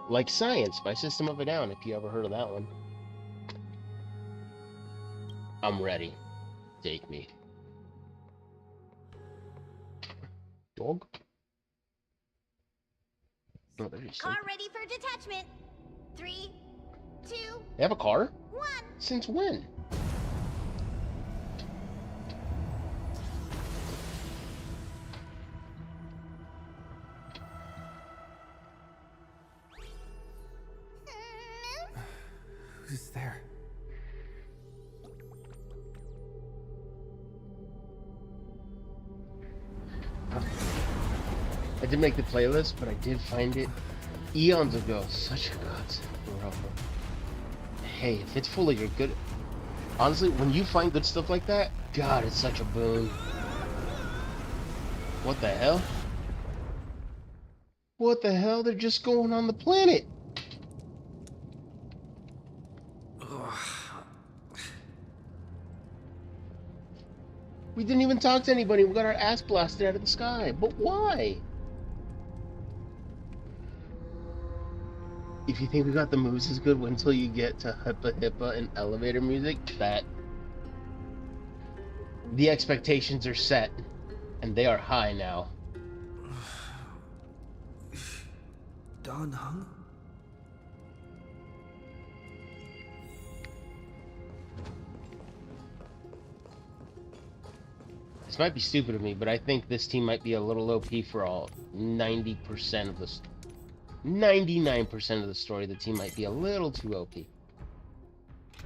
Like Science by System of a Down, if you ever heard of that one. I'm ready. Take me. Dog? Oh, there you Car ready for detachment. 3, 2, They have a car? 1. Since when? Who's there? I did make the playlist, but I did find it eons ago. Such a god. Hey, if it's full of your good... Honestly, when you find good stuff like that, God, it's such a boon. What the hell? What the hell? They're just going on the planet. We didn't even talk to anybody. We got our ass blasted out of the sky. But why? If you think We Got the Moves is good, wait until you get to Hippa Hippa and elevator music. That the expectations are set, and they are high now. Dan Heng? This might be stupid of me, but I think this team might be a little OP for all 90% of the 99% of the story. The team might be a little too OP.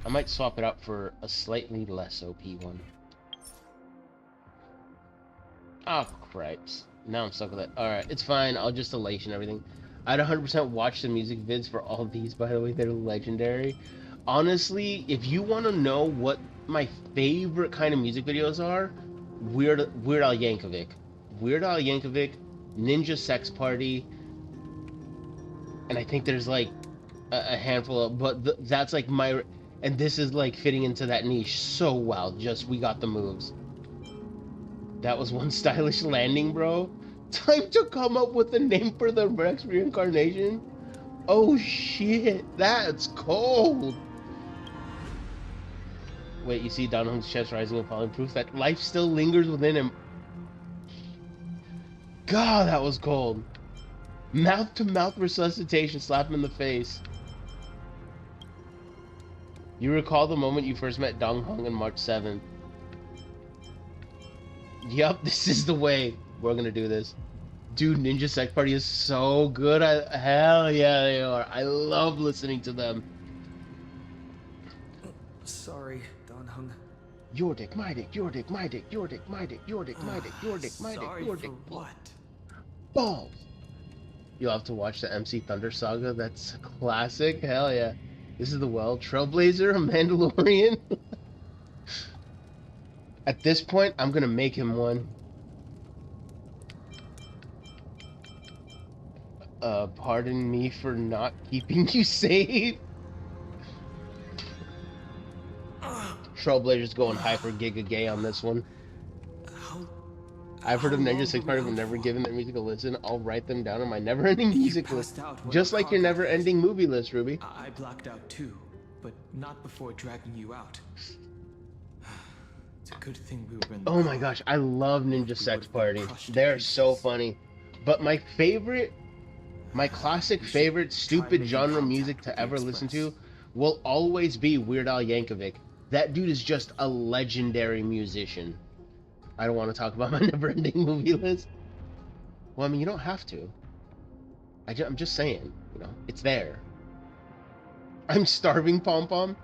I might swap it out for a slightly less OP one. Oh, cripes. Now I'm stuck with it. Alright, it's fine. I'll just elation everything. I'd 100% watch the music vids for all these, by the way. They're legendary. Honestly, if you want to know what my favorite kind of music videos are, Weird Al Yankovic. Weird Al Yankovic, Ninja Sex Party, and I think there's like a handful of, but that's like my, and this is like fitting into that niche so well. Just We Got the Moves. That was one stylish landing, bro. Time to come up with a name for the Rex reincarnation. Oh shit, that's cold. Wait, you see Dan Heng's chest rising upon proof that life still lingers within him. God, that was cold. Mouth-to-mouth resuscitation, slap him in the face. You recall the moment you first met Dong Heng on March 7th. Yup, this is the way we're gonna do this. Dude, Ninja Sex Party is so good. Hell yeah, they are. I love listening to them. Sorry, Dan Heng. Your dick, my dick, your dick, my dick, your dick, my dick, your dick, my dick, your dick, my dick, your dick. What? Balls. You'll have to watch the MC Thunder Saga. That's a classic. Hell yeah. This is the Well Trailblazer, a Mandalorian. At this point, I'm gonna make him one. Pardon me for not keeping you safe. Trailblazer's going hyper giga gay on this one. I've heard of Ninja Sex Party but never given their music a listen. I'll write them down on my never-ending music list. Just like your never-ending movie list, Ruby. I blacked out too, but not before dragging you out. It's a good thing we were in the Oh my gosh, I love Ninja Sex Party. They're so funny. But my favorite, my classic favorite stupid genre music to ever listen to will always be Weird Al Yankovic. That dude is just a legendary musician. I don't want to talk about my never-ending movie list. Well, I mean, you don't have to. I'm just saying, you know, it's there. I'm starving, Pom Pom.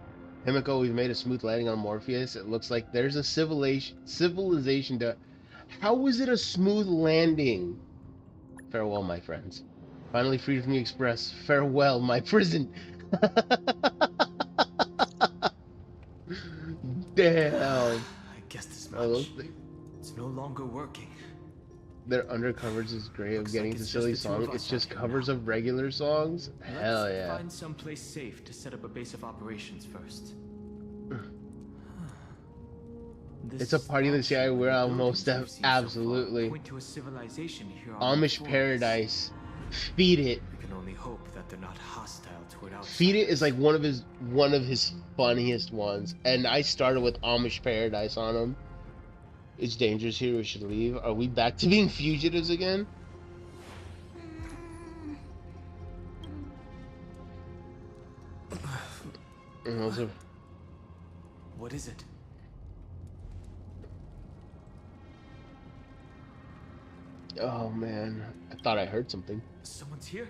Himiko, we've made a smooth landing on Morpheus. It looks like there's a civilization to... How is it a smooth landing? Farewell, my friends. Finally freed from the Express. Farewell, my prison. Damn. I guess this match, it's no longer working. Their undercovers is great of getting to silly songs. It's just covers of regular songs. Hell yeah. Let's find someplace safe to set up a base of operations first. It's a party in the CIA where almost absolutely. Point to a civilization here Amish paradise. Feed It. We can only hope that they're not hostile toward outsiders. Feed It is like one of his funniest ones, and I started with Amish Paradise on him. It's dangerous here. We should leave. Are we back to being fugitives again? What is it? Oh man, I thought I heard something. Someone's here.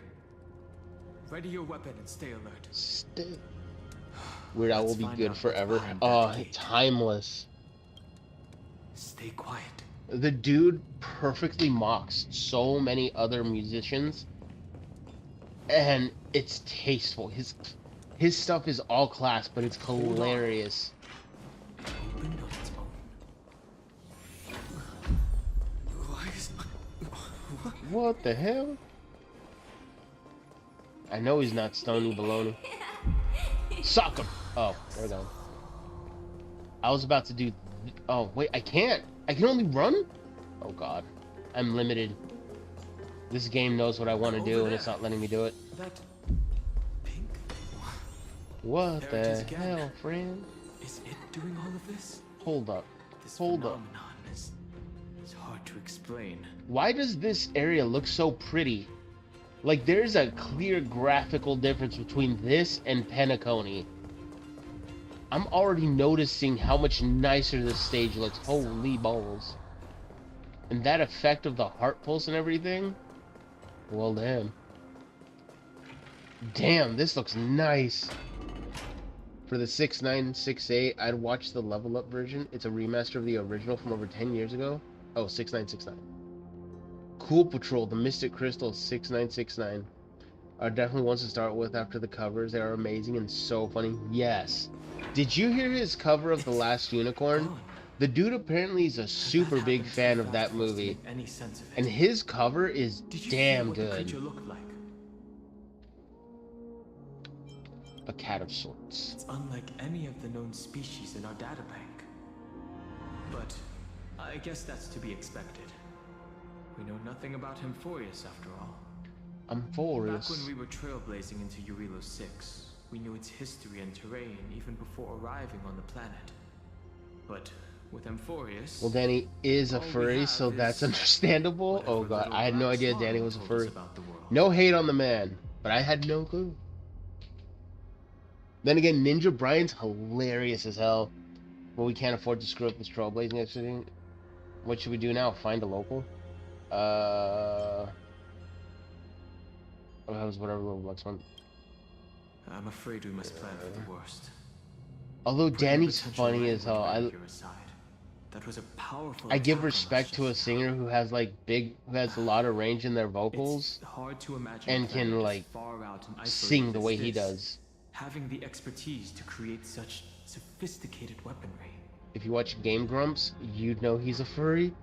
Ready your weapon and stay alert. Weird Al will be good forever. Oh, timeless. Stay quiet. The dude perfectly mocks so many other musicians, and it's tasteful. His stuff is all class, but it's hilarious. What the hell? I know he's not Stony Baloney. Sock him! Oh, there we go. I was about to do... Oh, wait, I can't! I can only run? Oh god. I'm limited. This game knows what I want to do, and it's not letting me do it. That pink? What the hell, friend? Is it doing all of this? Hold up. This Hold up. phenomenon is hard to explain. Why does this area look so pretty? Like, there's a clear graphical difference between this and Penacony. I'm already noticing how much nicer this stage looks. Holy balls. And that effect of the heart pulse and everything? Well, damn. Damn, this looks nice. For the 6968, I'd watch the level up version. It's a remaster of the original from over 10 years ago. Oh, 6969. Cool Patrol, the Mystic Crystal 6969 are definitely ones to start with after the covers. They are amazing and so funny. Yes. Did you hear his cover of The Last Unicorn? The dude apparently is a super big fan of that movie. And his cover is damn good. A cat of sorts. It's unlike any of the known species in our databank. But I guess that's to be expected. We know nothing about Amphorius after all. Amphorius. Back when we were trailblazing into Eurilo 6, we knew its history and terrain even before arriving on the planet. But with Amphorius... Well, Danny is a furry, so that's understandable. Oh god, I had no idea Danny was a furry. No hate on the man, but I had no clue. Then again, Ninja Brian's hilarious as hell. But we can't afford to screw up this trailblazing expedition. What should we do now? Find a local? Whatever Roblox one. I'm afraid we must plan for the worst. Although Danny's funny as hell, That was a powerful I give respect to a singer who has who has a lot of range in their vocals, It's hard to imagine and can far out and sing isolated the as way he this, does. having the expertise to create such sophisticated weaponry. If you watch Game Grumps, you'd know he's a furry.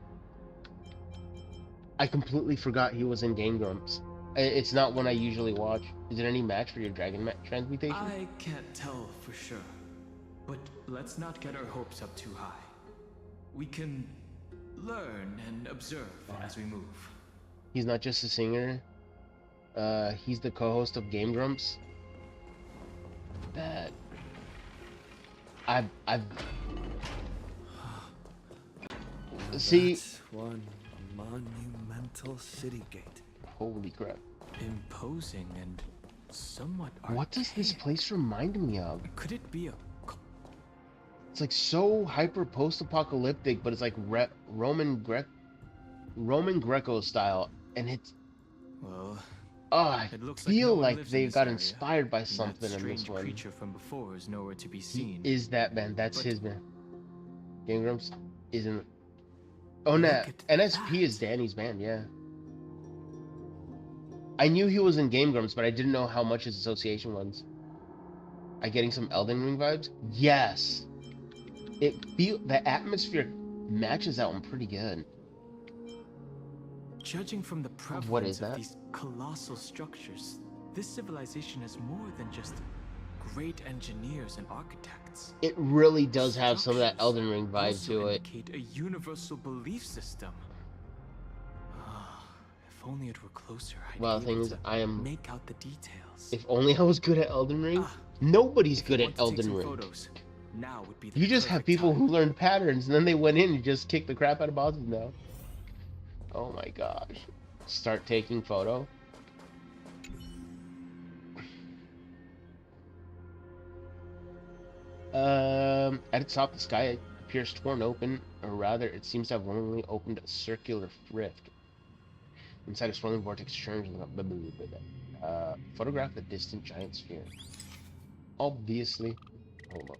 I completely forgot he was in Game Grumps. It's not one I usually watch. Is it any match for your Dragon transmutation? I can't tell for sure, but let's not get our hopes up too high. We can learn and observe as we move. He's not just a singer. He's the co-host of Game Grumps. That I've see. That's one monumental city gate. Holy crap! Imposing and somewhat What does this place remind me of? Could it be a... It's like so hyper post-apocalyptic, but it's like Roman Greco style, and it's... Well... I it looks feel no one like lives they in this got area, inspired by and something that in this strange one. creature from before is nowhere to be He seen. is that man. That's But- his man. Game Grumps isn't... Oh, no. Look at NSP is Danny's band, yeah. I knew he was in Game Grumps, but I didn't know how much his association was. I getting some Elden Ring vibes? Yes. The atmosphere matches that one pretty good. Judging from the prevalence What is of that? these colossal structures, this civilization has more than just great engineers and architects. It really does have some of that Elden Ring vibe Also to it. indicate a universal belief system. If only it were closer, I'd Well, be the thing able is, to I am... make out the details. If only I was good at Elden Ring. Nobody's good at Want to take Elden some Ring. photos? Now would be the You just have people who learned patterns, and then they went in and just kicked the crap out of bosses now. Oh my gosh. Start taking photo. At its top, the sky appears torn open, or rather, it seems to have only opened a circular rift. Inside a swirling vortex churns. Photograph the distant giant sphere. Obviously. Hold on.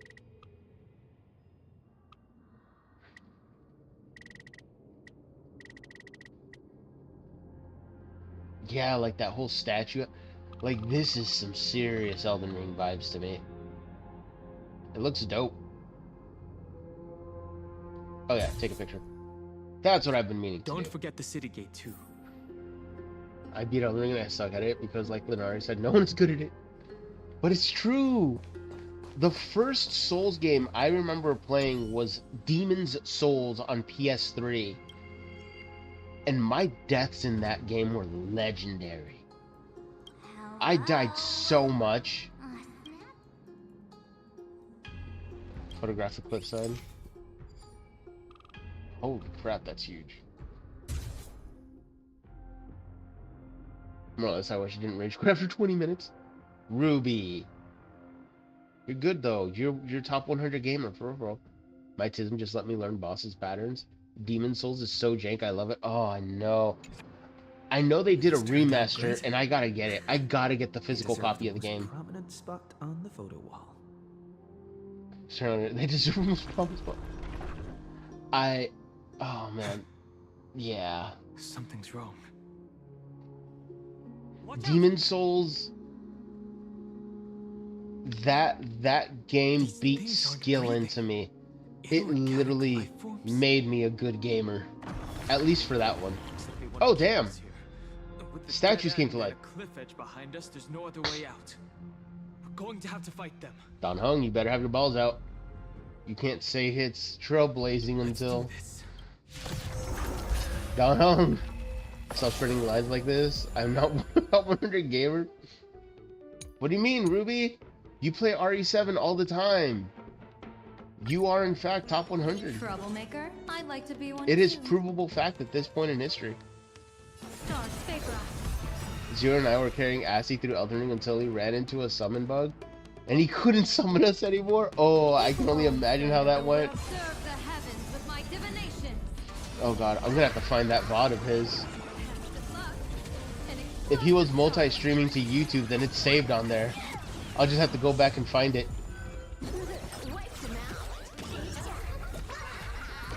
Yeah, like that whole statue. Like, this is some serious Elden Ring vibes to me. It looks dope. Oh yeah, take a picture. That's what I've been meaning to Don't do. forget the city gate too. I beat Elden Ring and I suck at it because, like Lenari said, no one's good at it. But it's true. The first Souls game I remember playing was Demon's Souls on PS3. And my deaths in that game were legendary. I died so much. Photographic cliffside. Holy crap, that's huge. More or less, I wish I didn't rage quit after 20 minutes. Ruby. You're good though. You're top 100 gamer for real. My Tism just let me learn bosses patterns. Demon Souls is so jank, I love it. Oh, I know. I know they did a remaster, and I gotta get it. I gotta get the physical copy of the game. Prominent spot on the photo wall. Sure, they deserve the most prominent spot. Oh man, yeah. Something's wrong. Demon Souls. That game beat skill into me. It literally made me a good gamer, at least for that one. Oh damn! Statues came to life. Cliff edge behind us. There's no other way out. We're going to have to fight them. Don Hung, you better have your balls out. You can't say it's trailblazing until Don Hung. Stop spreading lies like this. I'm not a 100 gamer. What do you mean, Ruby? You play RE7 all the time. You are in fact top 100. Troublemaker? I'd like to be one It is too. provable fact at this point in history. Star Spectra. Zero and I were carrying Assy through Elden Ring until he ran into a summon bug, and he couldn't summon us anymore. Oh, I can only imagine how that went. Serve the heavens with my divination. Oh god, I'm gonna have to find that VOD of his. If he was multi-streaming to YouTube, then it's saved on there. I'll just have to go back and find it.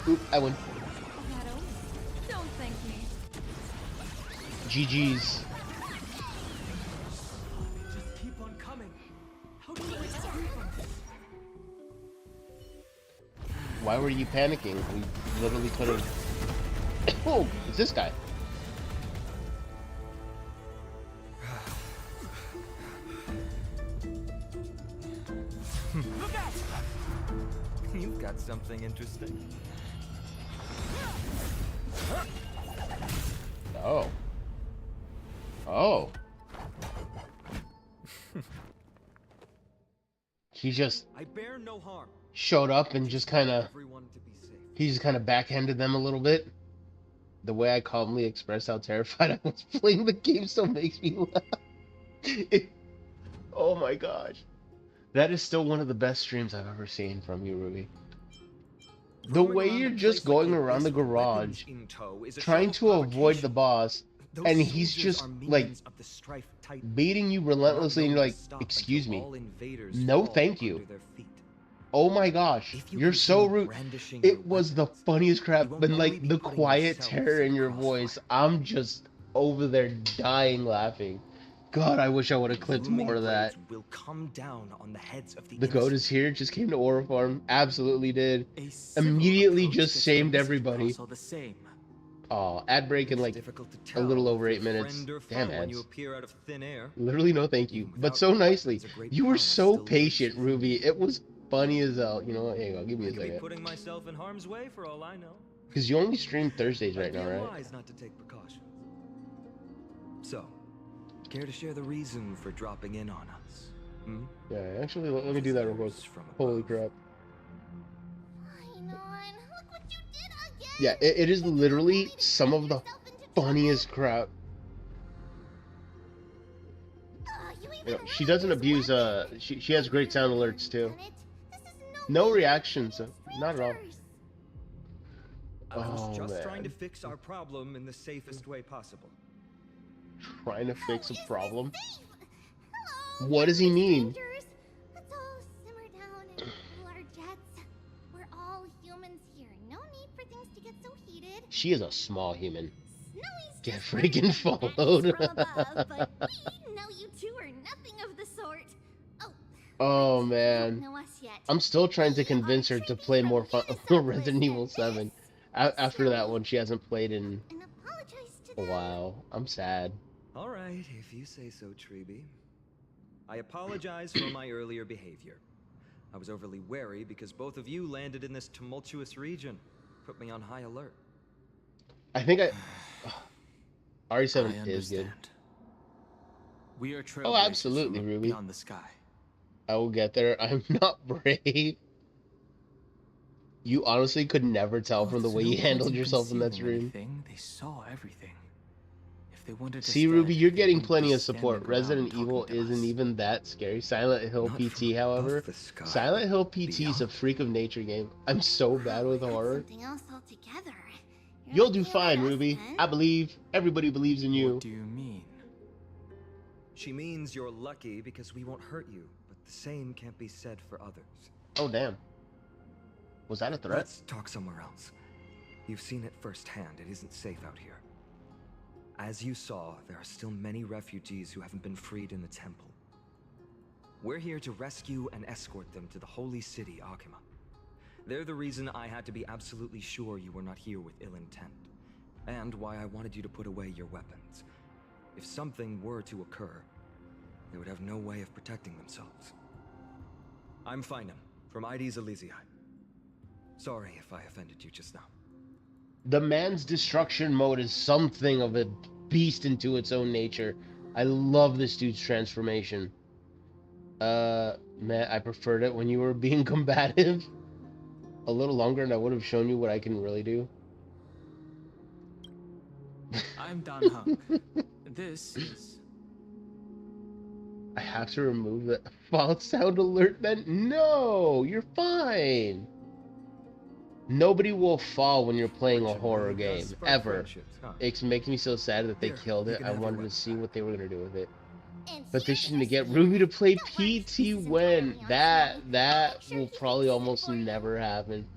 Oop, I win. Don't thank me. GG's. Just keep on coming. How do we escape from this? Why were you panicking? We literally could have... Oh, it's this guy. Look out! You've got something interesting. Oh. Oh. He just I bear no harm. showed up and just kind of... Everyone to be safe. He just kind of backhanded them a little bit. The way I calmly expressed how terrified I was playing the game still makes me laugh. Oh my gosh. That is still one of the best streams I've ever seen from you, Ruby. The Roaming way around you're the just place like going around this the with garage, weapons in tow is a show trying of to avoid the provocation. boss, Those and he's soldiers just are like minions of the Strife Titan. beating you They're not relentlessly, and known you're to like, stop excuse until me. all invaders No, fall thank you. under their feet. Oh my gosh, If you you're so continue rude. brandishing your It was the weapons, funniest crap, you won't but only like be the putting quiet yourselves terror in the your crossfire. voice, I'm just over there dying laughing. God, I wish I would have clipped Looming more of that. blades will come down on the heads of the The goat innocent. is here, just came to Aura Farm, absolutely did. A civil Immediately approach just gets shamed the everybody. message across all the same. Oh, ad break in It's like difficult to a tell little if over you're 8 minutes. friend or foe Damn when you ads. appear out of thin air. Literally no thank you, but so nicely. You were so patient, Ruby. It was funny as hell. You know what? Here you go, give me I a could be second. putting myself in harm's way for all I know. Because you only stream Thursdays right I'd be now, right? wise not to take precautions. So, care to share the reason for dropping in on us? Hmm? Yeah, actually, let me do that real quick. Holy crap. Yeah, it is literally some of the funniest crap. You know, she doesn't abuse, she has great sound alerts too. No reactions, not at all. I was just man. trying to fix our problem in the safest way possible. Trying to fix a problem? What does he mean? Let's all simmer down and cool our jets. We're all humans here. No need for things to get so heated. She is a small human. Snowy's Get just freaking followed. from above, but we know you two are nothing of the sort. Oh man. know us yet. I'm still trying to convince her to play more Resident Evil 7. After that one, she hasn't played in a while. I'm sad. All right, if you say so, Treeby. I apologize for my earlier behavior. I was overly wary because both of you landed in this tumultuous region. Put me on high alert. I think RE7 is good. We are Oh, absolutely, from Ruby. beyond the sky. I will get there. I'm not brave. You honestly could never tell from the way you handled yourself in that stream. They saw everything. If they wanted to See, Ruby, you're getting plenty of support. Resident Evil isn't even that scary. Silent Hill PT, however, Silent Hill PT is a freak of nature game. I'm so bad with horror. Something else altogether. You'll do fine, Ruby. I believe. Everybody believes in you. What do you mean? She means you're lucky because we won't hurt you, but the same can't be said for others. Oh, damn. Was that a threat? Let's talk somewhere else. You've seen it firsthand. It isn't safe out here. As you saw, there are still many refugees who haven't been freed in the temple. We're here to rescue and escort them to the holy city, Akima. They're the reason I had to be absolutely sure you were not here with ill intent, and why I wanted you to put away your weapons. If something were to occur, they would have no way of protecting themselves. I'm Finam, from ID's Elysium. Sorry if I offended you just now. The man's destruction mode is something of a beast into its own nature. I love this dude's transformation. Man, I preferred it when you were being combative. A little longer and I would have shown you what I can really do. I'm Dan Hunk. This is... I have to remove the false sound alert then? No! You're fine! Nobody will fall when you're playing a horror game, ever. It makes me so sad that they killed it. I wanted to see what they were going to do with it. Petition to get Ruby to play PT when? That will probably almost never happen.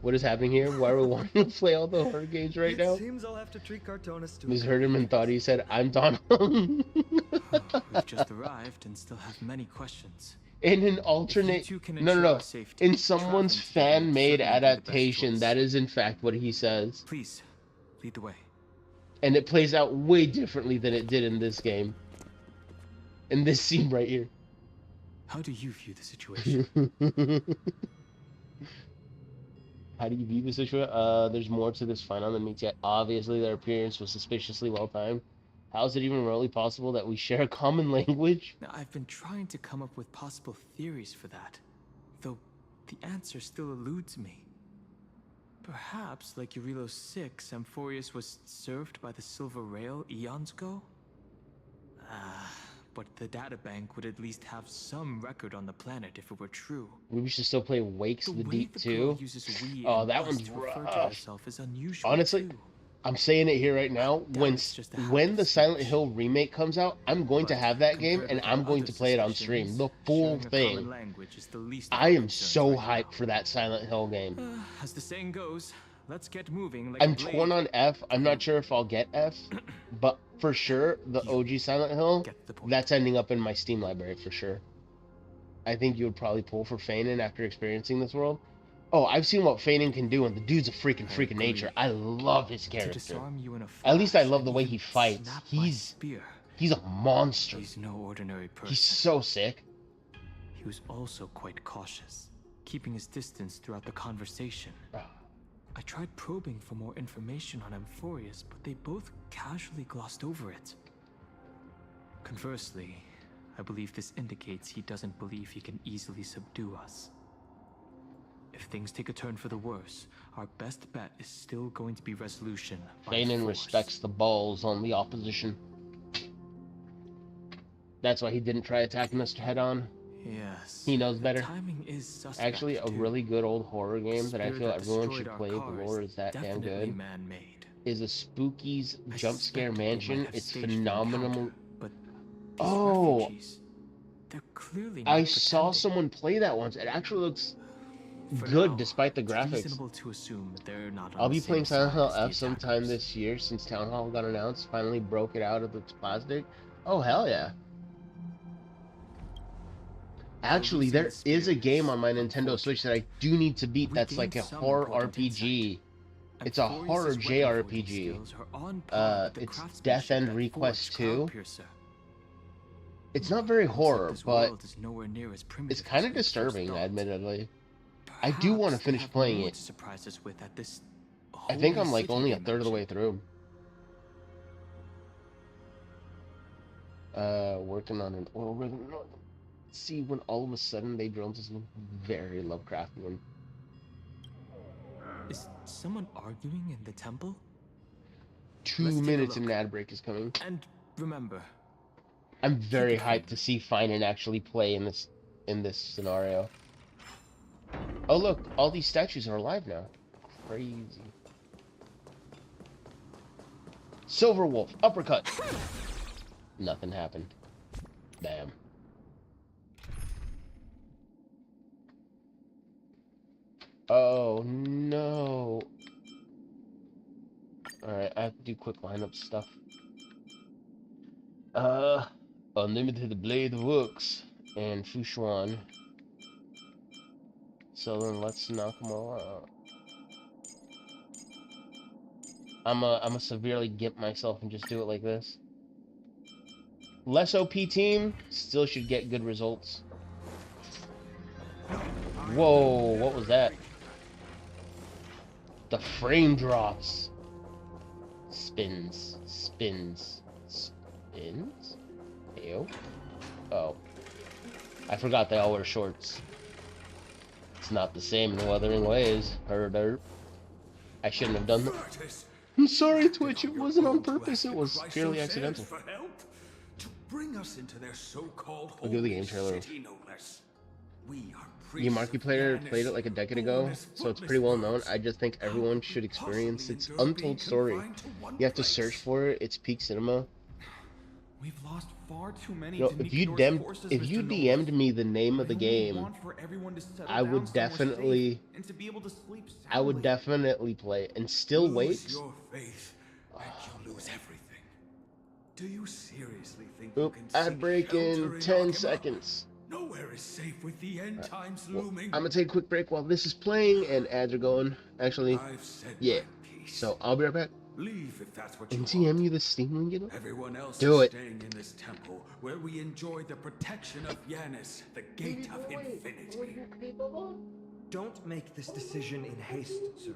What is happening here? Why are we wanting to play all the horror games right now? Seems I'll have to treat Cartonis to Ms. Herderman thought he said, I'm Don. We've just arrived and still have many questions. In an alternate, no. In someone's fan-made adaptation, that is in fact what he says. Please, lead the way. And it plays out way differently than it did in this game. In this scene right here. How do you view the situation? How do you view the situation? There's more to this final than meets yet. Obviously, their appearance was suspiciously well-timed. How is it even remotely possible that we share a common language? Now, I've been trying to come up with possible theories for that, though the answer still eludes me. Perhaps, like Eurilo 6, Amphorius was served by the Silver Rail eons ago? but the databank would at least have some record on the planet if it were true. We should still play Wakes The the way Deep the too. girl uses we Oh, and that us one's to refer to rough. herself is unusual Honestly, too. I'm saying it here right now. doubt it's just a habit When of the Silent speech. Hill remake comes out, I'm going to But have that game compared and with our I'm going other to play it on stream, suspicions, the full sharing a thing. common language is the least of I our am concerns so right hyped for that Silent Hill game. now. As the saying goes, let's get moving like I'm a blade. torn on F. I'm not sure if I'll get F, but for sure, the OG Silent Hill, that's ending up in my Steam library for sure. I think you would probably pull for Feynman after experiencing this world. Oh, I've seen what Feynman can do, and the dude's a freaking freak of nature. I love his character. disarm you in a At least I flash love the and way even he fights. snap my He's spear. a monster. He's no ordinary person. He's so sick. He was also quite cautious, keeping his distance throughout the conversation. I tried probing for more information on Amphorius, but they both casually glossed over it. Conversely, I believe this indicates he doesn't believe he can easily subdue us. If things take a turn for the worse, our best bet is still going to be resolution by Feynman force. respects the balls on the opposition. That's why he didn't try attacking us head on. Yes. He knows better. Timing is suspect, Actually, a too. really good old horror game that I Spirit feel that everyone destroyed should our play. The cars, lore is that damn definitely good. man-made. Is a Spooky's I Jump Scare suspected they might Mansion. have It's staged an phenomenal. encounter, but these Oh, refugees, they're clearly I not saw pretending. someone play that once. It actually looks For good now, despite the it's graphics. reasonable to assume they're not on I'll the be same playing Silent side Hill as the F sometime this year since Town Hall got announced. Finally broke it out of its plastic. Oh, hell yeah. Actually, there is a game on my Nintendo Switch that I do need to beat that's like a horror RPG. It's a horror JRPG. It's Death End Request 2. It's not very horror, but it's kind of disturbing, admittedly. I do want to finish playing it. I think I'm like only a third of the way through. Working on an oil rig. See when all of a sudden they drill into something very Lovecraftian. Is someone arguing in the temple? 2 Let's take a minutes look. and an ad break is coming. And remember, I'm very hyped to see Feynman actually play in this scenario. Oh look, all these statues are alive now. Crazy. Silver Wolf, uppercut. Nothing happened. Bam. Oh no. Alright, I have to do quick lineup stuff. Unlimited Blade Works and Fushuan. So then let's knock them all out. I'm a severely gimp myself and just do it like this. Less OP team still should get good results. Whoa, what was that? The frame drops. Spins. Ew. Oh. I forgot they all wear shorts. It's not the same in Wuthering Waves. Herder. I shouldn't have done that. I'm sorry, Twitch. It wasn't on purpose. It was purely accidental. For help to bring us into their so-called I'll give the game trailer. city, no less. We are The Marky player played it like a decade ago, so it's pretty well known. I just think everyone should experience its untold story. You have to search for it. It's peak cinema. We've lost far too many. You know, to if you Nicanor's forces, if you Mr. DM'd me the name of the game, want for everyone to settle I down would somewhere definitely, safe and to be able to sleep I would soundly. definitely play it. And Still Lose Wakes. your faith, and you'll lose everything. Do you seriously think you Oop, can ad seek break shelter in 10 Yakima? seconds. Nowhere is safe with the end times Well, looming. I'm gonna take a quick break while this is playing and ads are going. Actually, I've said yeah. my piece. So I'll be right back. Leave if that's what you And want. TM you the Steam link, you know? Everyone else Do is it. staying in this temple where we enjoy the protection of Yanis, the gate of infinity. Don't make this decision in haste, sir.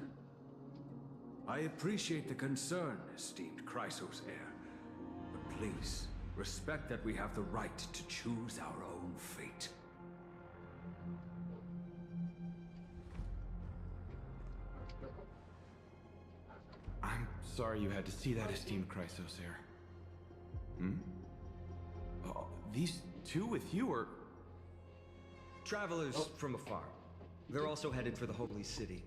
I appreciate the concern, esteemed Chrysos heir. But please, respect that we have the right to choose our own fate. I'm sorry you had to see that, esteemed Chrysos here. these two with you are... Travelers from afar. They're also headed for the Holy City.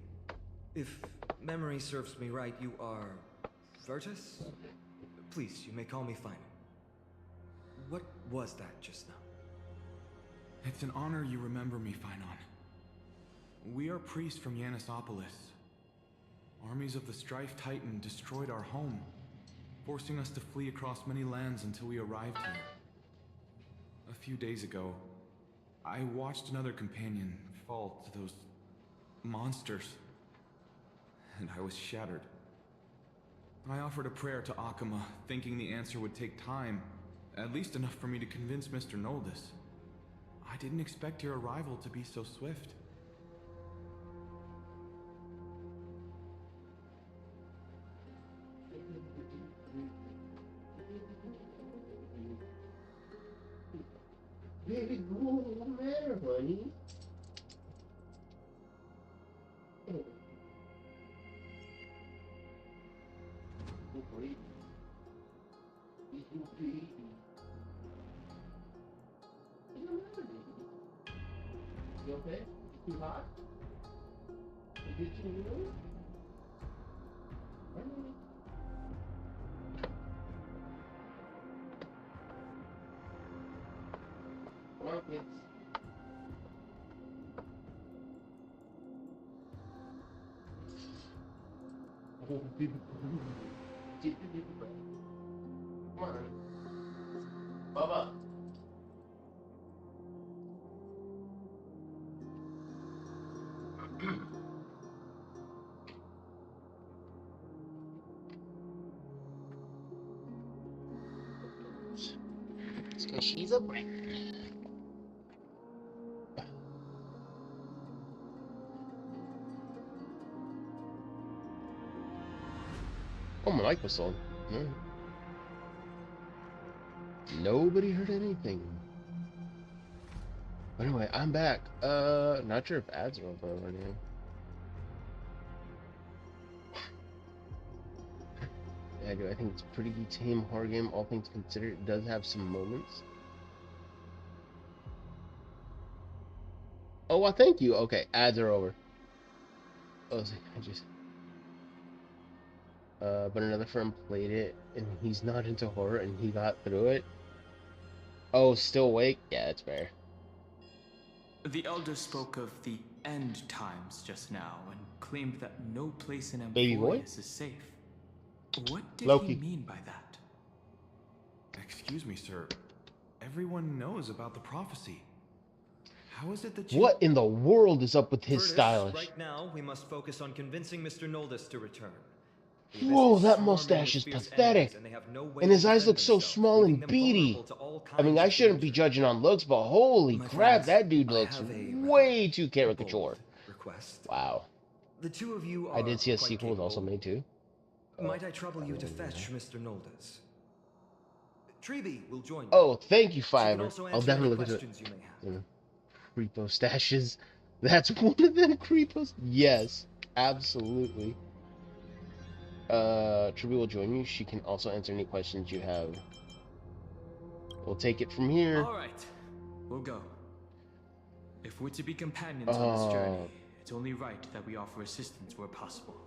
If memory serves me right, you are... Virtus? Please, you may call me Final. What was that just now? It's an honor you remember me, Phynon. We are priests from Yanisopolis. Armies of the Strife Titan destroyed our home, forcing us to flee across many lands until we arrived here. A few days ago, I watched another companion fall to those monsters, and I was shattered. I offered a prayer to Akuma, thinking the answer would take time, at least enough for me to convince Mr. Noldus. I didn't expect your arrival to be so swift. Baby, what's the matter, honey? You okay? Too hot? You get you new? Come on, kids. Come on. Bubba. It's because she's a brick. Oh, my mic was on. No. Nobody heard anything. But anyway, I'm back. Not sure if ads are over right now. Yeah, I think it's a pretty tame horror game, all things considered. It does have some moments. Oh, well, thank you. Okay, ads are over. Oh, I just... but another friend played it, and he's not into horror, and he got through it. Oh, still awake? Yeah, that's fair. The Elder spoke of the end times just now, and claimed that no place in Baby boy? Amphipolis is safe. What did Loki. he mean by that? Excuse me, sir. Everyone knows about the prophecy. How is it that you... What in the world is up with his Virtus, stylish? Right now, we must focus on convincing Mr. Noldus to return. Whoa, that mustache is pathetic. And his eyes look so small and beady. I mean, I shouldn't be judging on looks, but holy crap, that dude looks way too caricature. Wow. The two of you I did see a quite sequel was also capable. made too. Might I trouble you to fetch Mr. Noldus? Treeby will join you. Oh, thank you, She can Fiverr. also I'll answer definitely any look into it. questions you may have. Creepo stashes. That's one of them creepos. Yes, absolutely. Truby will join you. She can also answer any questions you have. We'll take it from here. All right, we'll go. If we're to be companions on this journey, it's only right that we offer assistance where possible.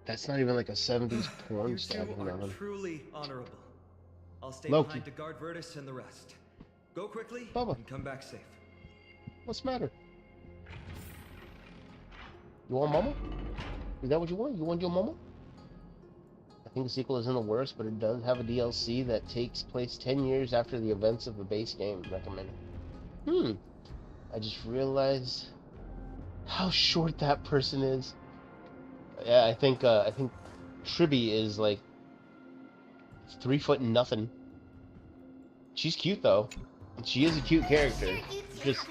That's not even like a 70s porn You star. two are truly honorable. I'll stay Loki. behind to guard Virtus and the rest. Go quickly Bubba. and come back safe. What's the matter? You want mama? Is that what you want? You want your mama? I think the sequel isn't the worst, but it does have a DLC that takes place 10 years after the events of the base game. Recommended. I just realized how short that person is. Yeah, I think Tribby is like 3 foot and nothing. She's cute though. She is a cute character. Just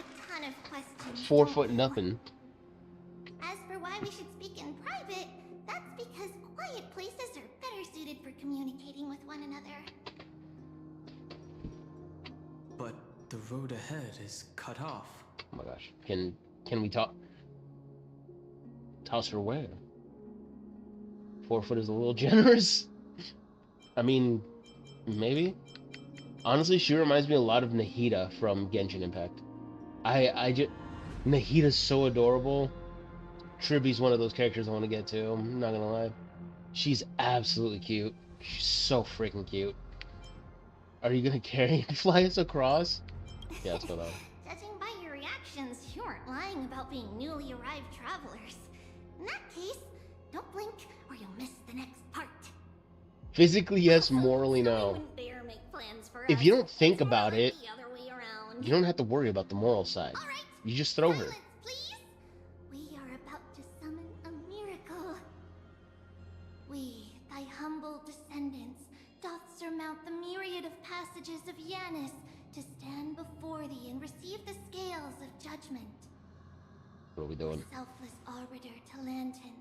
4 foot nothing. As for why we should speak in private, that's because quiet places are better suited for communicating with one another. But the road ahead is cut off. Oh my gosh. Can we talk? Toss her where? 4 foot is a little generous. I mean, maybe. Honestly, she reminds me a lot of Nahida from Genshin Impact. I just Nahida's so adorable. Triby's one of those characters I want to get to. I'm not gonna lie. She's absolutely cute. She's so freaking cute. Are you gonna carry and fly us across? Yeah, that's what Judging by your reactions, you aren't lying about being newly arrived travelers. In that case, don't blink or you'll miss the next part. Physically, yes. Morally, no. Wouldn't dare make plans for If us. you don't think about it, The other way around. you don't have to worry about the moral side. You just throw her. We are about to summon a miracle. We, thy humble descendants, doth surmount the myriad of passages of Yanis to stand before thee and receive the scales of judgment. What are we doing? Selfless arbiter Talantin,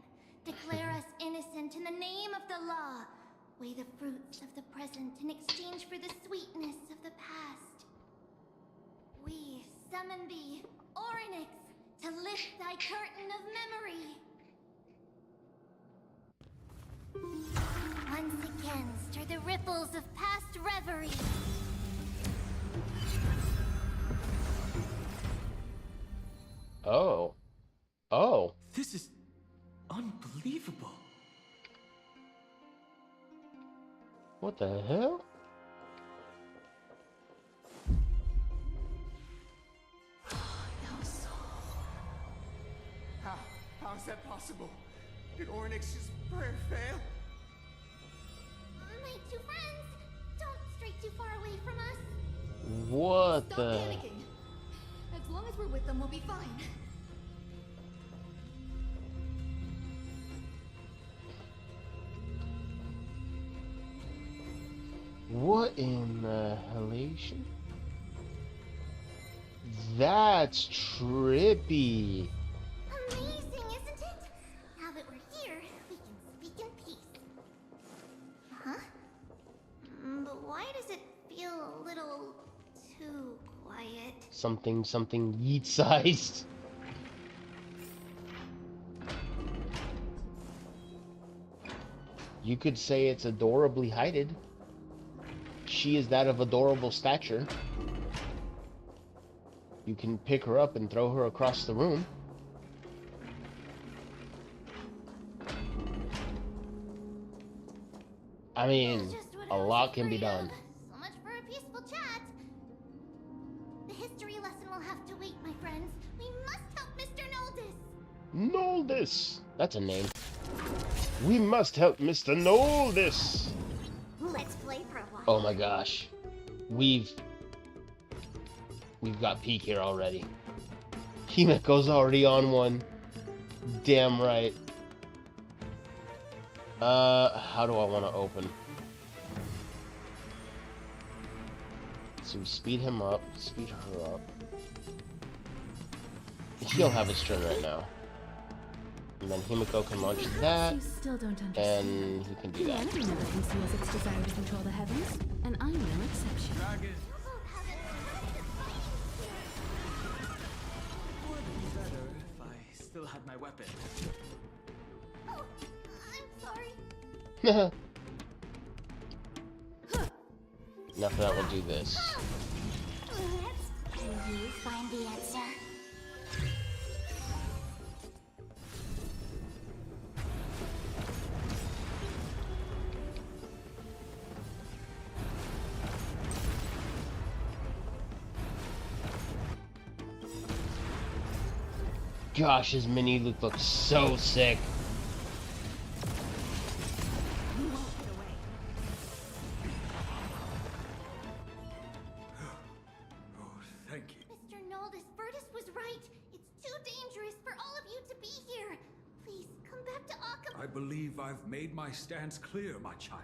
declare us innocent in the name of the law. Weigh the fruits of the present in exchange for the sweetness of the past. We summon thee, Orynyx, to lift thy curtain of memory. Once again, stir the ripples of past reverie. Oh. Oh. This is unbelievable. What the hell? How is that possible? Did Orynyx's prayer fail? My two friends, don't stray too far away from us. What Stop the? panicking. As long as we're with them, we'll be fine. What in the hellation? That's trippy. Amazing, isn't it? Now that we're here, we can speak in peace. Huh? But why does it feel a little too quiet? Something yeet sized. You could say it's adorably heighted. She is that of adorable stature. You can pick her up and throw her across the room. I mean, a lot can be done. So much for a peaceful chat. The history lesson will have to wait, my friends. We must help Mr. Noldis. Noldis! That's a name. We must help Mr. Noldis! Let's play for a while. Oh my gosh. We've got peak here already. Himeko's already on one. Damn right. How do I want to open? So we speed him up, speed her up. He'll have his turn right now. And then Himeko can launch that, You still don't understand. and he can do that. Humanity never conceals its desire to control the heavens, and I'm no exception. Would be better if I still had my weapon. Oh, I'm sorry. Now for that, we'll do this. Can you find the answer? Gosh, his mini look looks so sick. Thank you. Mr. Noldis, Virtus was right. It's too dangerous for all of you to be here. Please, come back to Occam. I believe I've made my stance clear, my child.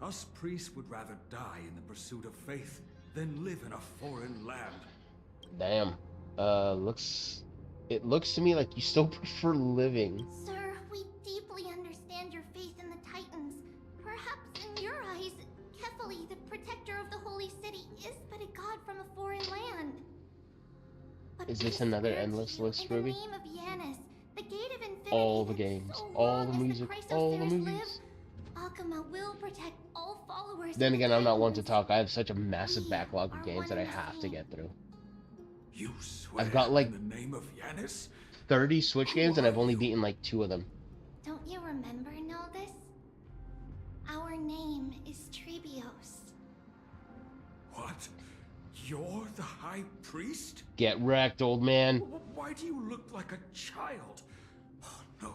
Us priests would rather die in the pursuit of faith than live in a foreign land. Damn. It looks to me like you still prefer living. Sir, we deeply understand your faith in the Titans. Perhaps in your eyes, Kefali, the protector of the Holy City, is but a god from a foreign land. But Is this another endless list, in the Ruby? name of Yanis, the gate of infinity All the games, all the music, all the movies. Akama will protect all all followers. Then of again, the I'm not one to Titans. talk. I have such a massive backlog of games that I have to get through. You swear I've got like in the name of Yanis? 30 Switch games and I've only beaten like 2 of them. Don't you remember, Naldis? Our name is Trebios. What? You're the High Priest? Get wrecked, old man. Why do you look like a child? Oh no,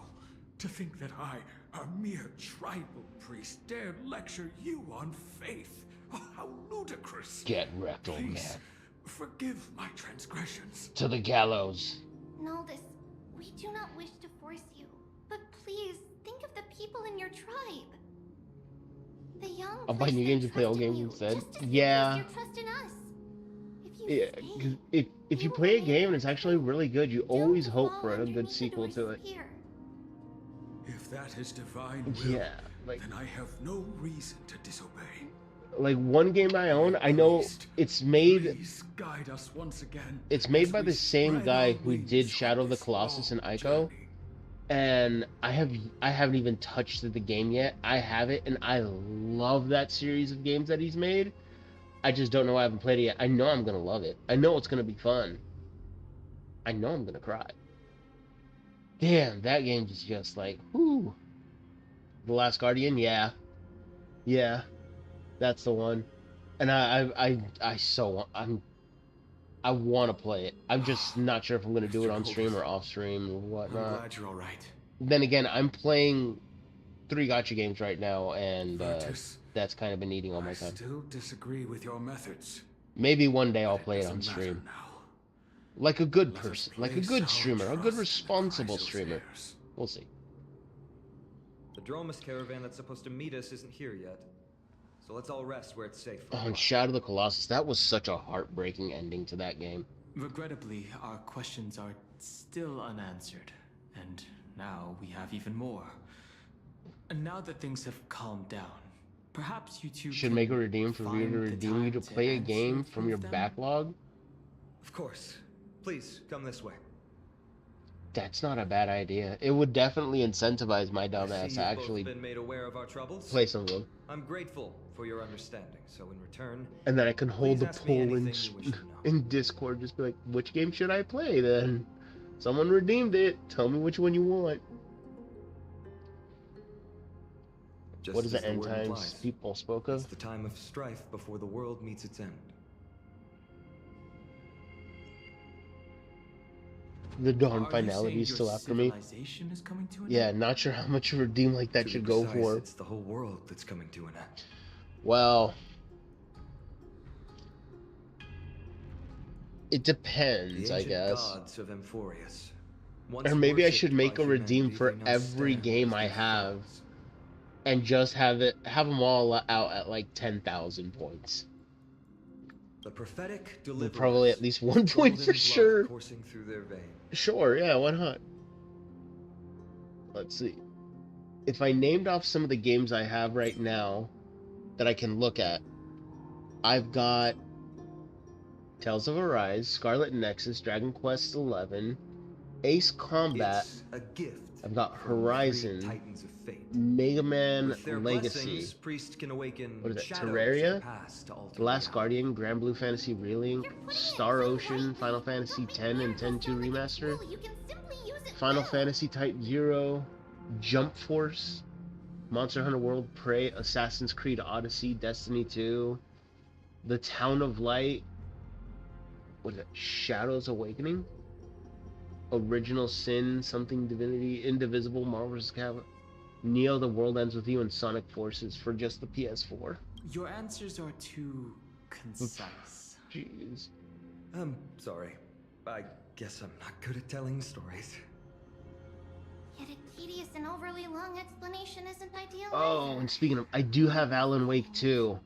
to think that I, a mere tribal priest, dare lecture you on faith. Oh, how ludicrous. Get wrecked, old Please, man. forgive my transgressions. To the gallows. Naldis, we do not wish to force you, but please think of the people in your tribe. The young I'll buy new games and play old games instead. Yeah. your trust in us. If you Yeah, 'cause if you play a game and it's actually really good, you always hope for a good sequel to it. If that is divine will, Yeah, like then I have no reason to disobey. like one game I own, I know it's made. Please guide us once again. It's made by the same guy who did Shadow of the Colossus and Ico, and I haven't even touched the game yet. I have it, and I love that series of games that he's made. I just don't know. I haven't played it yet. I know I'm gonna love it. I know it's gonna be fun. I know I'm gonna cry. Damn, that game is just like, whoo. The Last Guardian, yeah, that's the one. And I want to play it. I'm just not sure if I'm gonna do it on stream or off stream or whatnot. I'm glad you're all right. Then again, I'm playing 3 gacha games right now, and Virtus, that's kind of been eating all my I time. still disagree with your methods. Maybe one day I'll play it on stream. Like a good person, like a good streamer, a good responsible streamer. We'll see. The Dromus caravan that's supposed to meet us isn't here yet. So let's all rest where it's safe. for a Oh, while. and Shadow of the Colossus, that was such a heartbreaking ending to that game. Regrettably, our questions are still unanswered. And now we have even more. And now that things have calmed down, perhaps you two Should can make a redeem for you find to the redeem you to time play a answer game a from few your of them? backlog. Of course. Please, come this way. That's not a bad idea. It would definitely incentivize my I see dumbass to you've both actually been made aware of our troubles. play some of them. I'm grateful for your understanding. So in return, And then I can hold please the ask me poll in, anything you wish to know. in Discord, just be like, which game should I play then? Someone redeemed it. Tell me which one you want. Just What is as the the end word times implies, people spoke of? It's the time of strife before the world meets its end. The Dawn Are you finality saying is your still after me. civilization is coming to an Yeah, end? not sure how much a redeem like that To be should go precise, for. It's the whole world that's coming to an end. Well, it depends, The I ancient guess. gods of Amphorius. Once Or maybe I worshipped should make by a redeem humanity, for they now every stand game as I their have, foes. and just have them all out at like 10,000 points. The prophetic With deliverers, probably at least 1 point golden for blood sure. coursing through their veins. Sure, yeah, why not? Let's see. If I named off some of the games I have right now that I can look at, I've got Tales of Arise, Scarlet Nexus, Dragon Quest XI, Ace Combat, It's a gift. I've got from the three Horizon, Titans of Fate. Mega Man With their Legacy, blessings, Priest can awaken what is it, shadows of Terraria, the past to alter The Last reality. Guardian, Grand Blue Fantasy Relink, Star Ocean, Final Fantasy X and X-2 Remaster, Final Fantasy Type 0, Jump Force, Monster Hunter World, Prey, Assassin's Creed Odyssey, Destiny 2, The Town of Light, what is it, Shadows Awakening, Original Sin, Something Divinity, Indivisible, Marvel vs. Capcom, Neo: The World Ends With You, and Sonic Forces for just the PS4. Your answers are too concise. Jeez. I'm sorry. I guess I'm not good at telling stories. Yet a tedious and overly long explanation isn't ideal. Oh, either. and speaking of, I do have Alan Wake 2.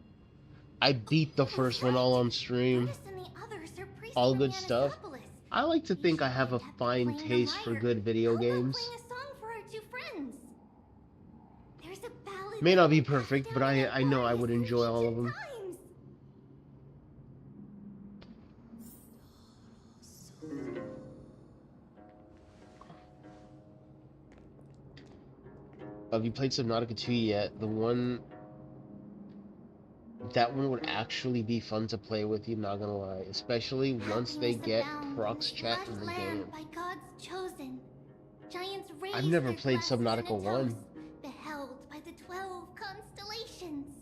I beat the first one all on stream. Brutus and the others are priests All from good stuff. Yanisopolis. I like to think I have a fine taste for good video games. Playing a song for our two friends. There's a ballad. May not be perfect, but I know I would enjoy all of them. times. Have you played Subnautica 2 yet? The one That one would actually be fun to play with you, not gonna lie. Especially once they get prox chat in the game. By God's chosen. Giants I've raised never their played glasses in Subnautica a 1. toast, beheld by the 12 constellations.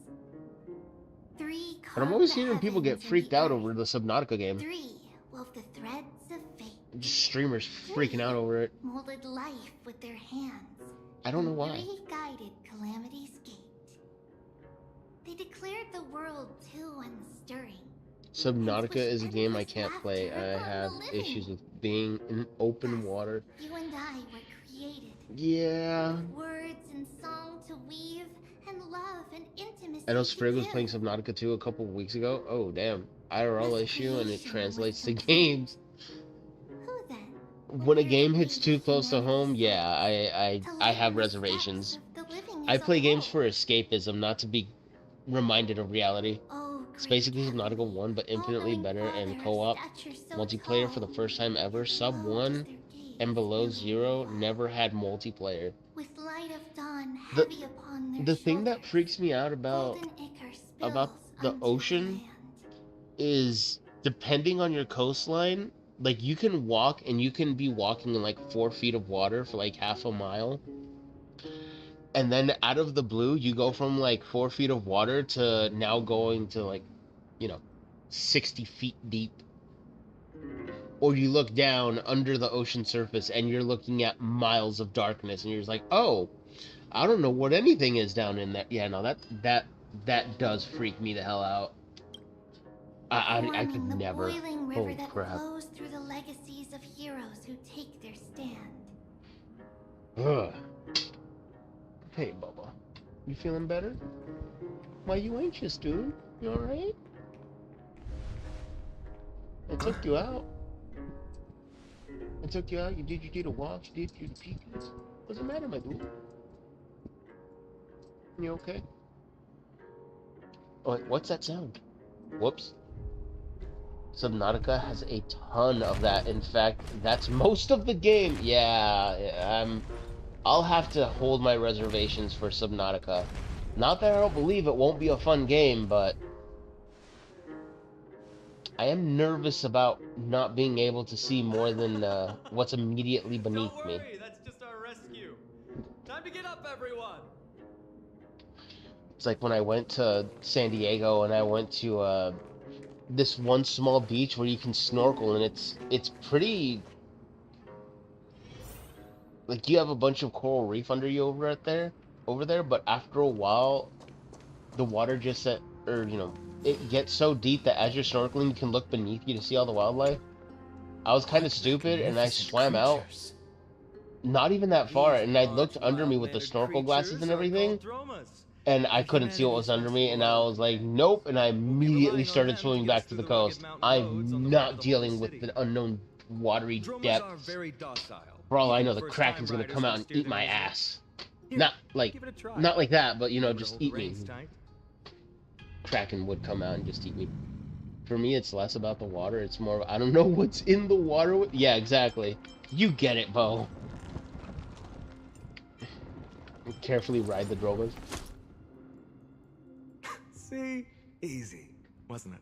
3 But I'm always hearing people get freaked out over the Subnautica game. 3 wove the threads of fate. Just streamers freaking out over it. Molded life with their hands. I don't know why. 3 guided Calamity's gate. They declared the world too unstirring. Subnautica is a game I can't play. I have issues with being in open water. You and I were created. Yeah. With words and song to weave, and love and intimacy. I know to Sprig was give. playing Subnautica 2 a couple of weeks ago. Oh, damn. IRL issue and it translates to games. When a game hits too close to home, yeah, I have reservations. I play games for escapism, not to be reminded of reality. It's basically Subnautica 1, but infinitely better and co-op multiplayer for the first time ever. Sub 1 and Below Zero never had multiplayer. With light of dawn heavy upon their The thing that freaks me out about the ocean is, depending on your coastline, like, you can walk and you can be walking in like 4 feet of water for like half a mile. And then out of the blue, you go from like 4 feet of water to now going to like, 60 feet deep. Or you look down under the ocean surface and you're looking at miles of darkness and you're just like, oh, I don't know what anything is down in there. Yeah, no, that does freak me the hell out. I could never. boiling river Holy that crap. flows through the legacies of heroes who take their stand. Ugh. Hey, Bubba. You feeling better? Why you anxious, dude? You alright? I took you out. I took you out. You did a walk. You did the pee-pees. What's the matter, my dude? You okay? Oh, wait, what's that sound? Whoops. Subnautica has a ton of that. In fact, that's most of the game. Yeah, I'll have to hold my reservations for Subnautica. Not that I don't believe it won't be a fun game, but I am nervous about not being able to see more than what's immediately beneath me. That's just our rescue. Time to get up, everyone. It's like when I went to San Diego and I went to this one small beach where you can snorkel, and it's pretty, like, you have a bunch of coral reef under you over there, but after a while the water just it gets so deep that as you're snorkeling you can look beneath you to see all the wildlife. I was kind of stupid and I swam out not even that far, and I looked under me with the snorkel glasses and everything, and I couldn't see what was under me, and I was like, nope, and I immediately started swimming back to the coast. I'm not dealing with the unknown watery depths. For all I know, the Kraken's gonna come out and eat my ass. Not like that, but just eat me. Kraken would come out and just eat me. For me, it's less about the water, it's more of, I don't know what's in the water. Yeah, exactly. You get it, Bo. Carefully ride the Dromas. See? Easy, wasn't it?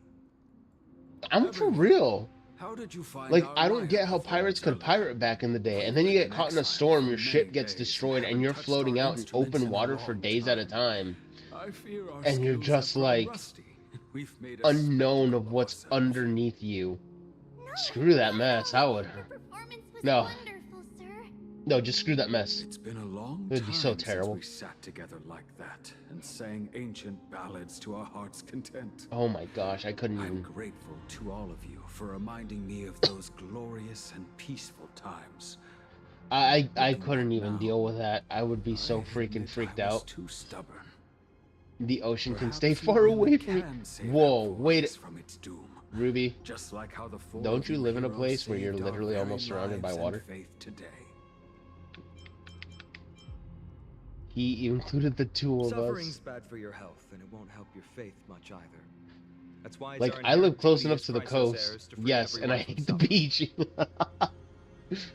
I'm for real. How did you find Like, out I don't get how pirates could pirate back in the day, and then you get caught in a storm, your ship gets destroyed, and you're floating out in open water for days at a time. And you're just like, unknown of what's underneath you. Screw that mess, I would. No. No, just screw that mess. It's been a long It would be so time terrible. since we sat together like that and sang ancient ballads to our heart's content. Oh my gosh, I couldn't I'm even. grateful to all of you for reminding me of those glorious and peaceful times. I couldn't even deal with that. I would be so freaking freaked out. Too stubborn. The ocean can stay far away from me. Whoa, wait. From its doom. Ruby, Just like how the four don't of you live in a heroes place where you're saved our literally very almost surrounded by lives and water? faith today. He included the two of Suffering's us. bad for your health, and it won't help your faith much either. That's why it's Like, our I live inherent close duty enough as to the Chrysos coast. heirs to free Yes, and I everyone hate from the beach. It's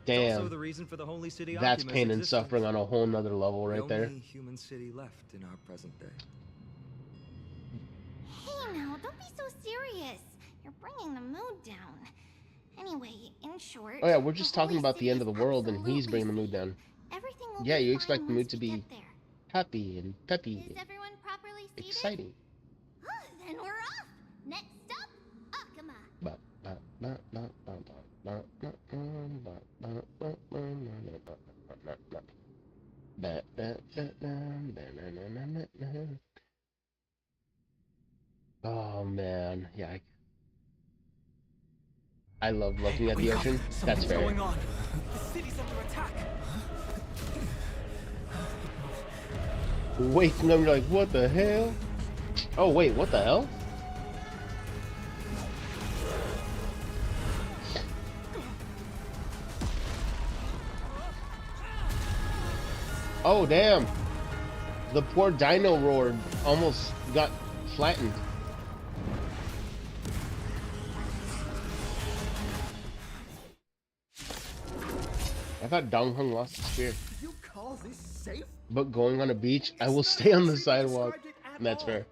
Damn. also the reason for the Holy City That's Oculus pain and existence. suffering on a whole nother level right the there. only human city left in our present day. Hey now, don't be so serious. You're bringing the mood down. Anyway, in short... Oh yeah, we're just talking about the end of the world and he's bringing the mood down. Everything will Yeah, be you fine expect the once mood to we be get there. happy and peppy Is everyone properly and seated? exciting. Then we're off. Next stop, Akuma. Oh man, yeah. I love looking at the ocean. That's fair. Going on. The city's under attack. Waking up, you're like, what the hell? Oh wait, what the hell? Oh damn! The poor dino roar almost got flattened. I thought Dong Hung lost his spear. You call this safe? But going on a beach, I will stay on the sidewalk. That's fair.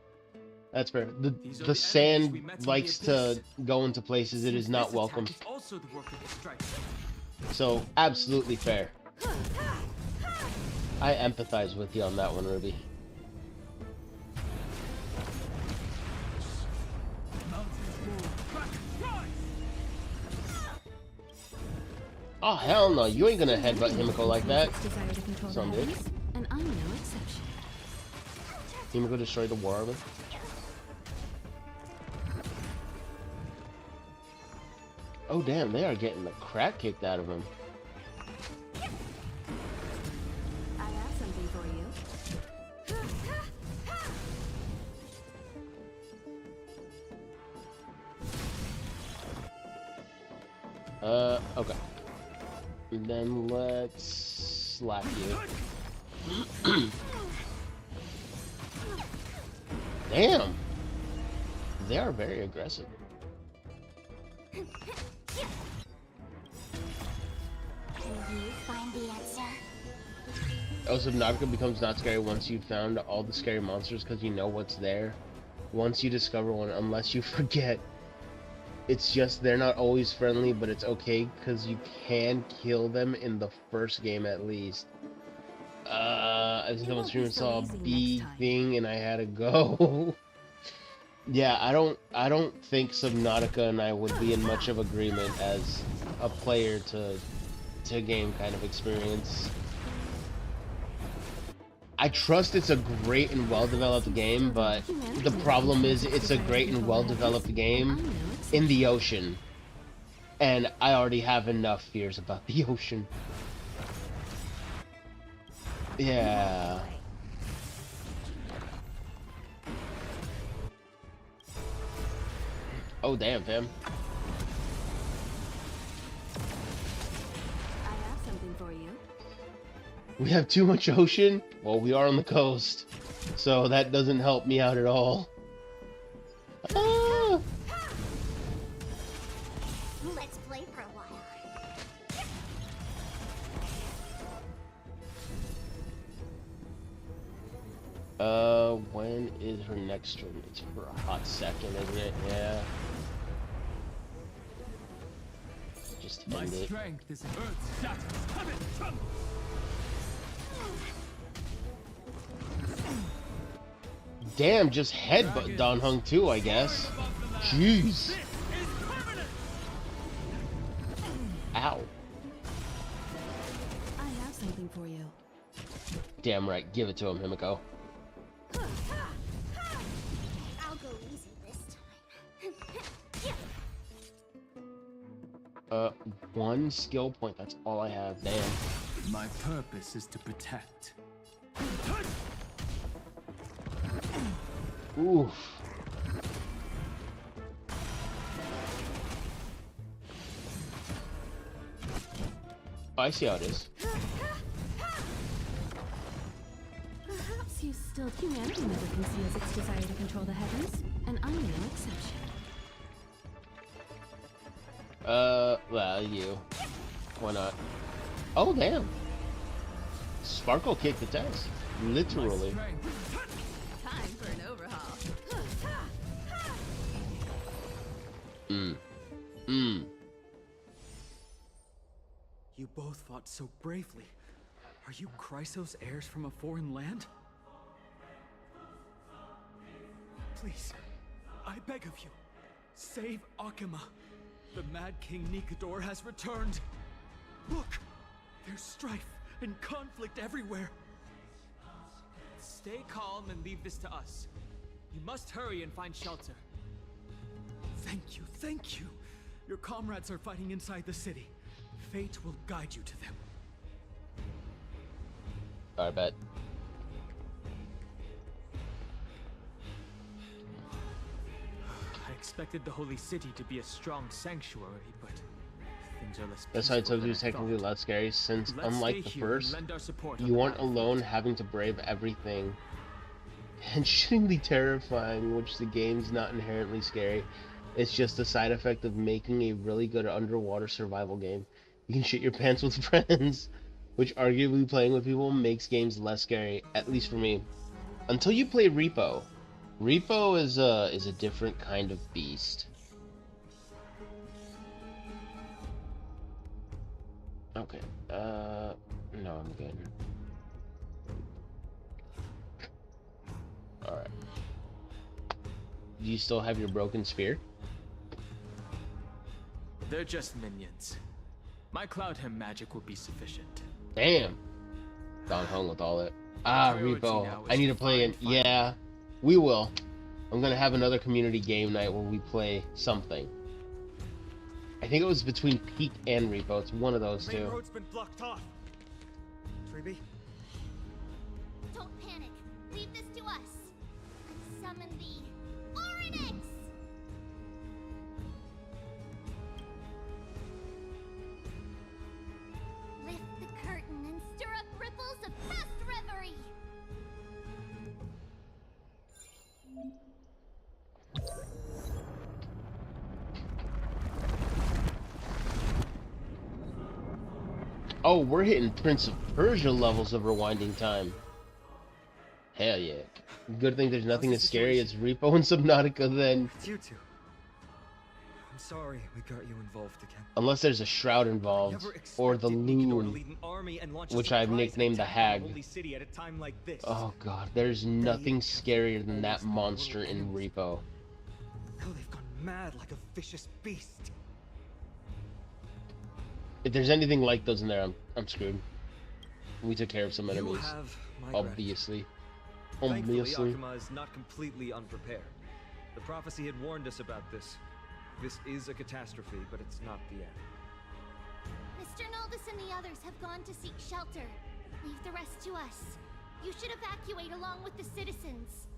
That's fair. The sand likes to go into places it is not welcome. Also the work of the Strife. So, absolutely fair. I empathize with you on that one, Ruby. Oh, hell no. You ain't gonna headbutt Himiko like that. Some dude. And I'm no exception. Himiko destroyed the war armor. Oh, damn. They are getting the crap kicked out of him. I have something for you. Okay. And then let's slap you. Damn! They are very aggressive. Can you find the answer? Oh, Subnautica becomes not scary once you've found all the scary monsters because you know what's there. Once you discover one, unless you forget. It's just they're not always friendly, but it's okay because you can kill them in the first game at least. I was on stream and saw a bee thing and I had to go. Yeah, I don't think Subnautica and I would be in much of agreement as a player to game kind of experience. I trust it's a great and well-developed game, but the problem is it's a great and well-developed game in the ocean. And I already have enough fears about the ocean. Yeah. Oh, damn, fam. I have something for you. We have too much ocean? Well, we are on the coast, so that doesn't help me out at all. Ah! Let's play for a while. When is her next stream? It's for a hot second, isn't it? Yeah. Just My end it. strength is earth shatters. Come and tremble. Damn, just headbutt Don Hung too, I guess. Jeez. Ow. I have something for you. Damn right, give it to him, Himiko. I'll go easy this time. One skill point, that's all I have. Damn. My purpose is to protect. Oof. Oh, I see how it is. Perhaps you still humanity never conceals its desire to control the heavens, and I'm no exception. Well, you. Why not? Oh, damn. Sparkle kicked the test. Literally. Time for an overhaul. You both fought so bravely. Are you Chrysos heirs from a foreign land? Please, I beg of you, save Akima. The Mad King Nikador has returned. Look, there's strife and conflict everywhere. Stay calm and leave this to us. You must hurry and find shelter. Thank you, thank you. Your comrades are fighting inside the city. Fate will guide you to them. I bet. I expected the Holy City to be a strong sanctuary, but things are less That's why I told you peaceful it's than I technically thought. less scary, since Let's unlike stay the here and first, lend our support on you the aren't battle. alone having to brave everything. And shouldn't be terrifying, which the game's not inherently scary. It's just a side effect of making a really good underwater survival game. You can shit your pants with friends, which arguably playing with people makes games less scary, at least for me. Until you play Repo. Repo is a different kind of beast. Okay, no, I'm good. Alright. Do you still have your broken spear? They're just minions. My Cloudham magic will be sufficient. Damn. Gone home with all that. Ah, priority Repo. now I is need to to play it. find Yeah, we will. I'm gonna have another community game night where we play something. I think it was between Peak and Repo. It's one of those Main two. road's been blocked off. Treeby? Don't panic. Leave this to us. And summon the Oryx! Lift the curtain and stir up ripples of past reverie. Oh, we're hitting Prince of Persia levels of rewinding time. Hell yeah. Good thing there's nothing as scary as Repo and Subnautica then. It's you two. I'm sorry we got you involved again. Unless there's a Shroud involved. Or the Loon. Which I've nicknamed the Hag. Oh god, there's nothing scarier than that monster in Repo. Now they've gone mad like a vicious beast. If there's anything like those in there, I'm screwed. We took care of some enemies. have my Obviously. Thankfully, Obviously. Akima is not completely unprepared. The prophecy had warned us about this. This is a catastrophe, but it's not the end. Mr. Naldis and the others have gone to seek shelter. Leave the rest to us. You should evacuate along with the citizens.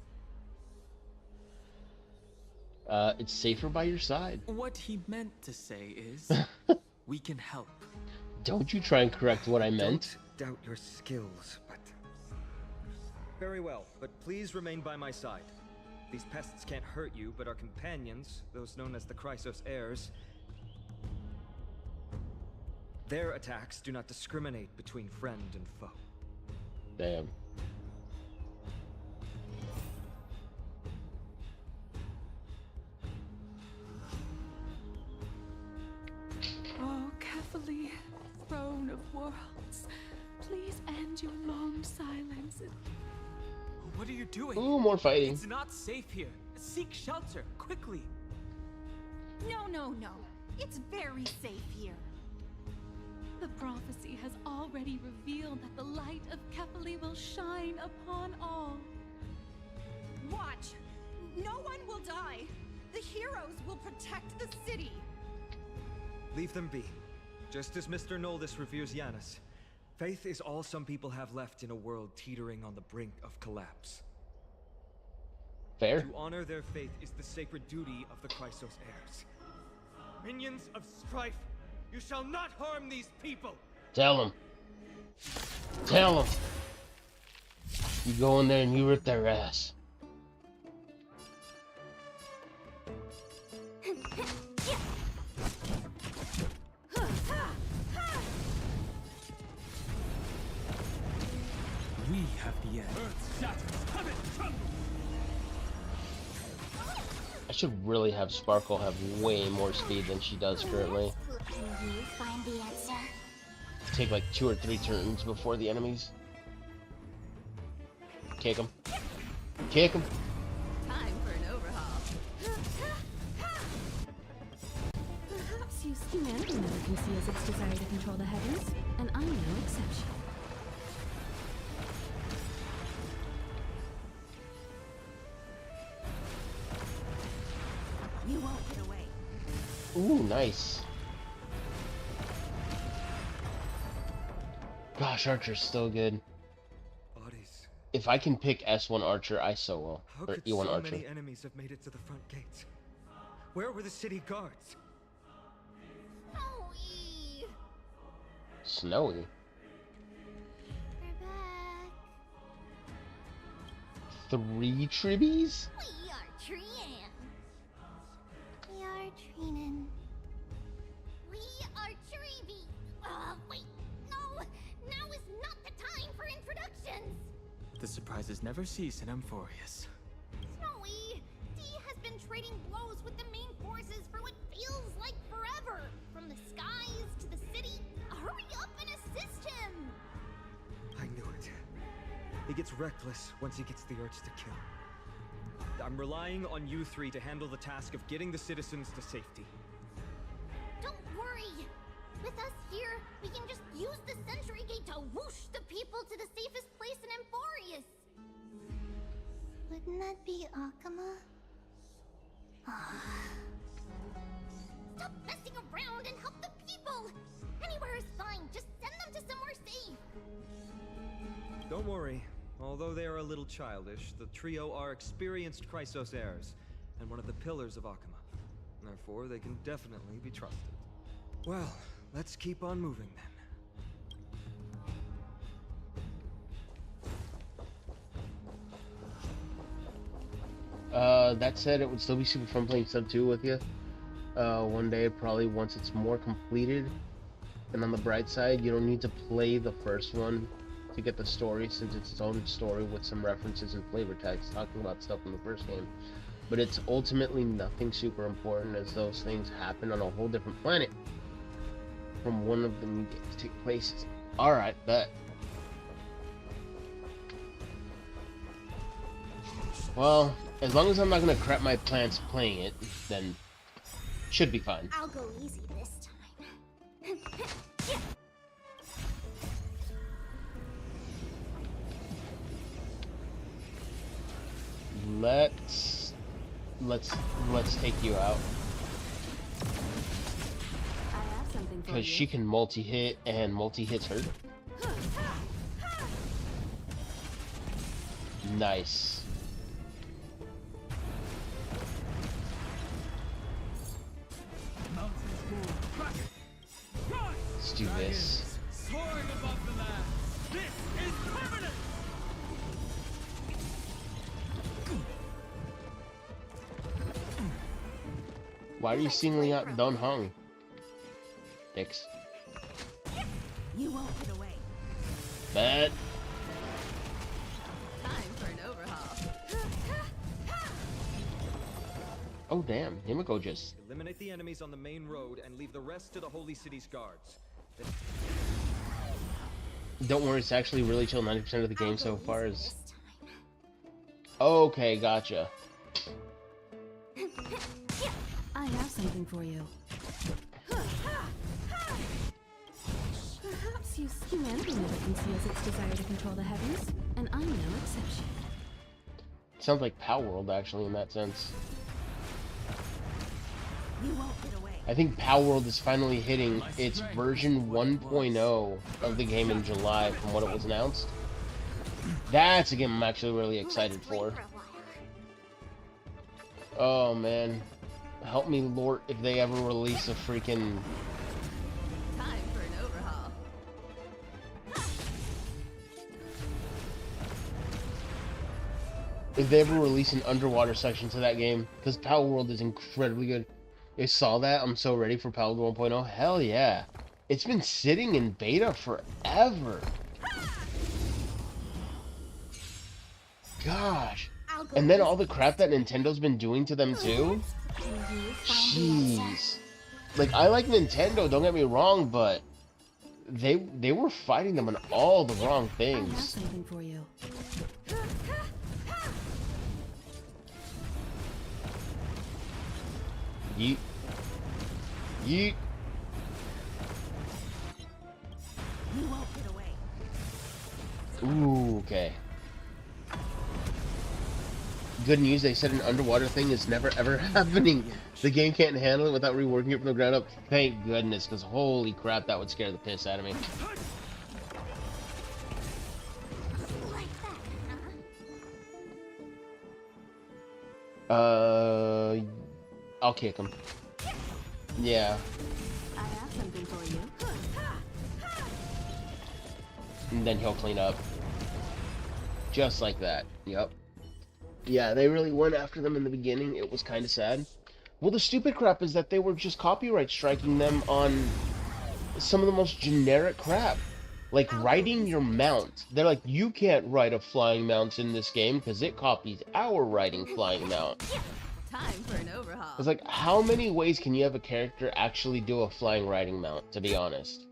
It's safer by your side. What he meant to say is, we can help. Don't you try and correct what I meant. Doubt your skills, but... Very well, but please remain by my side. These pests can't hurt you, but our companions, those known as the Chrysos heirs, their attacks do not discriminate between friend and foe. Damn. Oh, Kefali, throne of worlds, please end your long silence. What are you doing? Ooh, more fighting. It's not safe here. Seek shelter, quickly. No, no, no. It's very safe here. The prophecy has already revealed that the light of Kefali will shine upon all. Watch. No one will die. The heroes will protect the city. Leave them be. Just as Mr. Noldis reveres Yanis, faith is all some people have left in a world teetering on the brink of collapse. Fair. To honor their faith is the sacred duty of the Chrysos heirs. Minions of strife, you shall not harm these people! Tell him. Tell him. You go in there and you rip their ass. We have the end. Earth shatters, heaven trembles! I should really have Sparkle have way more speed than she does currently. Can you find the answer? Take like 2 or 3 turns before the enemies. Kick him. Kick him. Time for an overhaul. Perhaps humanity never conceals its desire to control the heavens, and I'm no exception. You won't get away. Ooh, nice. Gosh, Archer's still good. Bodies. If I can pick S1 Archer, I so will. How Or could E1 so Archer. many enemies have made it to the front gates? Where were the city guards? Snowy. We're back. 3 Tribbies? We are Trian. We are Trinen. We are Trivi. Wait, no. Now is not the time for introductions. The surprises never cease in Amphorius. Snowy, D has been trading blows with the main forces for what feels like forever. From the skies to the city. Hurry up and assist him. I knew it. He gets reckless once he gets the urge to kill. I'm relying on you three to handle the task of getting the citizens to safety. Don't worry. With us here, we can just use the Century Gate to whoosh the people to the safest place in Amphorius. Wouldn't that be Akama? Stop messing around and help the people! Anywhere is fine, just send them to somewhere safe! Don't worry. Although they are a little childish, the trio are experienced Chrysos heirs, and one of the pillars of Akama. Therefore, they can definitely be trusted. Well, let's keep on moving then. That said, it would still be super fun playing Sub 2 with you. One day, probably once it's more completed. And on the bright side, you don't need to play the first one to get the story, since it's its own story with some references and flavor text talking about stuff in the first game. But it's ultimately nothing super important, as those things happen on a whole different planet from one of the new games take places. Alright, bet. Well, as long as I'm not gonna crap my plants playing it, then should be fine. I'll go easy this time. Let's take you out. I have something for Because you. she can multi-hit, and multi-hits her. Nice. Let's do this. Soaring above the land. This is permanent. Why are you singling out Don Hong? Dicks. You won't get away. Bet. Time for an overhaul. Oh damn, Himiko just... Eliminate the enemies on the main road and leave the rest to the Holy City's guards. Don't worry, it's actually really chill 90% of the game so far is... Okay, gotcha. I have something for you. Perhaps humanity never conceals its desire to control the heavens, and I'm no exception. Sounds like Power World actually in that sense. You won't get away. I think Power World is finally hitting its version 1.0 of the game in July from what it was announced. That's a game I'm actually really excited for. Oh man. Help me, Lord, if they ever release a freaking... Time for an overhaul. If they ever release an underwater section to that game, because Power World is incredibly good. You saw that? I'm so ready for Power World 1.0. Hell yeah. It's been sitting in beta forever. Gosh. And then all the crap that Nintendo's been doing to them too? Jeez. Like, I like Nintendo, don't get me wrong, but they were fighting them on all the wrong things. Something for you. Yeet. Yeet. You won't get away. Ooh, okay. Good news, they said an underwater thing is never ever happening. The game can't handle it without reworking it from the ground up. Thank goodness, because holy crap, that would scare the piss out of me. I'll kick him. Yeah. I have something for you. And then he'll clean up. Just like that. Yep. Yeah, they really went after them in the beginning. It was kind of sad. Well, the stupid crap is that they were just copyright striking them on some of the most generic crap. Like riding your mount. They're like, you can't ride a flying mount in this game because it copies our riding flying mount. Time for an overhaul. It's like, how many ways can you have a character actually do a flying riding mount, to be honest?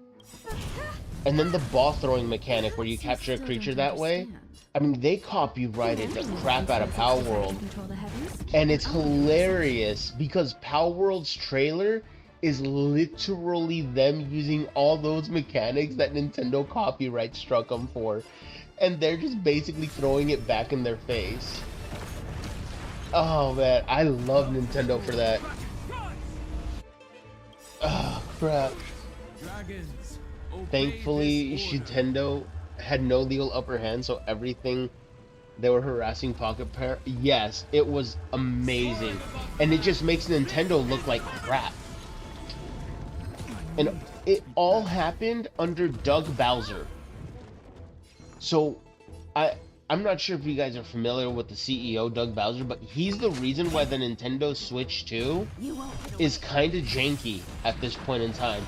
And then the ball throwing mechanic where you capture a creature that way. I mean, they copyrighted the crap out of Power World. And it's hilarious because Power World's trailer is literally them using all those mechanics that Nintendo copyright struck them for. And they're just basically throwing it back in their face. Oh man, I love Nintendo for that. Oh crap. Thankfully, Nintendo had no legal upper hand, so everything they were harassing Pocket Pair. Yes, it was amazing. And it just makes Nintendo look like crap. And it all happened under Doug Bowser. So, I'm not sure if you guys are familiar with the CEO, Doug Bowser, but he's the reason why the Nintendo Switch 2 is kind of janky at this point in time.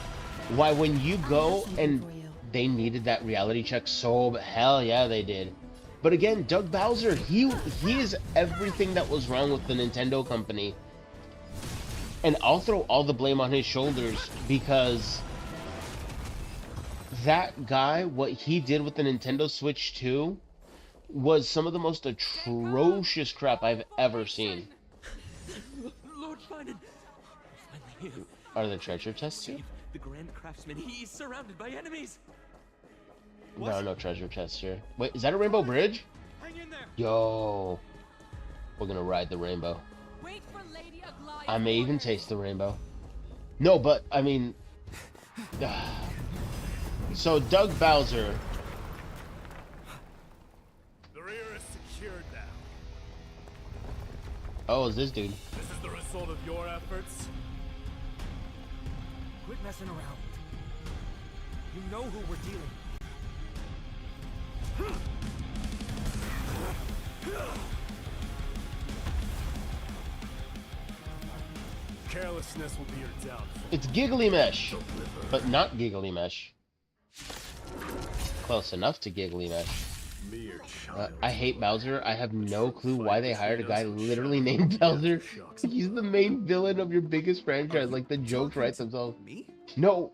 Why, when you go and they needed that reality check so, hell yeah, they did. But again, Doug Bowser, he is everything that was wrong with the Nintendo company. And I'll throw all the blame on his shoulders because that guy, what he did with the Nintendo Switch 2 was some of the most atrocious crap I've ever seen. Lord Finan, finally here. Are there treasure chests here? The Grand Craftsman, he's surrounded by enemies. No, no treasure chests here. Wait, is that a rainbow bridge? Hang in there. Yo, we're gonna ride the rainbow. Wait for Lady Aglaia. I may even taste the rainbow. No, but I mean, so Doug Bowser. The rear is secured now. Oh, is this dude? This is the result of your efforts. Quit messing around. You know who we're dealing with. Carelessness will be your downfall. It's Giggly Mesh, but not Giggly Mesh. Close enough to Giggly Mesh. I hate Bowser. I have no clue why they hired a guy literally named Bowser. He's the main villain of your biggest franchise. Like, the jokes write themselves. No,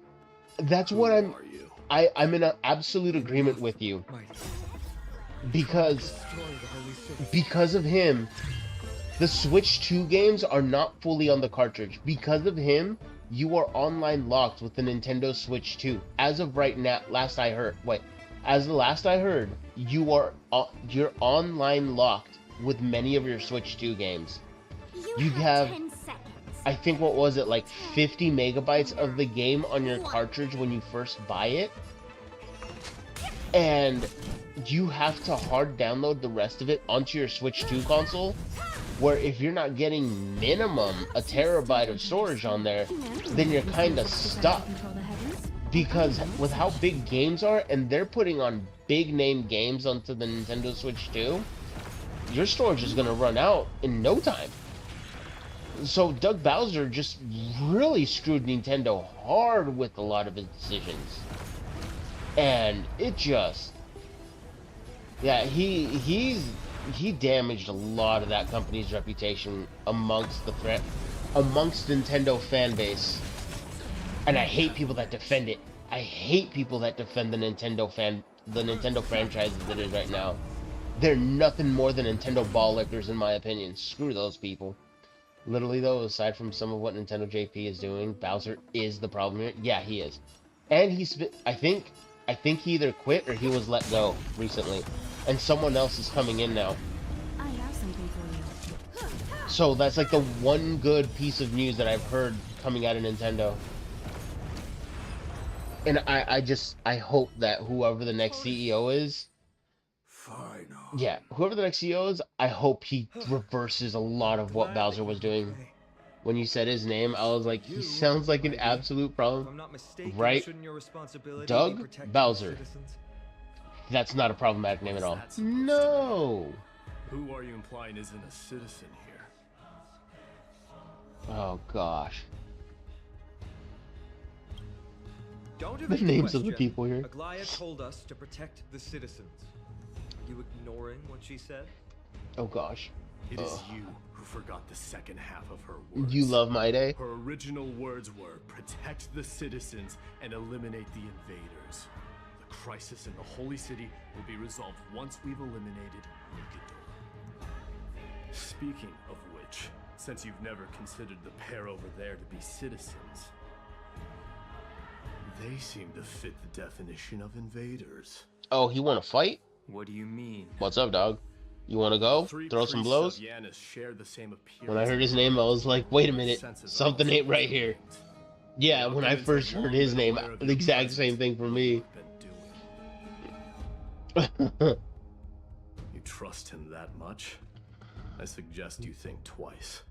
that's what I'm in an absolute agreement with you. Because of him, the Switch 2 games are not fully on the cartridge. Because of him, you are online locked with the Nintendo Switch 2. As of right now, as the last I heard, you're online locked with many of your Switch 2 games. You have 10 seconds. I think, what was it, like 50 megabytes of the game on your cartridge when you first buy it? And you have to hard download the rest of it onto your Switch 2 console, where if you're not getting minimum a terabyte of storage on there, then you're kind of stuck. Because with how big games are, and they're putting on big name games onto the Nintendo Switch 2, your storage is going to run out in no time. So Doug Bowser just really screwed Nintendo hard with a lot of his decisions. And it just... yeah, he's he damaged a lot of that company's reputation amongst Nintendo fan base. And I hate people that defend it. I hate people that defend the Nintendo franchise as it is right now. They're nothing more than Nintendo ball lickers in my opinion. Screw those people. Literally though, aside from some of what Nintendo JP is doing, Bowser is the problem here. Yeah, he is. And I think he either quit or he was let go recently. And someone else is coming in now. I have something for you. So that's like the one good piece of news that I've heard coming out of Nintendo. And I hope that whoever the next CEO is, yeah, whoever the next CEO is, I hope he reverses a lot of what Bowser was doing. When you said his name, I was like, he sounds like an absolute problem. Right? Doug Bowser. That's not a problematic name at all. No! Who are you implying isn't a citizen here? Oh, gosh. Don't The names of the people here. Aglaia told us to protect the citizens. Are you ignoring what she said? Oh, gosh. It is you who forgot the second half of her words. You love my day? Her original words were, protect the citizens and eliminate the invaders. The crisis in the Holy City will be resolved once we've eliminated Nicanor. Speaking of which, since you've never considered the pair over there to be citizens, they seem to fit the definition of invaders. Oh, he want to fight? What do you mean? What's up, dog? You want to go? Throw some blows? When I heard his name, I was like, wait a minute. Something ain't right here. Yeah, when I first heard his name, the exact same thing for me. You trust him that much? I suggest you think twice.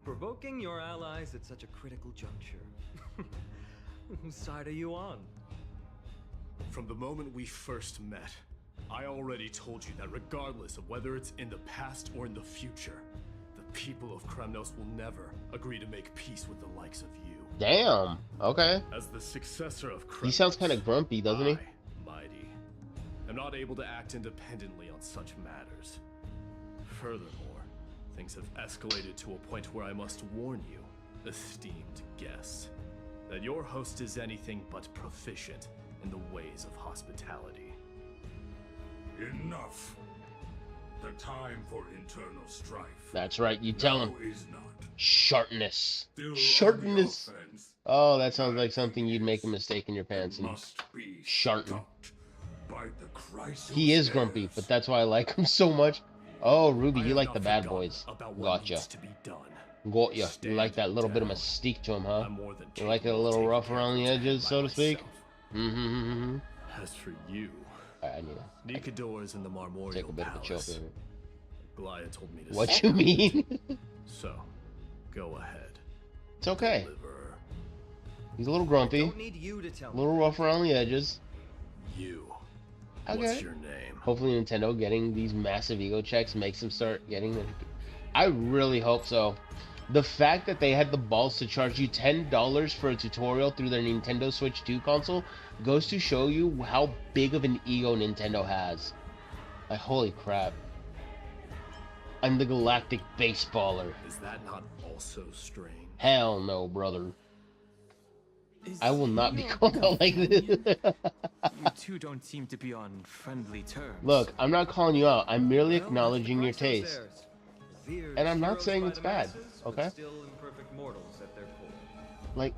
Provoking your allies at such a critical juncture. Whose side are you on? From the moment we first met, I already told you that regardless of whether it's in the past or in the future, the people of Kremnos will never agree to make peace with the likes of you. Damn. Okay. As the successor of Kremnos, He sounds kind of grumpy, doesn't he? Mighty, am not able to act independently on such matters. Furthermore, things have escalated to a point where I must warn you, esteemed guest, that your host is anything but proficient in the ways of hospitality. Enough. The time for internal strife. That's right, you tell him. Is not. Sharpness. Still Sharpness. on the offense. Oh, that sounds like something you'd make a mistake in your pants and Be sharpen. by the crisis. He is grumpy, but that's why I like him so much. Oh, Ruby, you like the bad boys. Gotcha. Got ya. You like that little bit of mystique to him, huh? You like it a little rough around the edges, so to speak? Mm-hmm. As for you, I need Nicanor is in the Marmorial take a bit of a Palace. choke here. Aglaia told me to What say you mean? So, go ahead. It's okay. He's a little grumpy. Don't need you to tell A little rough around the edges. You. Okay. What's your name? Hopefully Nintendo getting these massive ego checks makes him start getting the... I really hope so. The fact that they had the balls to charge you $10 for a tutorial through their Nintendo Switch 2 console goes to show you how big of an ego Nintendo has. Like, holy crap. I'm the galactic baseballer. Is that not also strange? Hell no, brother. I will not be called out like this. You two don't seem to be on friendly terms. Look, I'm not calling you out. I'm merely acknowledging your taste. And I'm not saying it's bad, okay? Still imperfect mortals at their core. Like,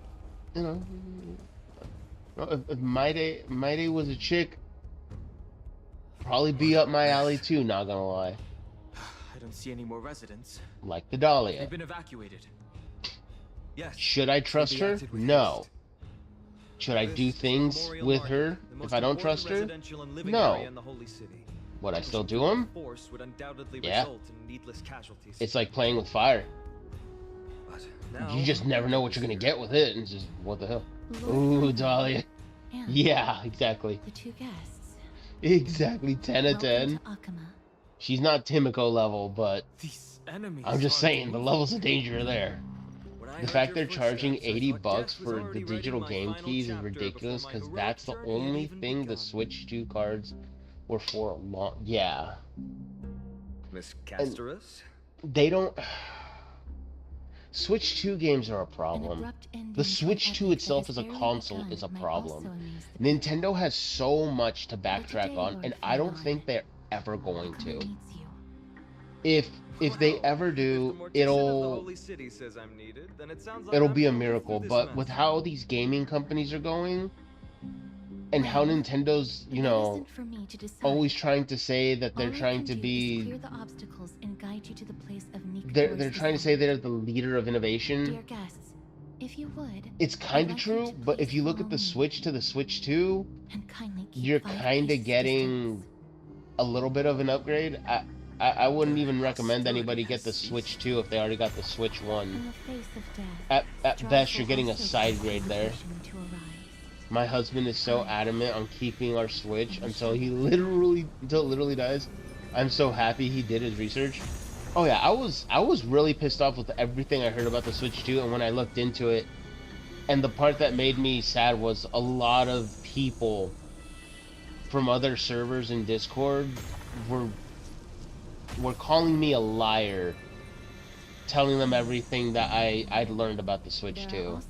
you know, if My Day was a chick, probably be up my alley too, not gonna lie. I don't see any more residents. Like the Dahlia. They've been evacuated. Yes. Should I trust her? No. Should I do things with her if I don't trust her? No. Would I still do them? Yeah. It's like playing with fire. You just never know what you're gonna get with it, and it's just, what the hell? Ooh, Dahlia. Yeah, exactly. The two guests. Exactly, 10 out of 10. She's not Timiko level, but I'm just saying, the levels of danger are there. The fact they're charging $80 for the digital game keys is ridiculous, because that's the only thing the Switch 2 cards were for a long... Yeah. Miss Casterus? They don't... Switch 2 games are a problem. The Switch 2 itself as a console is a problem. Nintendo has so much to backtrack on, and I don't think they're ever going to. If they ever do, it'll be a miracle. But with how these gaming companies are going, and how Nintendo's, you know, always trying to say that they're trying to be, they're trying to say they're the leader of innovation. If you would, it's kind of true, but if you look at the Switch to the Switch 2, you're kind of getting a little bit of an upgrade. I wouldn't even recommend anybody get the Switch 2 if they already got the Switch 1. At best, you're getting a side grade there. My husband is so adamant on keeping our Switch until it literally dies. I'm so happy he did his research. Oh yeah, I was really pissed off with everything I heard about the Switch 2, and when I looked into it, and the part that made me sad was a lot of people from other servers in Discord were calling me a liar, telling them everything that I'd learned about the Switch 2.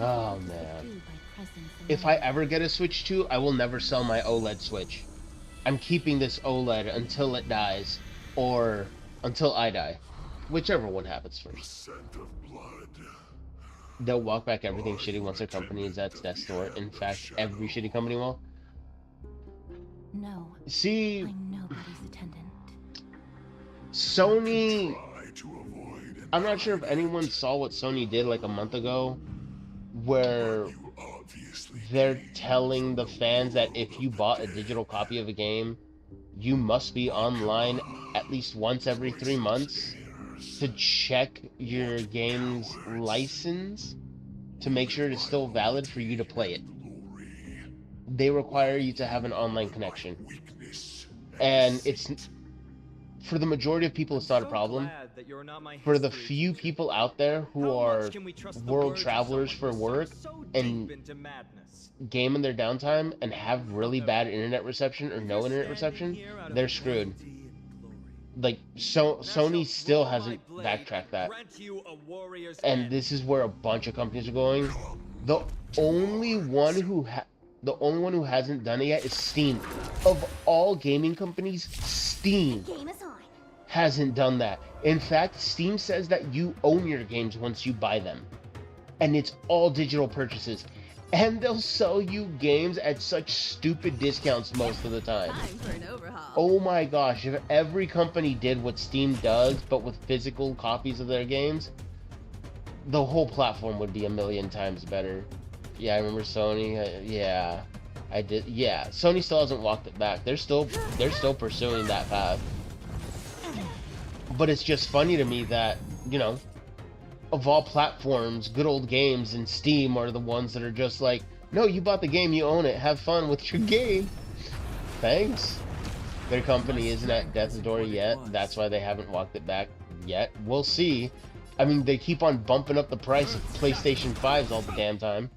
Oh man. If I ever get a Switch 2, I will never sell my OLED Switch. I'm keeping this OLED until it dies, or until I die. Whichever one happens first. They'll walk back everything shitty once their company is at death's door. In fact, every shitty company will. No. See, I'm nobody's attendant. Sony... I'm not sure if anyone saw what Sony did like a month ago, where they're telling the fans that if you bought a digital copy of a game, you must be online at least once every 3 months to check your game's license to make sure it's still valid for you to play it. They require you to have an online connection. And it's... For the majority of people, it's not a problem. For the few people out there who are world travelers for work and game in their downtime and have really bad internet reception or no internet reception, they're screwed. Like, Sony still hasn't backtracked that. And this is where a bunch of companies are going. The only one who hasn't done it yet is Steam. Of all gaming companies, Steam hasn't done that. In fact, Steam says that you own your games once you buy them. And it's all digital purchases. And they'll sell you games at such stupid discounts most of the time. Time for an overhaul. Oh my gosh, if every company did what Steam does, but with physical copies of their games, the whole platform would be a million times better. Yeah, I remember Sony. Yeah, I did. Yeah, Sony still hasn't walked it back. They're still pursuing that path. But it's just funny to me that, you know, of all platforms, good old games and Steam are the ones that are just like, no, you bought the game, you own it, have fun with your game. Thanks. Their company isn't at death's door yet. That's why they haven't walked it back yet. We'll see. I mean, they keep on bumping up the price of PlayStation 5s all the damn time.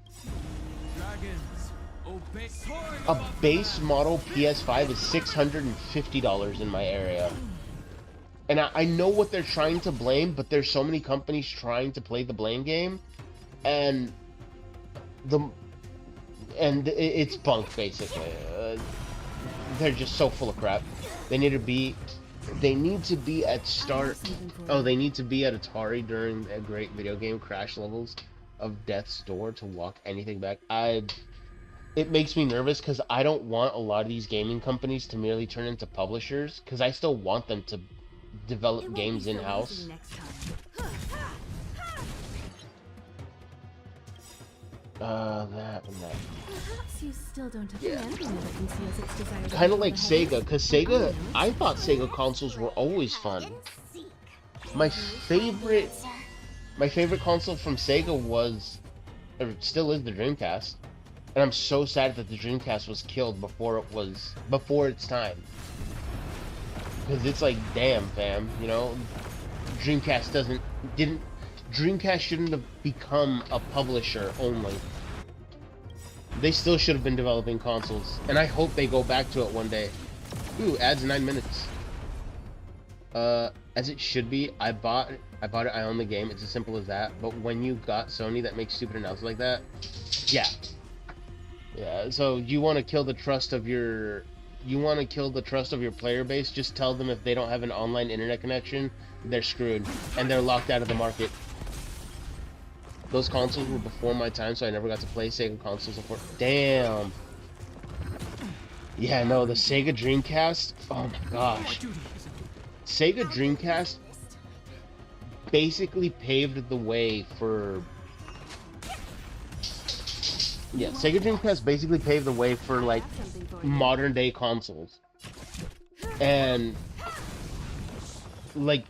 A base model PS5 is $650 in my area. And I know what they're trying to blame, but there's so many companies trying to play the blame game, and it's bunk basically. They're just so full of crap. They need to be at they need to be at Atari during a great video game crash levels of death's door to walk anything back. It makes me nervous because I don't want a lot of these gaming companies to merely turn into publishers, because I still want them to develop games in-house. That and that. Perhaps you still don't have anything that conceals its desire. Kind of like Sega, because I thought Sega consoles were always fun. My favorite console from Sega was, or still is, the Dreamcast. And I'm so sad that the Dreamcast was killed before its time. Because it's like, damn, fam, you know, Dreamcast shouldn't have become a publisher only. They still should have been developing consoles, and I hope they go back to it one day. Ooh, adds 9 minutes. As it should be. I bought it, I own the game, it's as simple as that. But when you got Sony that makes stupid announcements like that, yeah. Yeah, so you want to kill the trust of your player base, just tell them if they don't have an online internet connection, they're screwed. And they're locked out of the market. Those consoles were before my time, so I never got to play Sega consoles before. Damn. Yeah, no, the Sega Dreamcast, oh my gosh. Sega Dreamcast basically paved the way for... Yeah, Sega Dreamcast basically paved the way for, like, modern day consoles. And, like,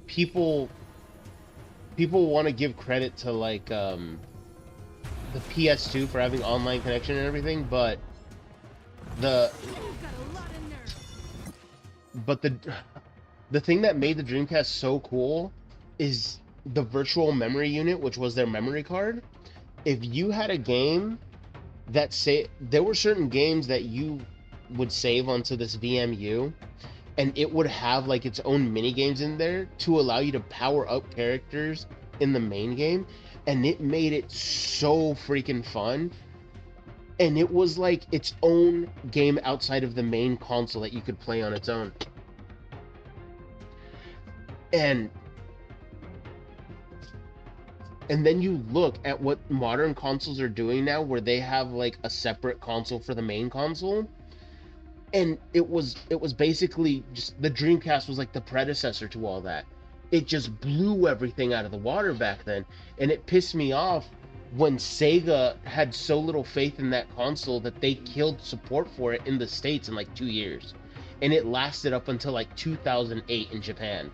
people want to give credit to, like, the PS2 for having online connection and everything, but the thing that made the Dreamcast so cool is the virtual memory unit, which was their memory card. If you had a game that there were certain games that you would save onto this VMU, and it would have like its own mini games in there to allow you to power up characters in the main game, and it made it so freaking fun. And it was like its own game outside of the main console that you could play on its own. And then you look at what modern consoles are doing now, where they have like a separate console for the main console. And it was basically just, the Dreamcast was like the predecessor to all that. It just blew everything out of the water back then. And it pissed me off when Sega had so little faith in that console that they killed support for it in the States in like 2 years. And it lasted up until like 2008 in Japan.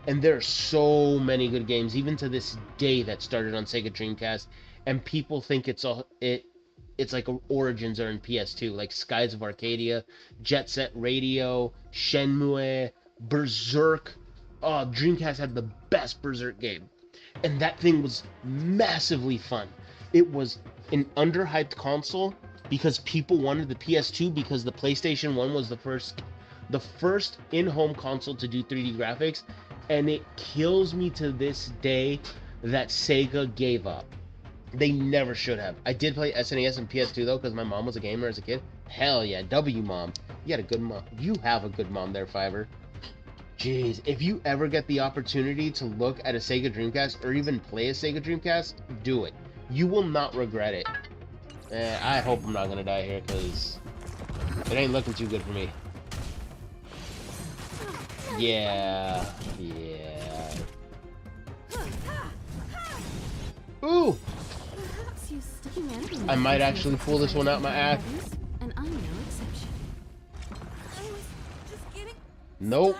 And there are so many good games, even to this day, that started on Sega Dreamcast. And people think it's like origins are in PS2, like Skies of Arcadia, Jet Set Radio, Shenmue, Berserk. Oh, Dreamcast had the best Berserk game. And that thing was massively fun. It was an underhyped console because people wanted the PS2 because the PlayStation 1 was the first in-home console to do 3D graphics. And it kills me to this day that Sega gave up. They never should have. I did play SNES and PS2 though, because my mom was a gamer as a kid. Hell yeah, W mom. You had a good mom. You have a good mom there, Fiverr. Jeez, if you ever get the opportunity to look at a Sega Dreamcast or even play a Sega Dreamcast, do it. You will not regret it. I hope I'm not gonna die here, because it ain't looking too good for me. Yeah. Ooh! I might actually pull this one out my ass. And I'm no exception. Nope.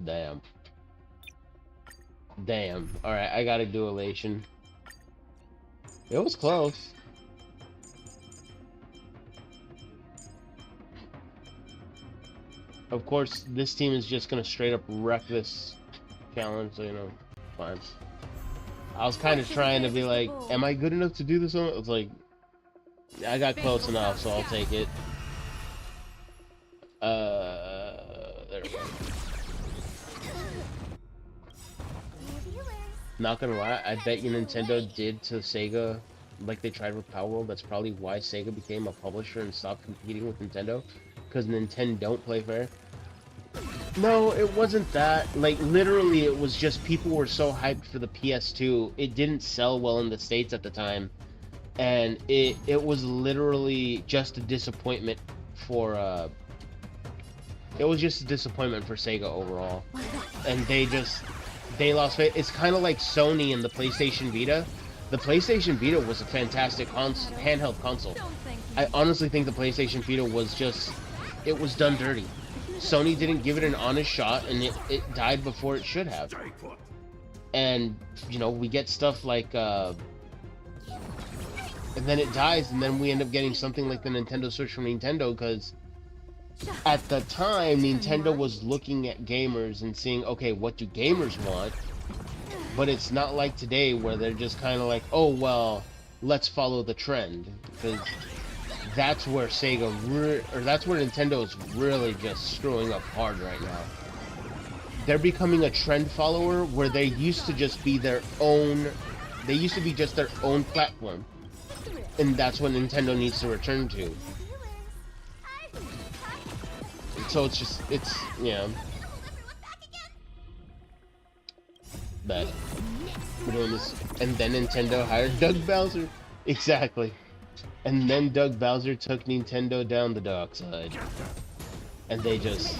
Damn. Alright, I gotta do Elation. It was close. Of course, this team is just gonna straight up wreck this challenge, so you know, fine. I was kind of trying to be like, am I good enough to do this one? It's like, I got close enough, so I'll take it. There we go. Not gonna lie, I bet you Nintendo did to Sega like they tried with Power World. That's probably why Sega became a publisher and stopped competing with Nintendo, because Nintendo don't play fair. No, it wasn't that. Like, literally, it was just people were so hyped for the PS2. It didn't sell well in the States at the time. And it was literally just a disappointment for, it was just a disappointment for Sega overall. And they lost faith. It's kind of like Sony and the PlayStation Vita. The PlayStation Vita was a fantastic handheld console. I honestly think the PlayStation Vita was just, it was done dirty. Sony didn't give it an honest shot, and it died before it should have. And, you know, we get stuff like, and then it dies, and then we end up getting something like the Nintendo Switch from Nintendo, because at the time, Nintendo was looking at gamers and seeing, okay, what do gamers want? But it's not like today, where they're just kind of like, oh, well, let's follow the trend, because that's where that's where Nintendo is really just screwing up hard right now. They're becoming a trend follower where they used to just be their own. They used to be just their own platform, and that's what Nintendo needs to return to. So it's yeah. But we're doing this, and then Nintendo hired Doug Bowser. Exactly. And then Doug Bowser took Nintendo down the dark side. And they just...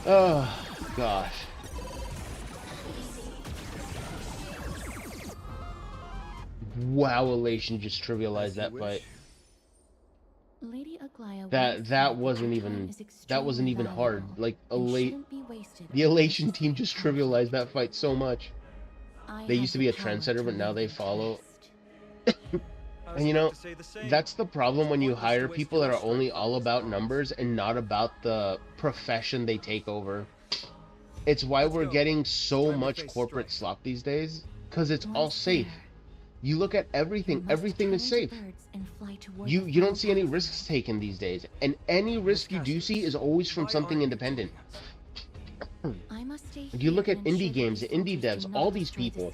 Oh, gosh. Wow, Elation just trivialized that fight. Lady Aglaia That wasn't even hard. Like, the Elation team just trivialized that fight so much. They used to be a trendsetter, but now they follow. And you know, that's the problem when you hire people that are only all about numbers and not about the profession they take over. It's why we're getting so much corporate slop these days, because it's all safe. You look at everything is safe. You don't see any risks taken these days, and any risk you do see is always from something independent. You look at indie games, the indie devs, all these people,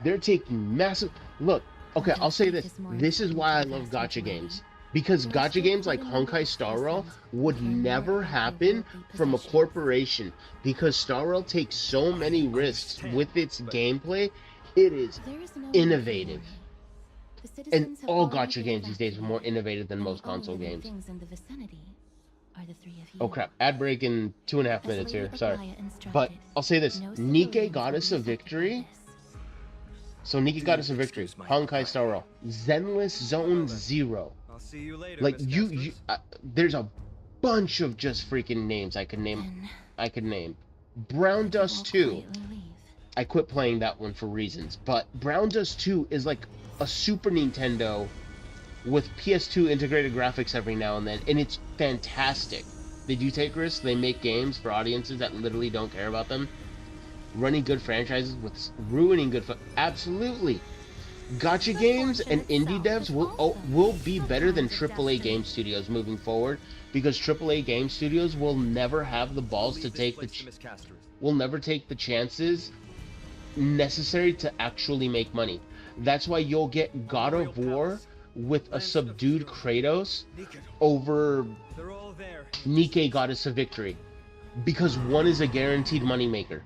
they're taking massive... Look, okay, I'll say this. This is why I love gacha games. Because gacha games like Honkai Star Rail would never happen from a corporation. Because Star Rail takes so many risks with its gameplay, it is innovative. And all gacha games these days are more innovative than most console games. Oh crap, ad break in 2.5 minutes here, sorry. But I'll say this, Nikke Goddess of Victory. So Nikke Goddess of Victory, Honkai Star Rail, Zenless Zone Zero. Like there's a bunch of just freaking names I could name. Brown Dust 2. I quit playing that one for reasons, but Brown Dust 2 is like a Super Nintendo with PS2 integrated graphics every now and then, and it's fantastic. They do take risks. They make games for audiences that literally don't care about them. Running good franchises with ruining good absolutely. Gacha games and indie devs will be better than AAA game studios moving forward, because AAA game studios will never have the balls to take will never take the chances necessary to actually make money. That's why you'll get God of War with a subdued Kratos over Nikke Goddess of Victory, because one is a guaranteed moneymaker.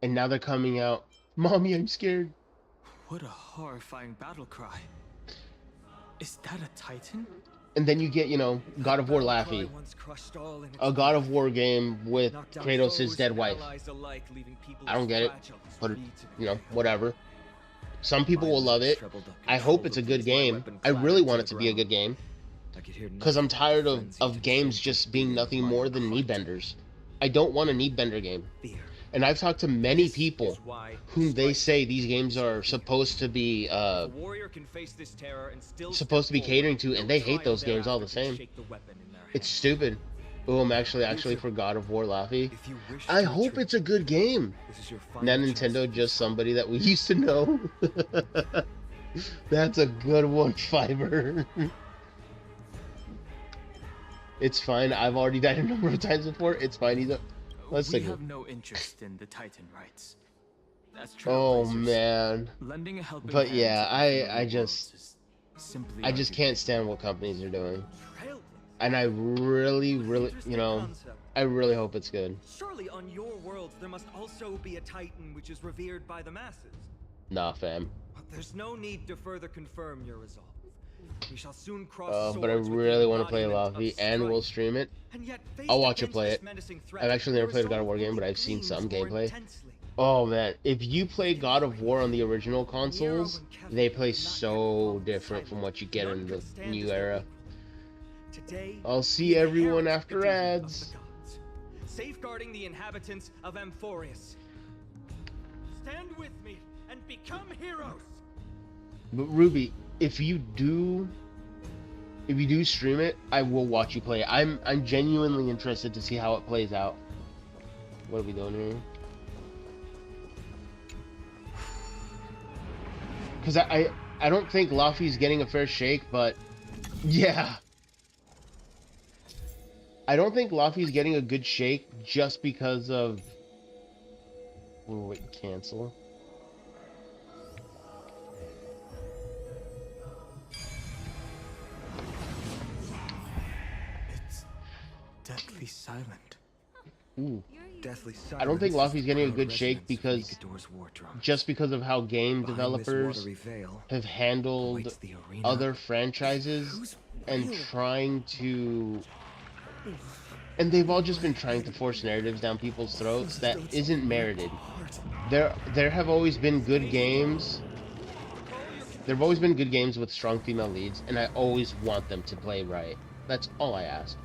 And now they're coming out, Mommy, I'm scared. What a horrifying battle cry. Is that a Titan? And then you get, you know, God of War Laffy. A God of War game with Kratos' dead wife. I don't get it, but, you know, whatever. Some people will love it. I hope it's a good game. I really want it to be a good game. Because I'm tired of games just being nothing more than knee benders. I don't want a knee bender game. And I've talked to many people whom they say these games are supposed to be catering to, and they hate those games all the same. It's stupid. Oh, I'm actually for God of War Laffy. I hope it's a good game. Now Nintendo just somebody that we used to know. That's a good one, Fiverr. It's fine. I've already died a number of times before. It's fine. Let's we have no interest in the Titan rights. That's true. Oh man. Lending a helping but hand yeah, to I just can't stand what companies are doing. And I really, you know, I really hope it's good. Surely on your worlds there must also be a Titan which is revered by the masses. Nah, fam. There's no need to further confirm your resolve. We shall soon cross but I really want to play Laffy, and we'll stream it. I'll watch you play it. I've actually never played a God of War game, but I've seen some gameplay. Oh man, if you play God of War on the original consoles, they play so different from what you get in the new era. I'll see everyone after ads. Safeguarding the inhabitants of Amphorius. Stand with me and become heroes. But Ruby, if you do stream it, I will watch you play it. I'm genuinely interested to see how it plays out. What are we doing here? Because I I don't think Luffy's getting a fair shake, but yeah. I don't think Luffy's getting a good shake just because of... Oh, wait, cancel. It's deathly silent. Ooh. Deathly silent. I don't think Luffy's getting a good shake because just because of how game developers have handled other franchises and trying to... And they've all just been trying to force narratives down people's throats that isn't merited. There have always been good games. There have always been good games with strong female leads, and I always want them to play right. That's all I ask.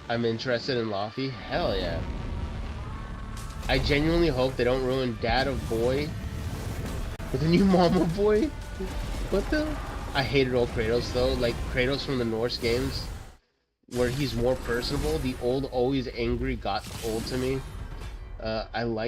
I'm interested in Luffy? Hell yeah. I genuinely hope they don't ruin Dad of Boy with a new Mama Boy. What the? I hated old Kratos though, like Kratos from the Norse games, where he's more personable. The old, always angry got old to me. I like